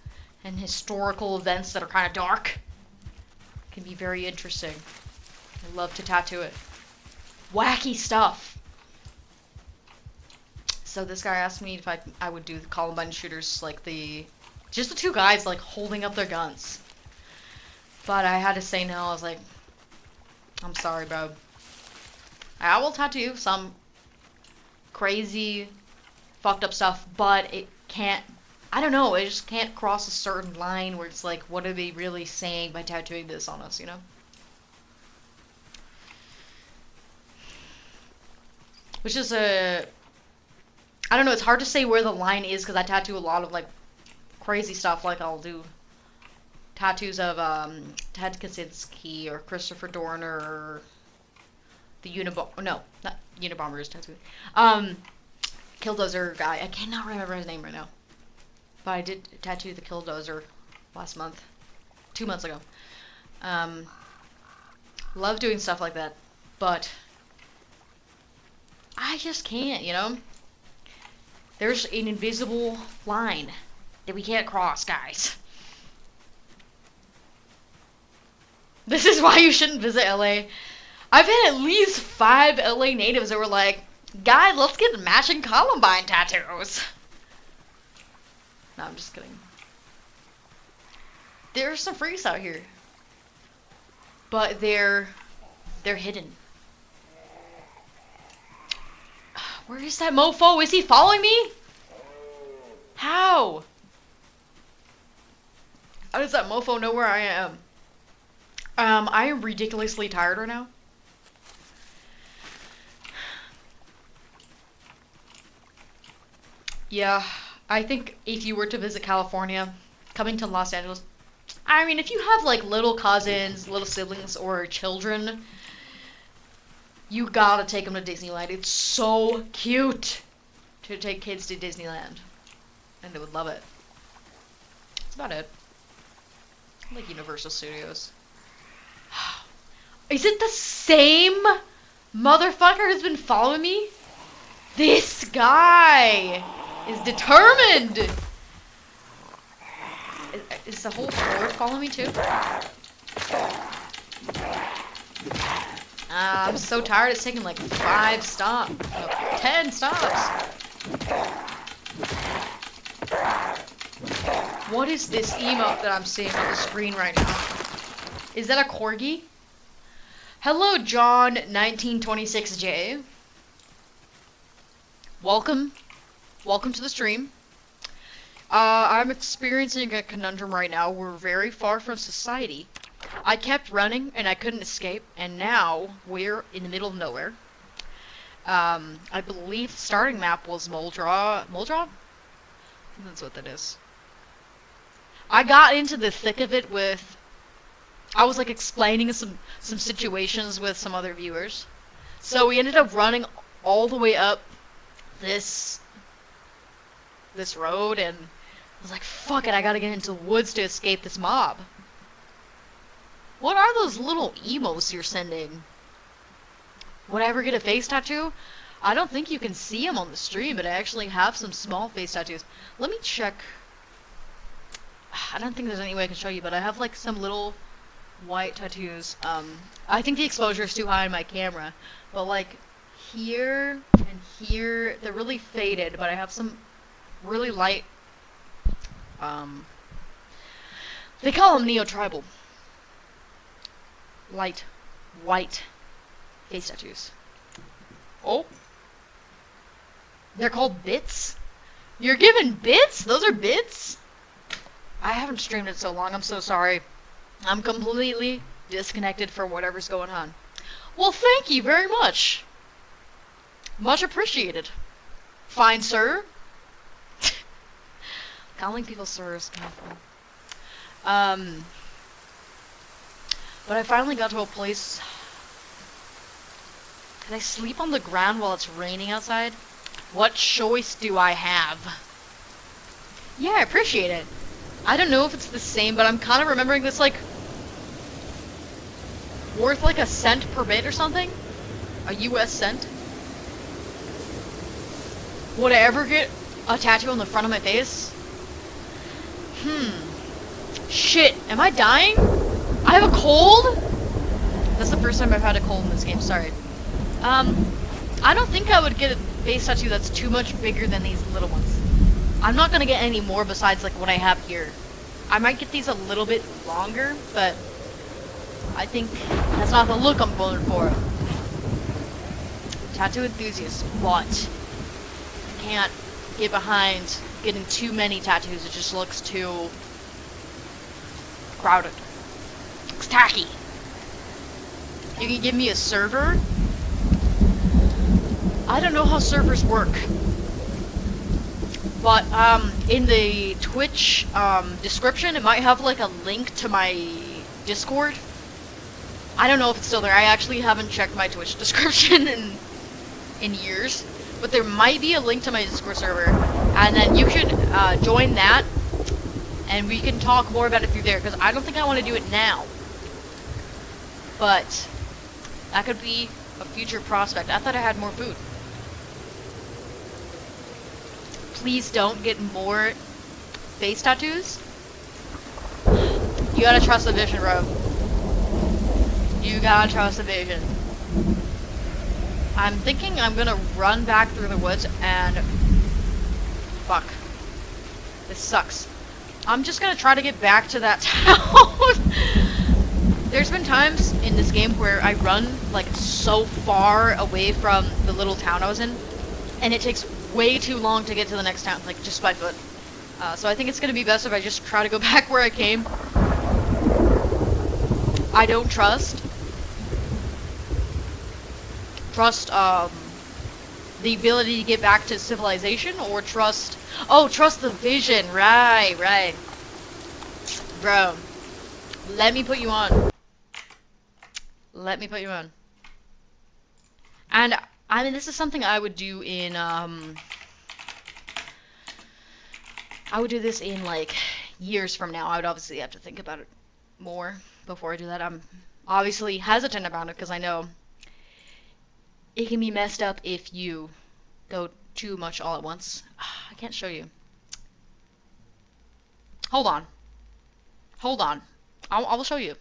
[SPEAKER 1] and historical events that are kind of dark can be very interesting. I love to tattoo it. Wacky stuff. So this guy asked me if I would do the Columbine shooters, like just the two guys like holding up their guns. But I had to say no. I was like, I'm sorry, bro. I will tattoo some crazy, fucked up stuff, but it can't, I don't know, it just can't cross a certain line where it's like, what are they really saying by tattooing this on us, you know? Which is I don't know, it's hard to say where the line is because I tattoo a lot of like crazy stuff. Like I'll do tattoos of Ted Kaczynski or Christopher Dorner or the no, not Unabomber's tattoo. Killdozer guy. I cannot remember his name right now. But I did tattoo the Killdozer last month. 2 months ago. Love doing stuff like that. But I just can't, you know? There's an invisible line that we can't cross, guys. This is why you shouldn't visit LA. I've had at least 5 LA natives that were like, guys, let's get matching Columbine tattoos. No, I'm just kidding. There's some freaks out here. But they're hidden. Where is that mofo? Is he following me? How? How does that mofo know where I am? I am ridiculously tired right now. Yeah, I think if you were to visit California, coming to Los Angeles, I mean, if you have like little cousins, little siblings, or children, you gotta take them to Disneyland. It's so cute to take kids to Disneyland. And they would love it. That's about it. I like Universal Studios. Is it the same motherfucker who's been following me? This guy is determined! Is the whole horde following me too? I'm so tired, it's taking like 5 stops. No, 10 stops. What is this emote that I'm seeing on the screen right now? Is that a corgi? Hello, John 1926J. Welcome. Welcome to the stream. I'm experiencing a conundrum right now. We're very far from society. I kept running and I couldn't escape, and now we're in the middle of nowhere. I believe the starting map was Moldra. Moldra? That's what that is. I got into the thick of it with... I was like explaining some situations with some other viewers. So we ended up running all the way up this road, and I was like, fuck it, I gotta get into the woods to escape this mob. What are those little emos you're sending? Would I ever get a face tattoo? I don't think you can see them on the stream, but I actually have some small face tattoos. Let me check. I don't think there's any way I can show you, but I have like some little white tattoos. I think the exposure is too high on my camera, but like here and here, they're really faded, but I have some really light, they call them neo-tribal. Light, white face tattoos. Oh. They're called bits? You're giving bits? Those are bits? I haven't streamed it so long, I'm so sorry. I'm completely disconnected from whatever's going on. Well, thank you very much. Much appreciated. Fine, sir. Calling people sir is kind of fun. But I finally got to a place. Can I sleep on the ground while it's raining outside? What choice do I have? Yeah, I appreciate it. I don't know if it's the same, but I'm kind of remembering this, like, worth like a cent per bit or something? A US cent? Would I ever get a tattoo on the front of my face? Shit, am I dying? I have a cold? That's the first time I've had a cold in this game, sorry. I don't think I would get a face tattoo that's too much bigger than these little ones. I'm not gonna get any more besides like what I have here. I might get these a little bit longer, but I think that's not the look I'm going for. Tattoo enthusiast, but I can't get behind getting too many tattoos. It just looks too crowded. Looks tacky. You can give me a server? I don't know how servers work. But in the Twitch description, it might have like a link to my Discord. I don't know if it's still there. I actually haven't checked my Twitch description in years. But there might be a link to my Discord server. And then you should join that. And we can talk more about it through there. Because I don't think I want to do it now. But that could be a future prospect. I thought I had more food. Please don't get more face tattoos. You gotta trust the vision, bro. You gotta trust the vision. I'm thinking I'm gonna run back through the woods and... Fuck. This sucks. I'm just gonna try to get back to that town. There's been times in this game where I run, like, so far away from the little town I was in, and it takes way too long to get to the next town, like, just by foot. So I think it's gonna be best if I just try to go back where I came. I don't trust, the ability to get back to civilization, or trust the vision, right. Bro, let me put you on. And, I mean, this is something I would do in, I would do this in, like, years from now. I would obviously have to think about it more before I do that. I'm obviously hesitant about it, because I know it can be messed up if you go too much all at once. I can't show you. Hold on. I will show you.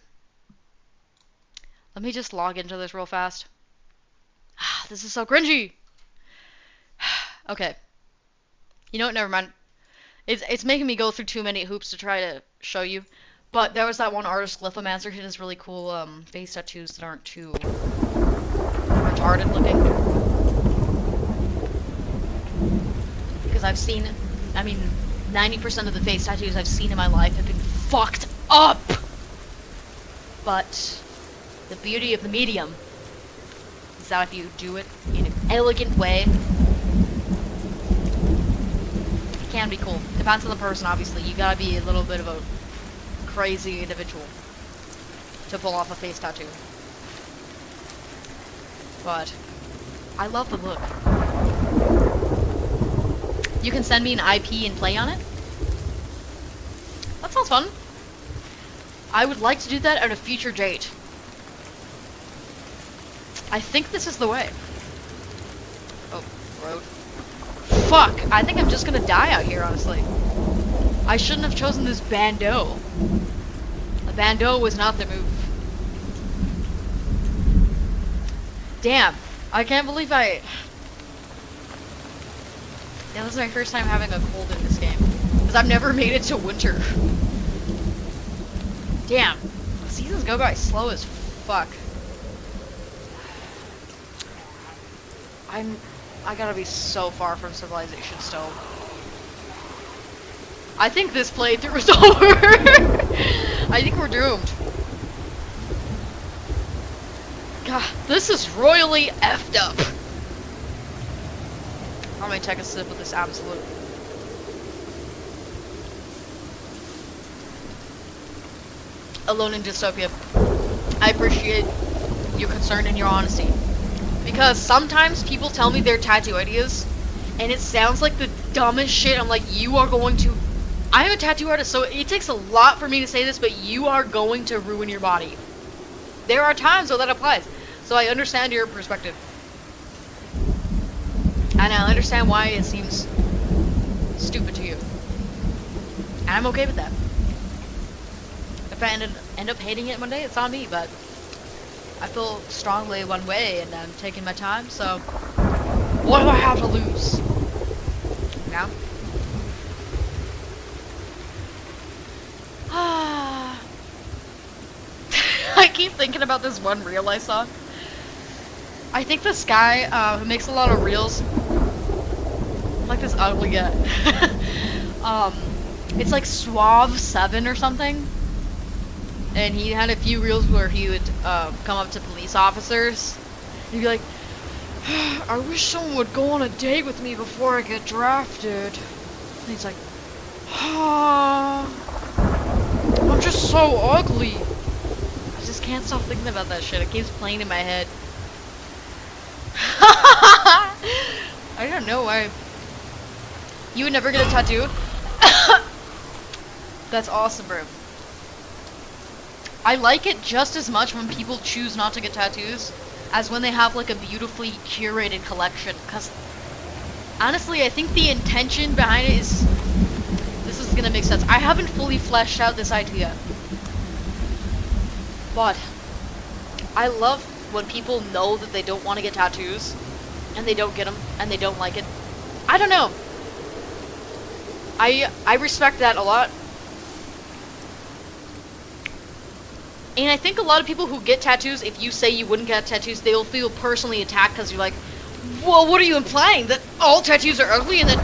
[SPEAKER 1] Let me just log into this real fast. This is so cringy. Okay. You know what? Never mind. It's making me go through too many hoops to try to show you. But there was that one artist, Glyphomancer. He has really cool face tattoos that aren't too retarded looking. Because I've seen, I mean, 90% of the face tattoos I've seen in my life have been fucked up. But the beauty of the medium is that if you do it in an elegant way, it can be cool. Depends on the person, obviously. You gotta be a little bit of a crazy individual to pull off a face tattoo. But I love the look. You can send me an IP and play on it? That sounds fun. I would like to do that at a future date. I think this is the way. Oh, road. Fuck! I think I'm just gonna die out here, honestly. I shouldn't have chosen this bandeau. A bandeau was not the move. Damn. I can't believe Yeah, this is my first time having a cold in this game. Because I've never made it to winter. Damn. The seasons go by slow as fuck. I gotta be so far from civilization still. I think this playthrough is over. I think we're doomed. God, this is royally effed up. I'm gonna take a sip of this Absolut. Alone in Dystopia. I appreciate your concern and your honesty. Because sometimes people tell me their tattoo ideas, and it sounds like the dumbest shit. I'm like, you are going to... I'm a tattoo artist, so it takes a lot for me to say this, but you are going to ruin your body. There are times where that applies. So I understand your perspective. And I understand why it seems stupid to you. And I'm okay with that. If I end up hating it one day, it's on me, but I feel strongly one way, and I'm taking my time, so what do I have to lose? You know? I keep thinking about this one reel I saw. I think this guy who makes a lot of reels, like this ugly guy. It's like Suave7 or something. And he had a few reels where he would come up to police officers. And he'd be like, I wish someone would go on a date with me before I get drafted. And he's like, I'm just so ugly. I just can't stop thinking about that shit. It keeps playing in my head. I don't know why. You would never get a tattoo? That's awesome, bro. I like it just as much when people choose not to get tattoos as when they have like a beautifully curated collection. Because honestly, I think the intention behind it is... This is gonna make sense. I haven't fully fleshed out this idea. But I love when people know that they don't want to get tattoos and they don't get them and they don't like it. I don't know. I respect that a lot. And I think a lot of people who get tattoos, if you say you wouldn't get tattoos, they'll feel personally attacked because you're like, well, what are you implying? That all tattoos are ugly and that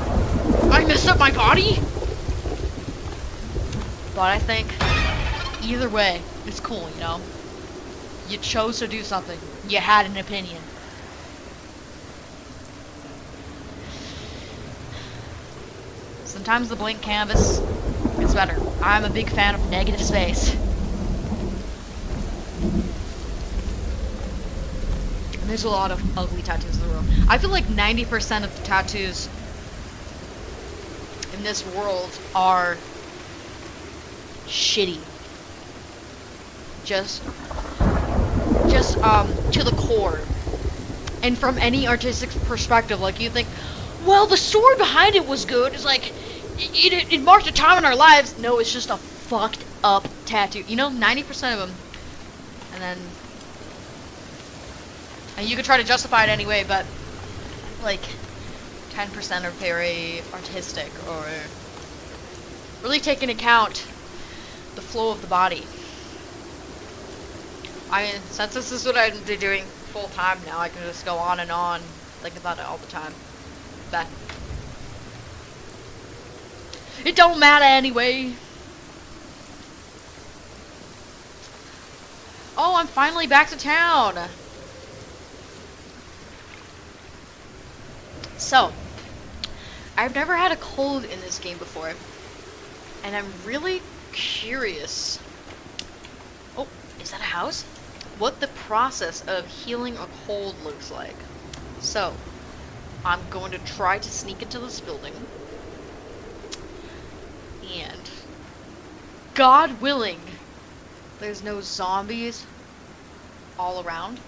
[SPEAKER 1] I messed up my body? But I think either way, it's cool, you know? You chose to do something. You had an opinion. Sometimes the blank canvas is better. I'm a big fan of negative space. And there's a lot of ugly tattoos in the world. I feel like 90% of the tattoos in this world are shitty. Just to the core. And from any artistic perspective, like you think, well, the story behind it was good. It's like, it marked a time in our lives. No, it's just a fucked up tattoo. You know, 90% of them. And then, and you could try to justify it anyway, but like 10% are very artistic or really take into account the flow of the body. I mean, since this is what I'm doing full time now, I can just go on and on, think about it all the time. But it don't matter anyway. Oh, I'm finally back to town. So, I've never had a cold in this game before, and I'm really curious. Oh, is that a house? What the process of healing a cold looks like. So, I'm going to try to sneak into this building. And, God willing, there's no zombies all around.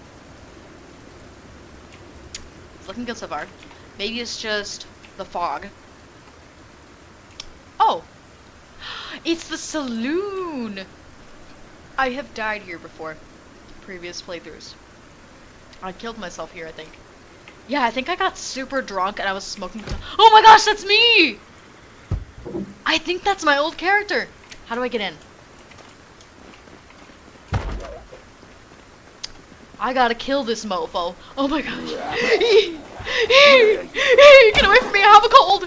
[SPEAKER 1] It's looking good so far. Maybe it's just the fog. Oh! It's the saloon! I have died here before. Previous playthroughs. I killed myself here, I think. Yeah, I think I got super drunk and I was smoking. Oh my gosh, that's me! I think that's my old character. How do I get in? I gotta kill this mofo. Oh my gosh. Get away from me, I have a cold!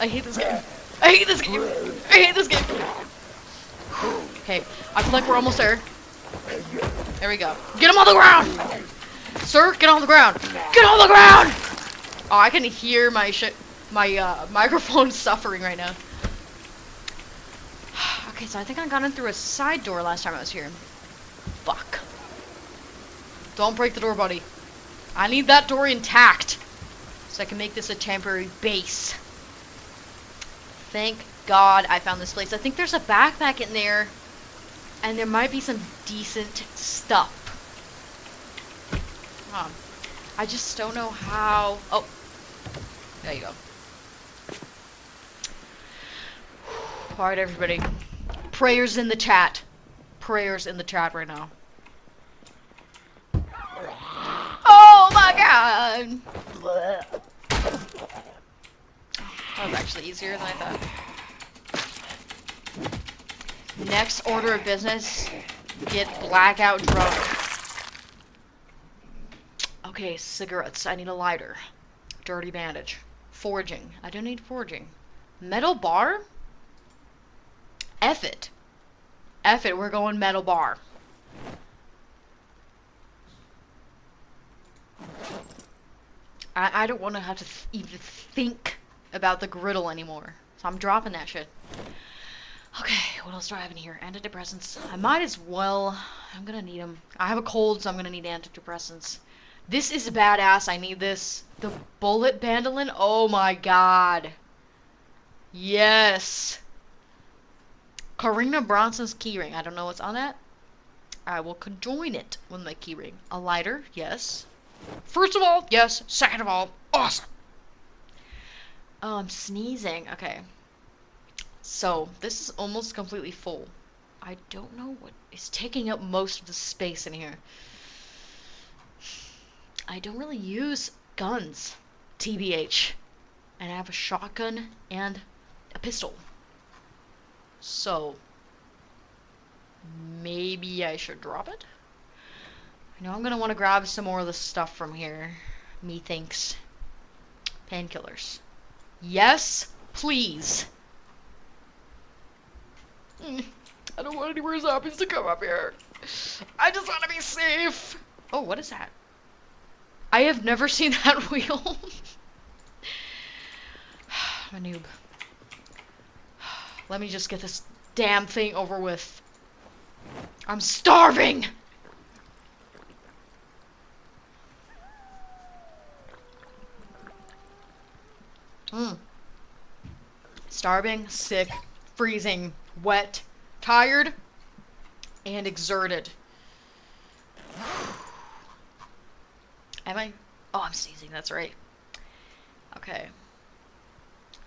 [SPEAKER 1] I hate this game. I hate this game. I hate this game. Okay, I feel like we're almost there. There we go. Get him on the ground! Sir, get on the ground! Get on the ground! Oh, I can hear my microphone suffering right now. Okay, so I think I got in through a side door last time I was here. Fuck. Don't break the door, buddy. I need that door intact so I can make this a temporary base. Thank God I found this place. I think there's a backpack in there, and there might be some decent stuff. I just don't know how... Oh. There you go. Alright, everybody. Prayers in the chat. Prayers in the chat right now. Oh my God! That was actually easier than I thought. Next order of business, get blackout drunk. Okay, cigarettes. I need a lighter. Dirty bandage. Foraging. I don't need foraging. Metal bar? F it. F it, we're going metal bar. I don't want to have to even think about the griddle anymore. So I'm dropping that shit. Okay, what else do I have in here? Antidepressants. I might as well. I'm gonna need them. I have a cold, so I'm gonna need antidepressants. This is badass. I need this. The bullet bandolin. Oh my God. Yes. Karina Bronson's keyring. I don't know what's on that. I will conjoin it with my keyring. A lighter. Yes. First of all, yes. Second of all, awesome. Oh, I'm sneezing. Okay. So, this is almost completely full. I don't know what is taking up most of the space in here. I don't really use guns, TBH. And I have a shotgun and a pistol. So, maybe I should drop it? I know I'm gonna want to grab some more of the stuff from here. Methinks. Painkillers. Yes, please. I don't want any more zombies to come up here. I just want to be safe. Oh, what is that? I have never seen that wheel. I'm a noob. Let me just get this damn thing over with. I'm starving! Starving, sick, freezing, wet, tired, and exerted. Am I? Oh, I'm sneezing, that's right. Okay.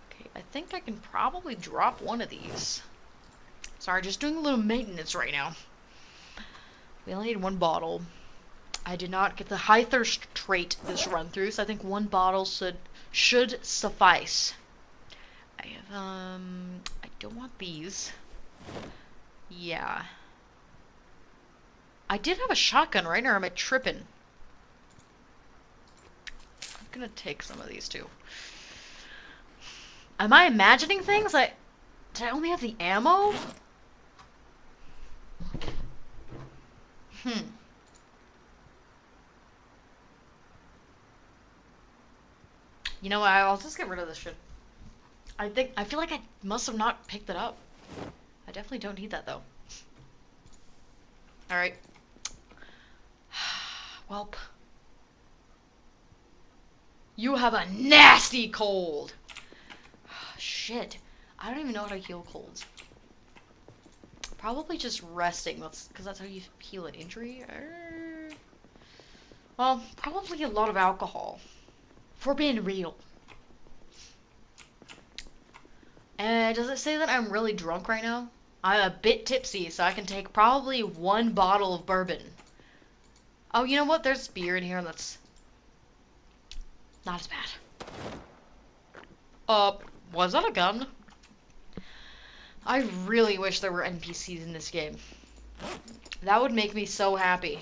[SPEAKER 1] Okay, I think I can probably drop one of these. Sorry, just doing a little maintenance right now. We only need one bottle. I did not get the high thirst trait this run through, so I think one bottle should suffice. I have, I don't want these. Yeah. I did have a shotgun, right? Or am I tripping? I'm gonna take some of these too. Am I imagining things? Did I only have the ammo? You know what? I'll just get rid of this shit. I feel like I must have not picked it up. I definitely don't need that though. Alright. Welp. You have a nasty cold! Shit. I don't even know how to heal colds. Probably just resting, because that's how you heal an injury. Well, probably a lot of alcohol. For being real. Does it say that I'm really drunk right now? I'm a bit tipsy, so I can take probably one bottle of bourbon. Oh, you know what? There's beer in here that's not as bad. Was that a gun? I really wish there were NPCs in this game. That would make me so happy.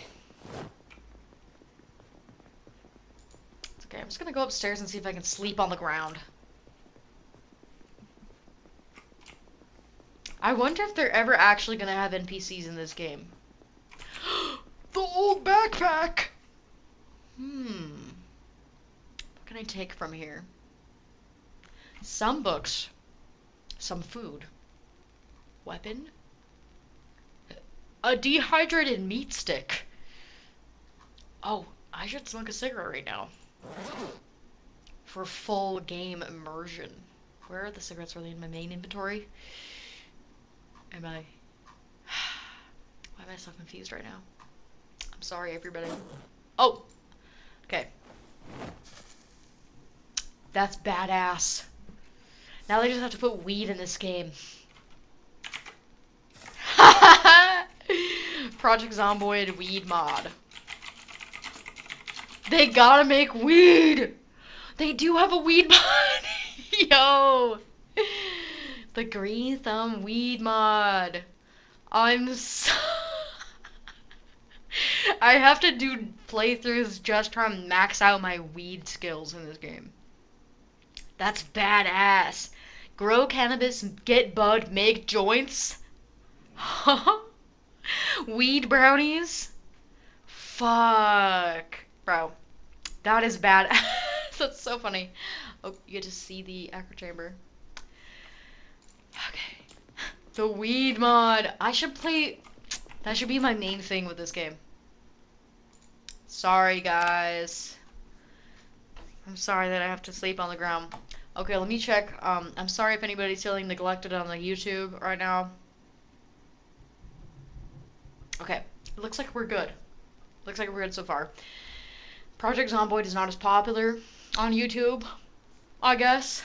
[SPEAKER 1] It's okay, I'm just gonna go upstairs and see if I can sleep on the ground. I wonder if they're ever actually gonna have NPCs in this game. The old backpack! Fucking can I take from here? Some books. Some food. Weapon? A dehydrated meat stick. Oh, I should smoke a cigarette right now. For full game immersion. Where are the cigarettes really in my main inventory? Am I... Why am I so confused right now? I'm sorry, everybody. Oh! Okay. That's badass. Now they just have to put weed in this game. Project Zomboid weed mod. They gotta make weed! They do have a weed mod! Yo! The Green Thumb weed mod. I'm so... I have to do playthroughs just trying to max out my weed skills in this game. That's badass. Grow cannabis, get bud, make joints. Weed brownies? Fuck. Bro. That is badass. That's so funny. Oh, you get to see the echo chamber. Okay. The weed mod. I should play... That should be my main thing with this game. Sorry, guys. I'm sorry that I have to sleep on the ground. Okay, let me check. I'm sorry if anybody's feeling neglected on the YouTube right now. Okay, it looks like we're good. Looks like we're good so far. Project Zomboid is not as popular on YouTube, I guess.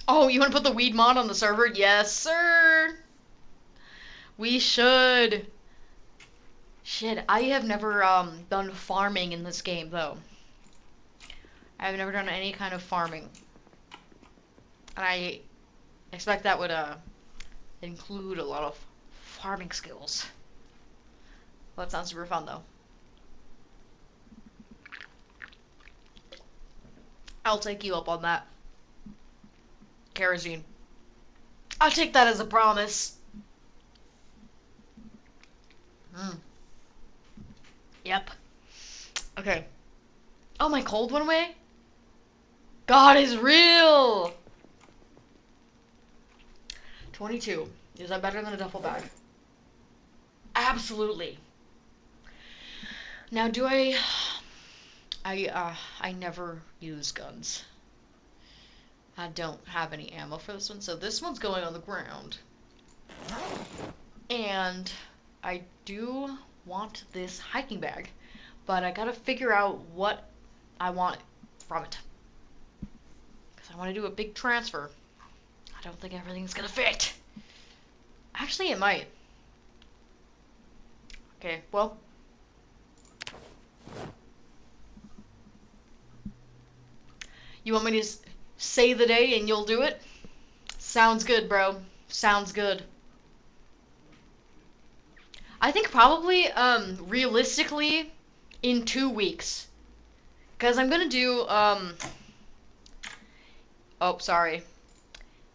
[SPEAKER 1] Oh, you want to put the weed mod on the server? Yes, sir. We should. Shit, I have never done farming in this game, though. I've never done any kind of farming. And I expect that would include a lot of farming skills. Well, that sounds super fun, though. I'll take you up on that. Kerosene. I'll take that as a promise. Yep. Okay. Oh, my cold went away? God is real! 22. Is that better than a duffel bag? Absolutely. Now, do I never use guns. I don't have any ammo for this one, so this one's going on the ground. And I do want this hiking bag, but I gotta figure out what I want from it. Because I want to do a big transfer. I don't think everything's gonna fit. Actually, it might. Okay, well. You want me to say the day and you'll do it? Sounds good, bro. Sounds good. I think probably, realistically, in 2 weeks. Because I'm gonna do, oh, sorry.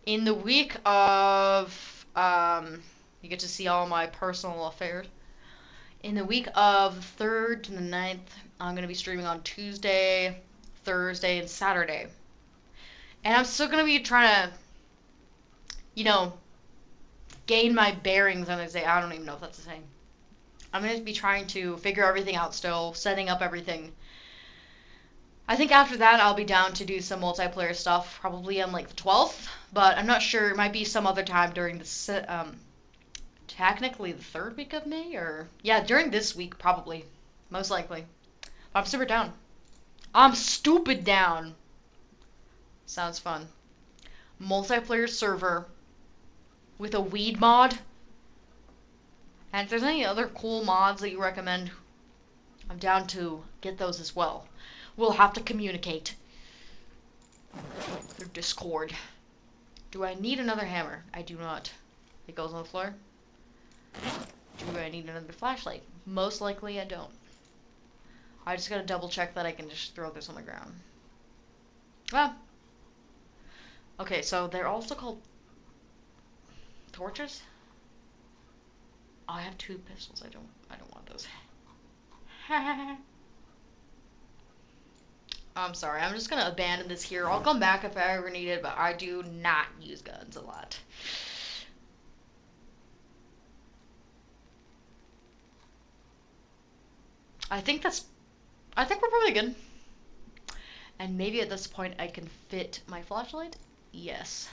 [SPEAKER 1] In the week of, you get to see all my personal affairs. In the week of the 3rd to the 9th, I'm gonna be streaming on Tuesday, Thursday, and Saturday. And I'm still gonna be trying to, you know, gain my bearings on this day. I don't even know if that's a thing. I'm going to be trying to figure everything out still, setting up everything. I think after that I'll be down to do some multiplayer stuff, probably on like the 12th, but I'm not sure. It might be some other time during the, technically the 3rd week of May, or, yeah, during this week, probably, most likely. But I'm super down. I'm stupid down. Sounds fun. Multiplayer server with a weed mod. And if there's any other cool mods that you recommend, I'm down to get those as well. We'll have to communicate through Discord. Do I need another hammer? I do not. It goes on the floor. Do I need another flashlight? Most likely I don't. I just gotta double check that I can just throw this on the ground. Well. Okay, so they're also called torches? I have 2 pistols. I don't want those. I'm sorry. I'm just gonna abandon this here. I'll come back if I ever need it, but I do not use guns a lot. I think we're probably good. And maybe at this point I can fit my flashlight? Yes.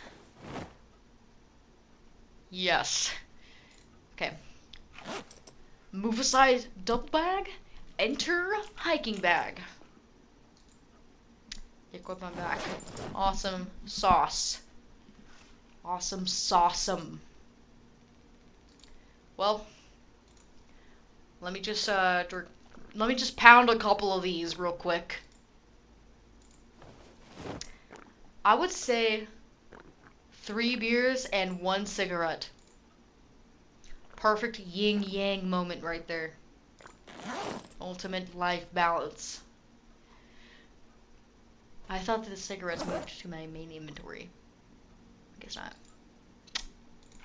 [SPEAKER 1] Yes. Okay. Move aside double bag. Enter hiking bag. Equip my back. Awesome sauce. Awesome sauceum. Well, let me just pound a couple of these real quick. I would say 3 beers and 1 cigarette. Perfect yin-yang moment right there. Ultimate life balance. I thought that the cigarettes moved to my main inventory. I guess not.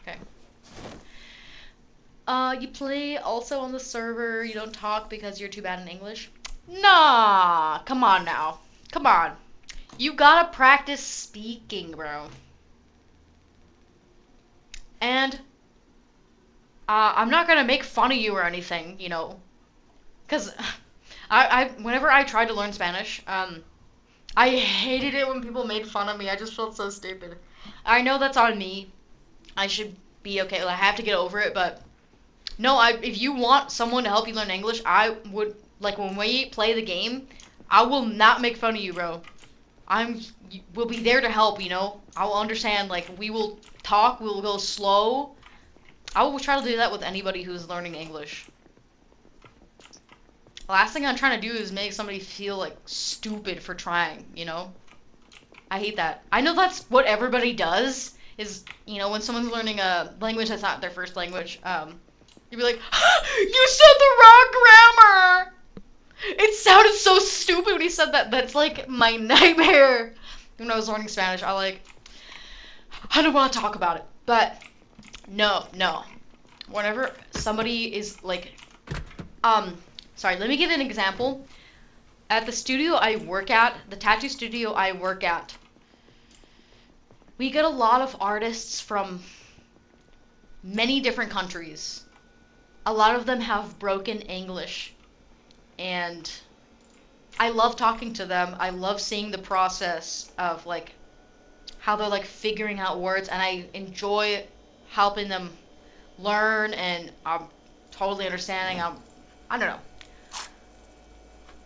[SPEAKER 1] Okay. You play also on the server, you don't talk because you're too bad in English? Nah, come on now. Come on. You gotta practice speaking, bro. And, I'm not gonna make fun of you or anything, you know. Cause, whenever I tried to learn Spanish, I hated it when people made fun of me. I just felt so stupid. I know that's on me. I should be okay. I have to get over it, but no, if you want someone to help you learn English, I would, like, when we play the game, I will not make fun of you, bro. We'll be there to help, you know? I will understand, like, we will talk, we will go slow. I will try to do that with anybody who's learning English. The last thing I'm trying to do is make somebody feel, like, stupid for trying, you know? I hate that. I know that's what everybody does, is, you know, when someone's learning a language that's not their first language, you'd be like, you said the wrong grammar! It sounded so stupid when he said that. That's, like, my nightmare. When I was learning Spanish, I don't want to talk about it. But, no. Whenever somebody is, like, sorry, let me give an example. At the studio I work at, the tattoo studio I work at, we get a lot of artists from many different countries. A lot of them have broken English. And I love talking to them. I love seeing the process of, like, how they're, like, figuring out words. And I enjoy helping them learn. And I'm totally understanding. I don't know.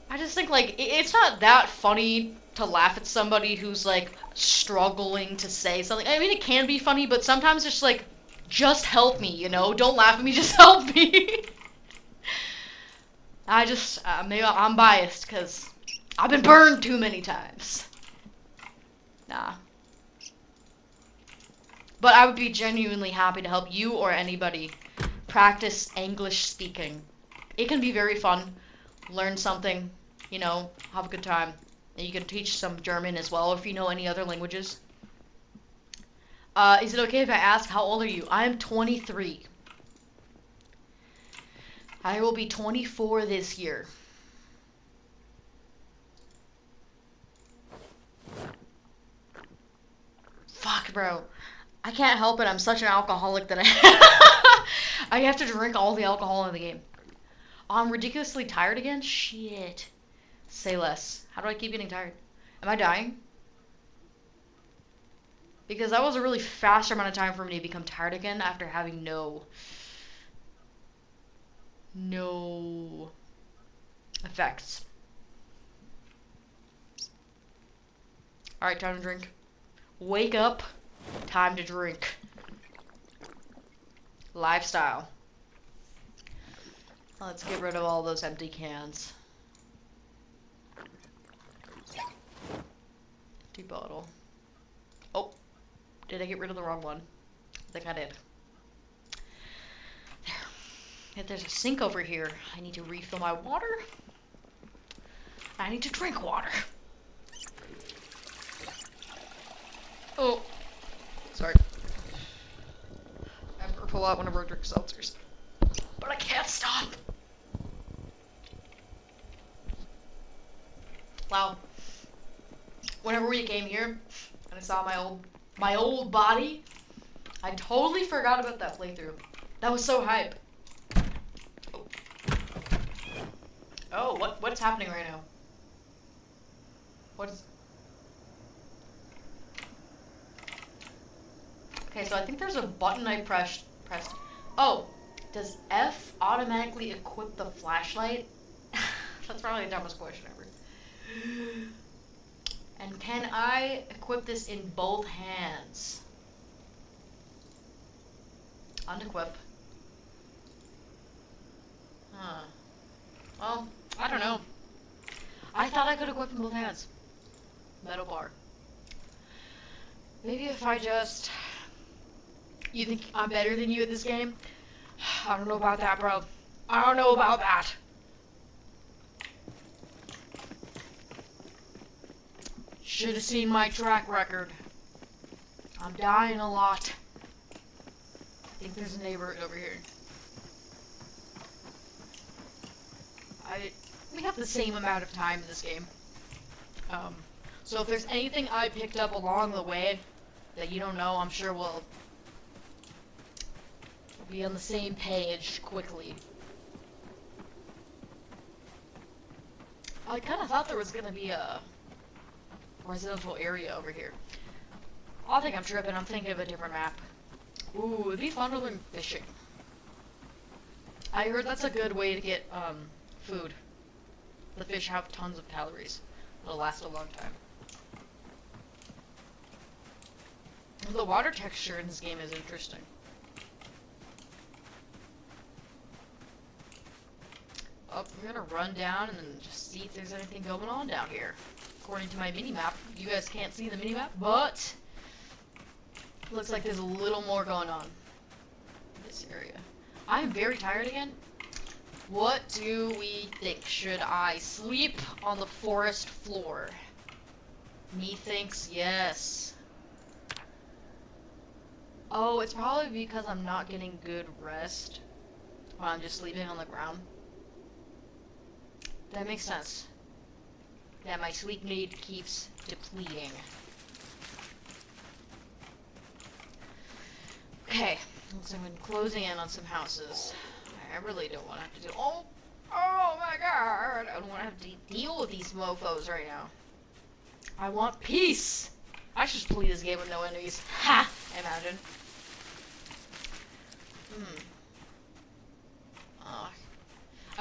[SPEAKER 1] I just think, like, it's not that funny to laugh at somebody who's, like, struggling to say something. I mean, it can be funny, but sometimes it's like, just help me, you know? Don't laugh at me, just help me. Maybe I'm biased, because I've been burned too many times. Nah. But I would be genuinely happy to help you or anybody practice English speaking. It can be very fun. Learn something, you know, have a good time. And you can teach some German as well, if you know any other languages. Is it okay if I ask, how old are you? I am 23. I will be 24 this year. Fuck, bro. I can't help it. I'm such an alcoholic that I have to drink all the alcohol in the game. I'm ridiculously tired again? Shit. Say less. How do I keep getting tired? Am I dying? Because that was a really fast amount of time for me to become tired again after having no effects. Alright, time to drink. Wake up. Time to drink. Lifestyle. Let's get rid of all those empty cans. Empty bottle. Oh, did I get rid of the wrong one? I think I did. There. If there's a sink over here, I need to refill my water. I need to drink water. Oh, sorry. I have to pull out one of our drink seltzers. but I can't stop. Wow. Whenever we came here and I saw my old body, I totally forgot about that playthrough. That was so hype. Oh, what's happening right now? What is... Okay, so I think there's a button I pressed. Oh, does F automatically equip the flashlight? That's probably the dumbest question ever. And can I equip this in both hands? Unequip. Huh. Well, I don't know. I thought I could equip in both hands. Metal bar. Maybe if I just... You think I'm better than you at this game? I don't know about that, bro. I don't know about that. Should have seen my track record. I'm dying a lot. I think there's a neighbor over here. We have the same amount of time in this game. So if there's anything I picked up along the way that you don't know, I'm sure we'll be on the same page quickly. I kind of thought there was gonna be a residential area over here. I think I'm tripping. I'm thinking of a different map. Ooh, it'd be fun to learn fishing. I heard that's a good way to get food. The fish have tons of calories. It'll last a long time. The water texture in this game is interesting. Oh, we're gonna run down and then just see if there's anything going on down here. According to my mini-map, you guys can't see the mini-map, but looks like there's a little more going on in this area. I'm very tired again. What do we think? Should I sleep on the forest floor? Me thinks yes. Oh, it's probably because I'm not getting good rest when I'm just sleeping on the ground. That makes sense. Yeah, my sleep need keeps depleting. Okay, looks like I'm closing in on some houses. I really don't want to have to do. Oh my god! I don't want to have to deal with these mofos right now. I want peace. I should just play this game with no enemies. Ha! Imagine.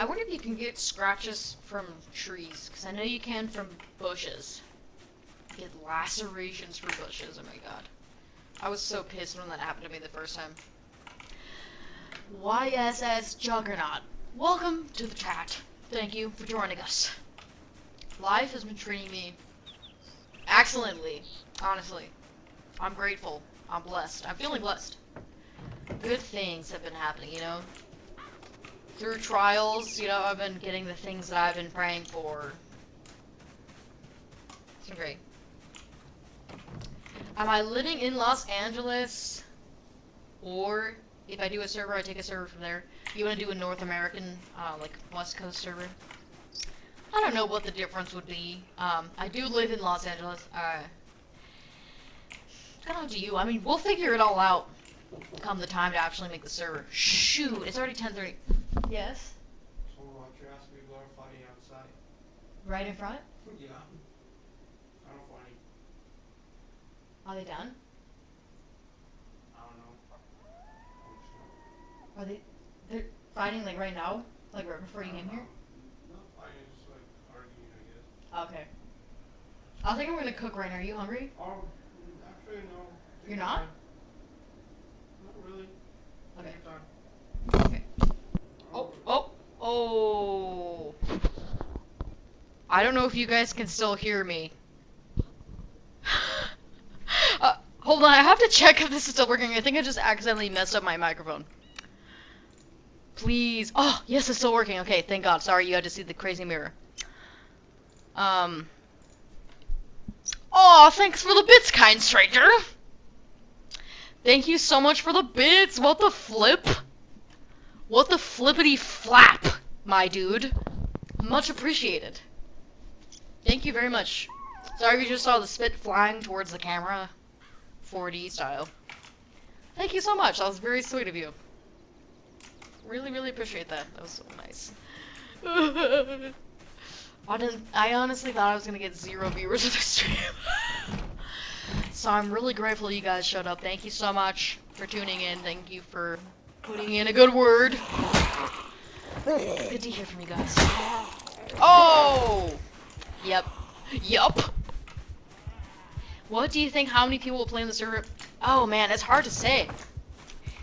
[SPEAKER 1] I wonder if you can get scratches from trees, because I know you can from bushes. Get lacerations from bushes, oh my god. I was so pissed when that happened to me the first time. YSS Juggernaut, welcome to the chat. Thank you for joining us. Life has been treating me excellently, honestly. I'm grateful. I'm blessed. I'm feeling blessed. Good things have been happening, you know? Through trials, you know, I've been getting the things that I've been praying for. It's been great. Am I living in Los Angeles? Or, if I do a server, I take a server from there. You want to do a North American, like, West Coast server? I don't know what the difference would be. I do live in Los Angeles. It's kind of up to you. I mean, we'll figure it all out come the time to actually make the server. Shoot, it's already 10:30. Yes?
[SPEAKER 2] So what you're asking me to go fighting outside?
[SPEAKER 1] Right in front?
[SPEAKER 2] Yeah. I don't find any.
[SPEAKER 1] Are they done?
[SPEAKER 2] I don't know.
[SPEAKER 1] Are they're fighting like right now? Like right before you came here?
[SPEAKER 2] No, fighting is just like arguing, I guess.
[SPEAKER 1] Okay. I think I'm gonna cook right now. Are you hungry?
[SPEAKER 2] Oh, actually no.
[SPEAKER 1] You're not?
[SPEAKER 2] Not really.
[SPEAKER 1] Okay.
[SPEAKER 2] Take your time.
[SPEAKER 1] Okay. Oh. I don't know if you guys can still hear me. Hold on, I have to check if this is still working. I think I just accidentally messed up my microphone. Please. Oh, yes, it's still working. Okay, thank God. Sorry, you had to see the crazy mirror. Oh, thanks for the bits, kind stranger. Thank you so much for the bits. What the flip? What the flippity flap, my dude. Much appreciated. Thank you very much. Sorry if you just saw the spit flying towards the camera. 4D style. Thank you so much. That was very sweet of you. Really, really appreciate that. That was so nice. I honestly thought I was gonna get 0 viewers of this stream. So I'm really grateful you guys showed up. Thank you so much for tuning in. Thank you for putting in a good word. Good to hear from you guys. Oh! Yep. Yup. What do you think? How many people will play on the server? Oh man, it's hard to say.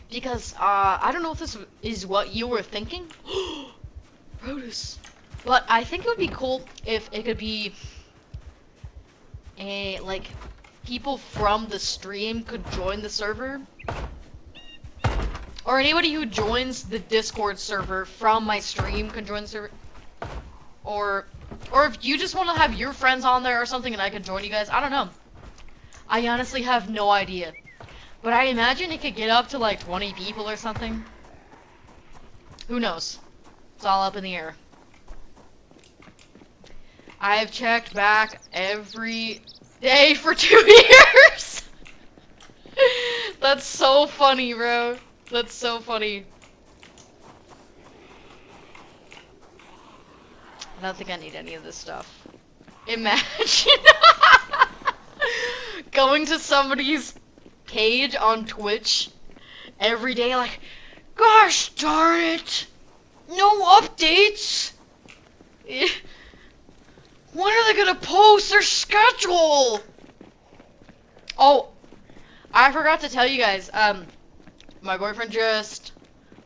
[SPEAKER 1] Because, I don't know if this is what you were thinking. Produce. But I think it would be cool if it could be like, people from the stream could join the server. Or anybody who joins the Discord server from my stream can join the server. Or if you just want to have your friends on there or something and I can join you guys, I don't know. I honestly have no idea. But I imagine it could get up to like 20 people or something. Who knows? It's all up in the air. I have checked back every day for 2 years! That's so funny, bro. That's so funny. I don't think I need any of this stuff. Imagine going to somebody's page on Twitch every day like, gosh darn it! No updates! When are they gonna post their schedule? Oh, I forgot to tell you guys, my boyfriend just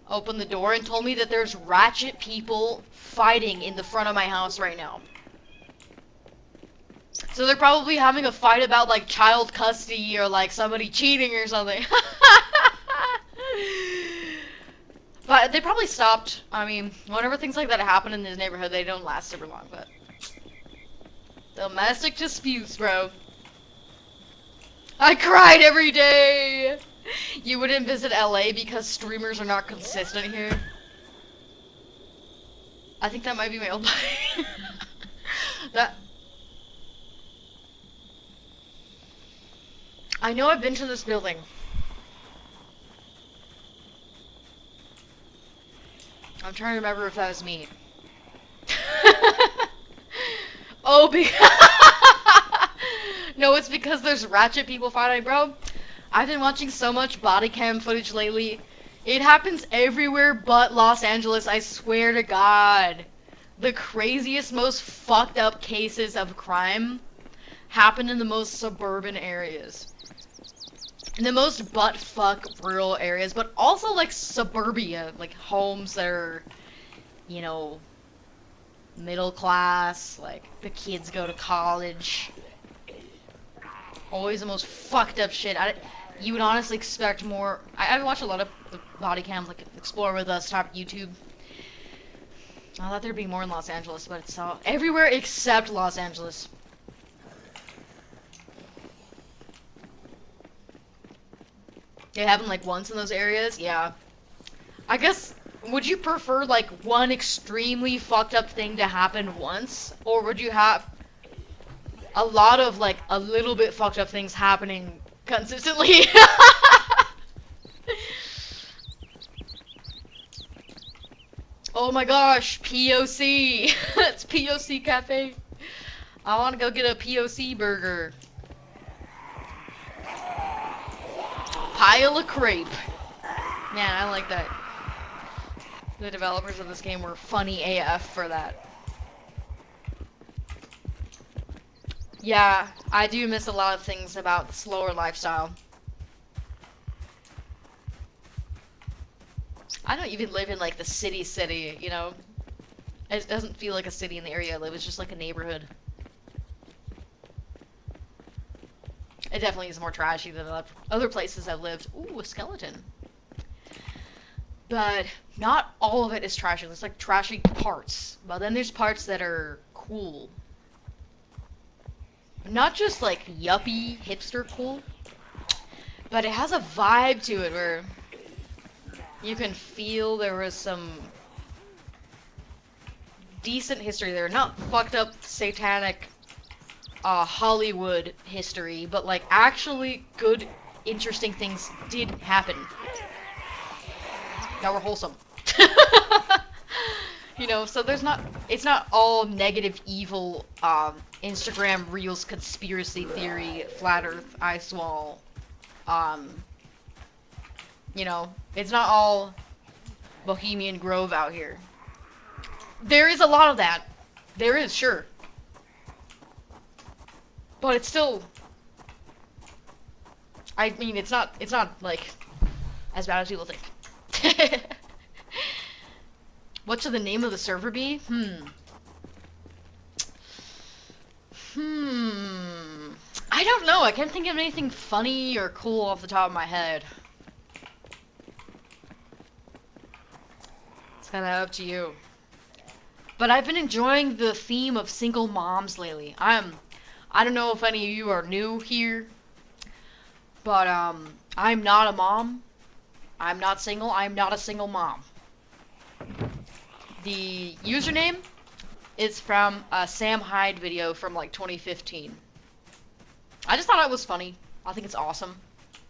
[SPEAKER 1] opened the door and told me that there's ratchet people fighting in the front of my house right now. So they're probably having a fight about like child custody or like somebody cheating or something. But they probably stopped. I mean, whenever things like that happen in this neighborhood, they don't last super long, but domestic disputes, bro. I cried every day. You wouldn't visit LA because streamers are not consistent here. I think that might be my old that. I know I've been to this building. I'm trying to remember if that was me. Oh, no, it's because there's ratchet people fighting, bro. I've been watching so much body cam footage lately. It happens everywhere but Los Angeles, I swear to God. The craziest, most fucked up cases of crime happen in the most suburban areas. In the most butt-fuck rural areas, but also, like, suburbia. Like, homes that are, you know, middle class. Like, the kids go to college. Always the most fucked up shit. You would honestly expect more. I watch a lot of the body cam, like, Explore With Us, top YouTube. I thought there'd be more in Los Angeles, but it's all everywhere except Los Angeles. It happened like once in those areas, yeah. I guess, would you prefer like one extremely fucked up thing to happen once? Or would you have a lot of like a little bit fucked up things happening consistently? Oh my gosh, POC! It's POC Cafe. I want to go get a POC burger. Pile of crepe. Man, I like that. The developers of this game were funny AF for that. Yeah, I do miss a lot of things about the slower lifestyle. I don't even live in like the city, you know? It doesn't feel like a city in the area I live, it's just like a neighborhood. It definitely is more trashy than other places I've lived. Ooh, a skeleton. But not all of it is trashy. There's like trashy parts. But then there's parts that are cool. Not just like yuppie, hipster cool. But it has a vibe to it where You can feel there was some decent history there. Not fucked up satanic Hollywood history, but like actually good, interesting things did happen that were wholesome. You know, so it's not all negative, evil, Instagram Reels, conspiracy theory, flat Earth, ice wall. Um, you know, it's not all Bohemian Grove out here. There is a lot of that. There is, sure. But it's still, I mean, it's not like as bad as people think. What should the name of the server be? I don't know. I can't think of anything funny or cool off the top of my head. It's kind of up to you. But I've been enjoying the theme of single moms lately. I don't know if any of you are new here, but I'm not a mom. I'm not single. I'm not a single mom. The username is from a Sam Hyde video from like 2015. I just thought it was funny. I think it's awesome.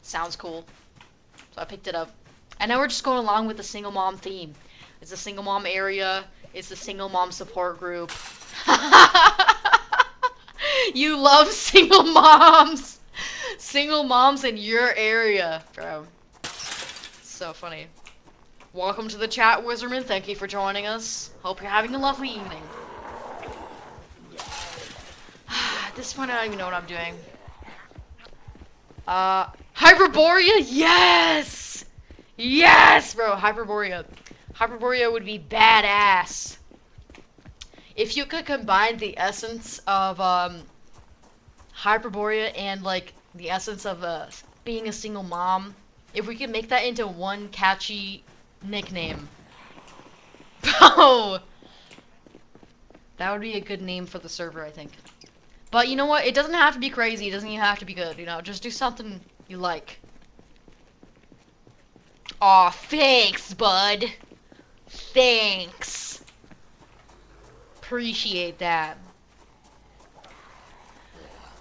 [SPEAKER 1] Sounds cool. So I picked it up. And now we're just going along with the single mom theme. It's a single mom area. It's a single mom support group. You love single moms. Single moms in your area, bro. So funny. Welcome to the chat, Wizardman. Thank you for joining us. Hope you're having a lovely evening. At this point, I don't even know what I'm doing. Hyperborea? Yes! Yes, bro, Hyperborea. Hyperborea would be badass. If you could combine the essence of Hyperborea and like the essence of being a single mom, if we could make that into one catchy nickname, bro, that would be a good name for the server, I think. But you know what? It doesn't have to be crazy. It doesn't even have to be good. You know, just do something you like. Aw, thanks, bud. Thanks. Appreciate that.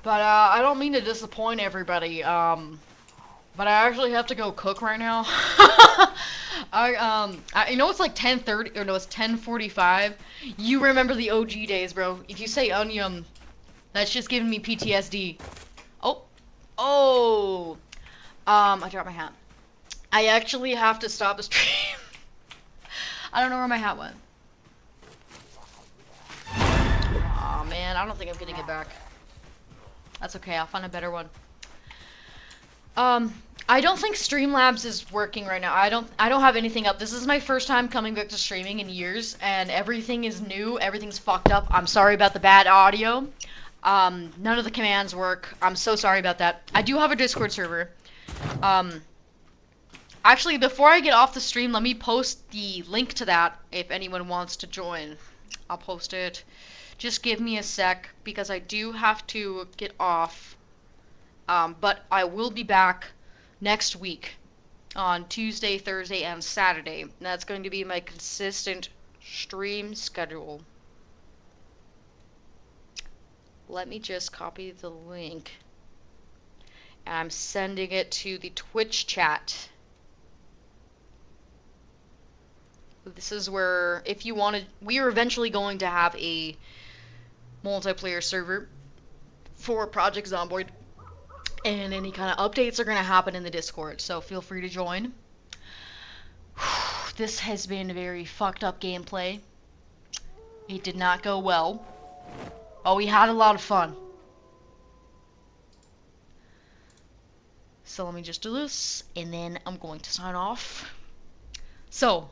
[SPEAKER 1] But I don't mean to disappoint everybody. But I actually have to go cook right now. You know it's like 10:30 or no, it's 10:45. You remember the OG days, bro. If you say onion, that's just giving me PTSD. Oh, I dropped my hat. I actually have to stop the stream. I don't know where my hat went. Aw, man, I don't think I'm getting it back. That's okay, I'll find a better one. I don't think Streamlabs is working right now. I don't have anything up. This is my first time coming back to streaming in years, and everything is new. Everything's fucked up. I'm sorry about the bad audio. None of the commands work. I'm so sorry about that. I do have a Discord server. Actually, before I get off the stream, let me post the link to that if anyone wants to join. I'll post it. Just give me a sec, because I do have to get off. But I will be back next week on Tuesday, Thursday, and Saturday. And that's going to be my consistent stream schedule. Let me just copy the link. And I'm sending it to the Twitch chat. This is where, if you wanted, we are eventually going to have a multiplayer server for Project Zomboid. And any kind of updates are going to happen in the Discord, so feel free to join. This has been very fucked up gameplay. It did not go well. Oh, we had a lot of fun. So let me just do this, and then I'm going to sign off. So,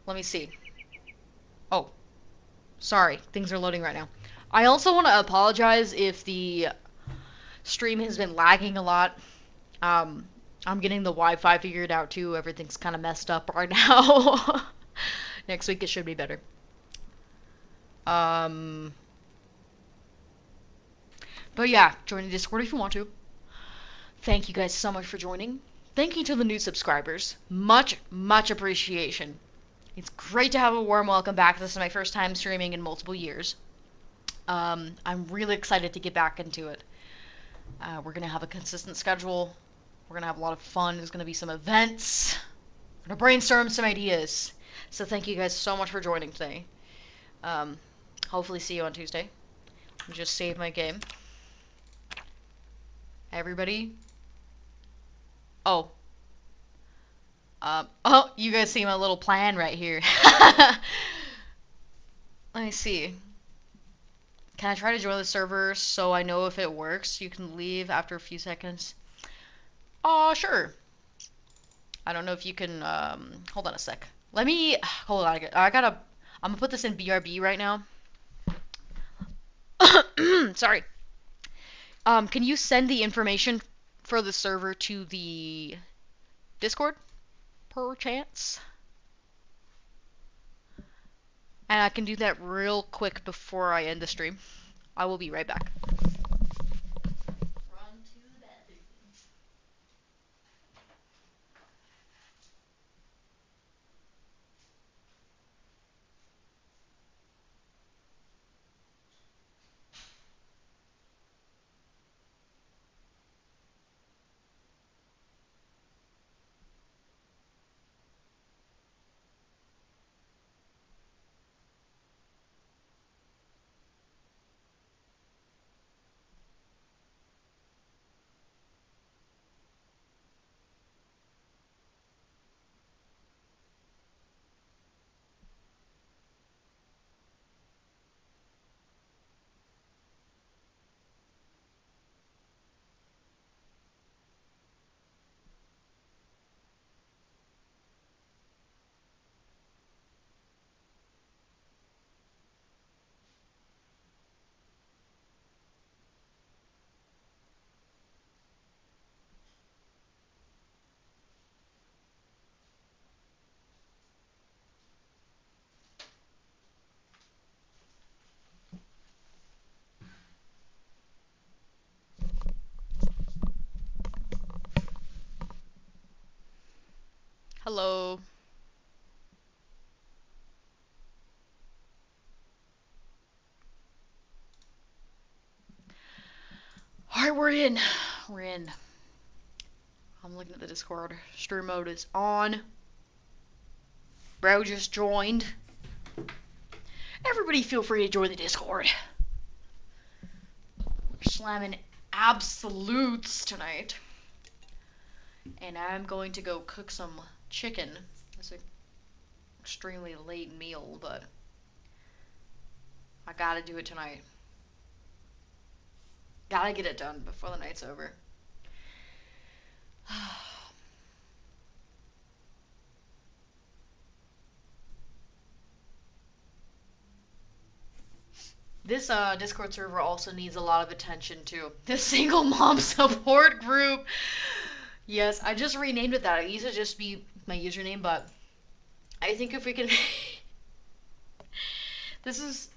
[SPEAKER 1] let me see. Oh, sorry, things are loading right now. I also want to apologize if the stream has been lagging a lot. I'm getting the Wi-Fi figured out too. Everything's kind of messed up right now. Next week it should be better. But yeah, join the Discord if you want to. Thank you guys so much for joining. thank you to the new subscribers. Much, much appreciation. It's great to have a warm welcome back. This is my first time streaming in multiple years. I'm really excited to get back into it. We're going to have a consistent schedule. We're going to have a lot of fun. There's going to be some events. We're going to brainstorm some ideas. So thank you guys so much for joining today. Hopefully see you on Tuesday. I just saved my game. Everybody. Oh. Oh, you guys see my little plan right here. Let me see. Can I try to join the server so I know if it works? You can leave after a few seconds. Oh, sure. I don't know if you can, hold on a sec. Let me, hold on, I'm gonna put this in BRB right now. Sorry. Can you send the information for the server to the Discord, per chance? And I can do that real quick before I end the stream. I will be right back. Run to the bathroom. Hello. Alright, we're in. We're in. I'm looking at the Discord. Stream mode is on. Bro just joined. Everybody feel free to join the Discord. We're slamming absolutes tonight. And I'm going to go cook some chicken. It's an extremely late meal, but I gotta do it tonight. Gotta get it done before the night's over. This Discord server also needs a lot of attention too. The single mom support group. Yes, I just renamed it that. It used to just be my username, but I think if we can... This is...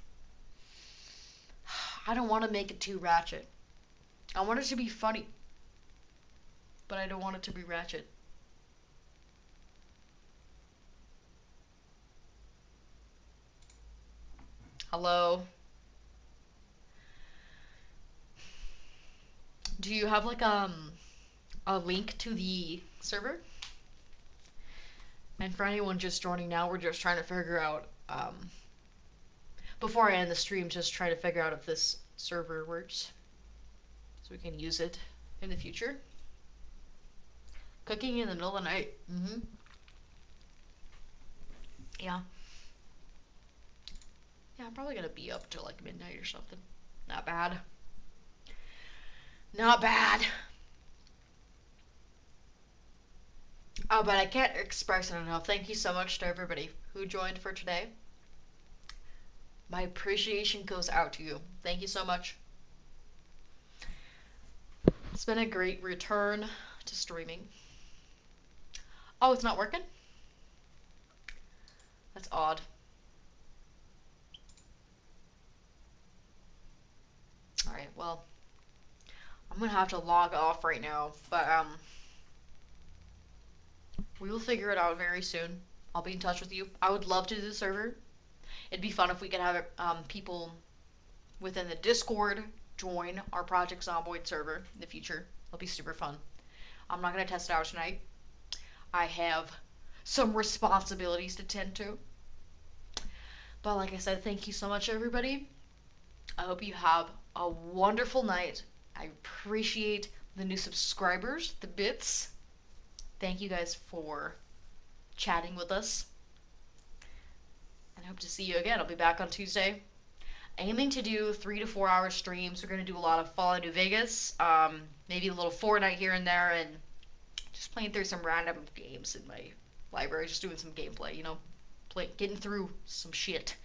[SPEAKER 1] I don't want to make it too ratchet. I want it to be funny, but I don't want it to be ratchet. Hello? Do you have like a link to the server? And for anyone just joining now, we're just trying to figure out, before I end the stream, just trying to figure out if this server works, so we can use it in the future. Cooking in the middle of the night. Yeah. Yeah, I'm probably gonna be up till like midnight or something. Not bad. Not bad. Oh, but I can't express it enough. Thank you so much to everybody who joined for today. My appreciation goes out to you. Thank you so much. It's been a great return to streaming. Oh, it's not working? That's odd. Alright, well, I'm gonna have to log off right now, but We will figure it out very soon. I'll be in touch with you. I would love to do the server. It'd be fun if we could have people within the Discord join our Project Zomboid server in the future. It'll be super fun. I'm not going to test it out tonight. I have some responsibilities to tend to. But like I said, thank you so much, everybody. I hope you have a wonderful night. I appreciate the new subscribers, the bits. Thank you guys for chatting with us. And I hope to see you again. I'll be back on Tuesday. Aiming to do 3 to 4 hour streams. We're going to do a lot of Fallout New Vegas, maybe a little Fortnite here and there, and just playing through some random games in my library, just doing some gameplay, getting through some shit.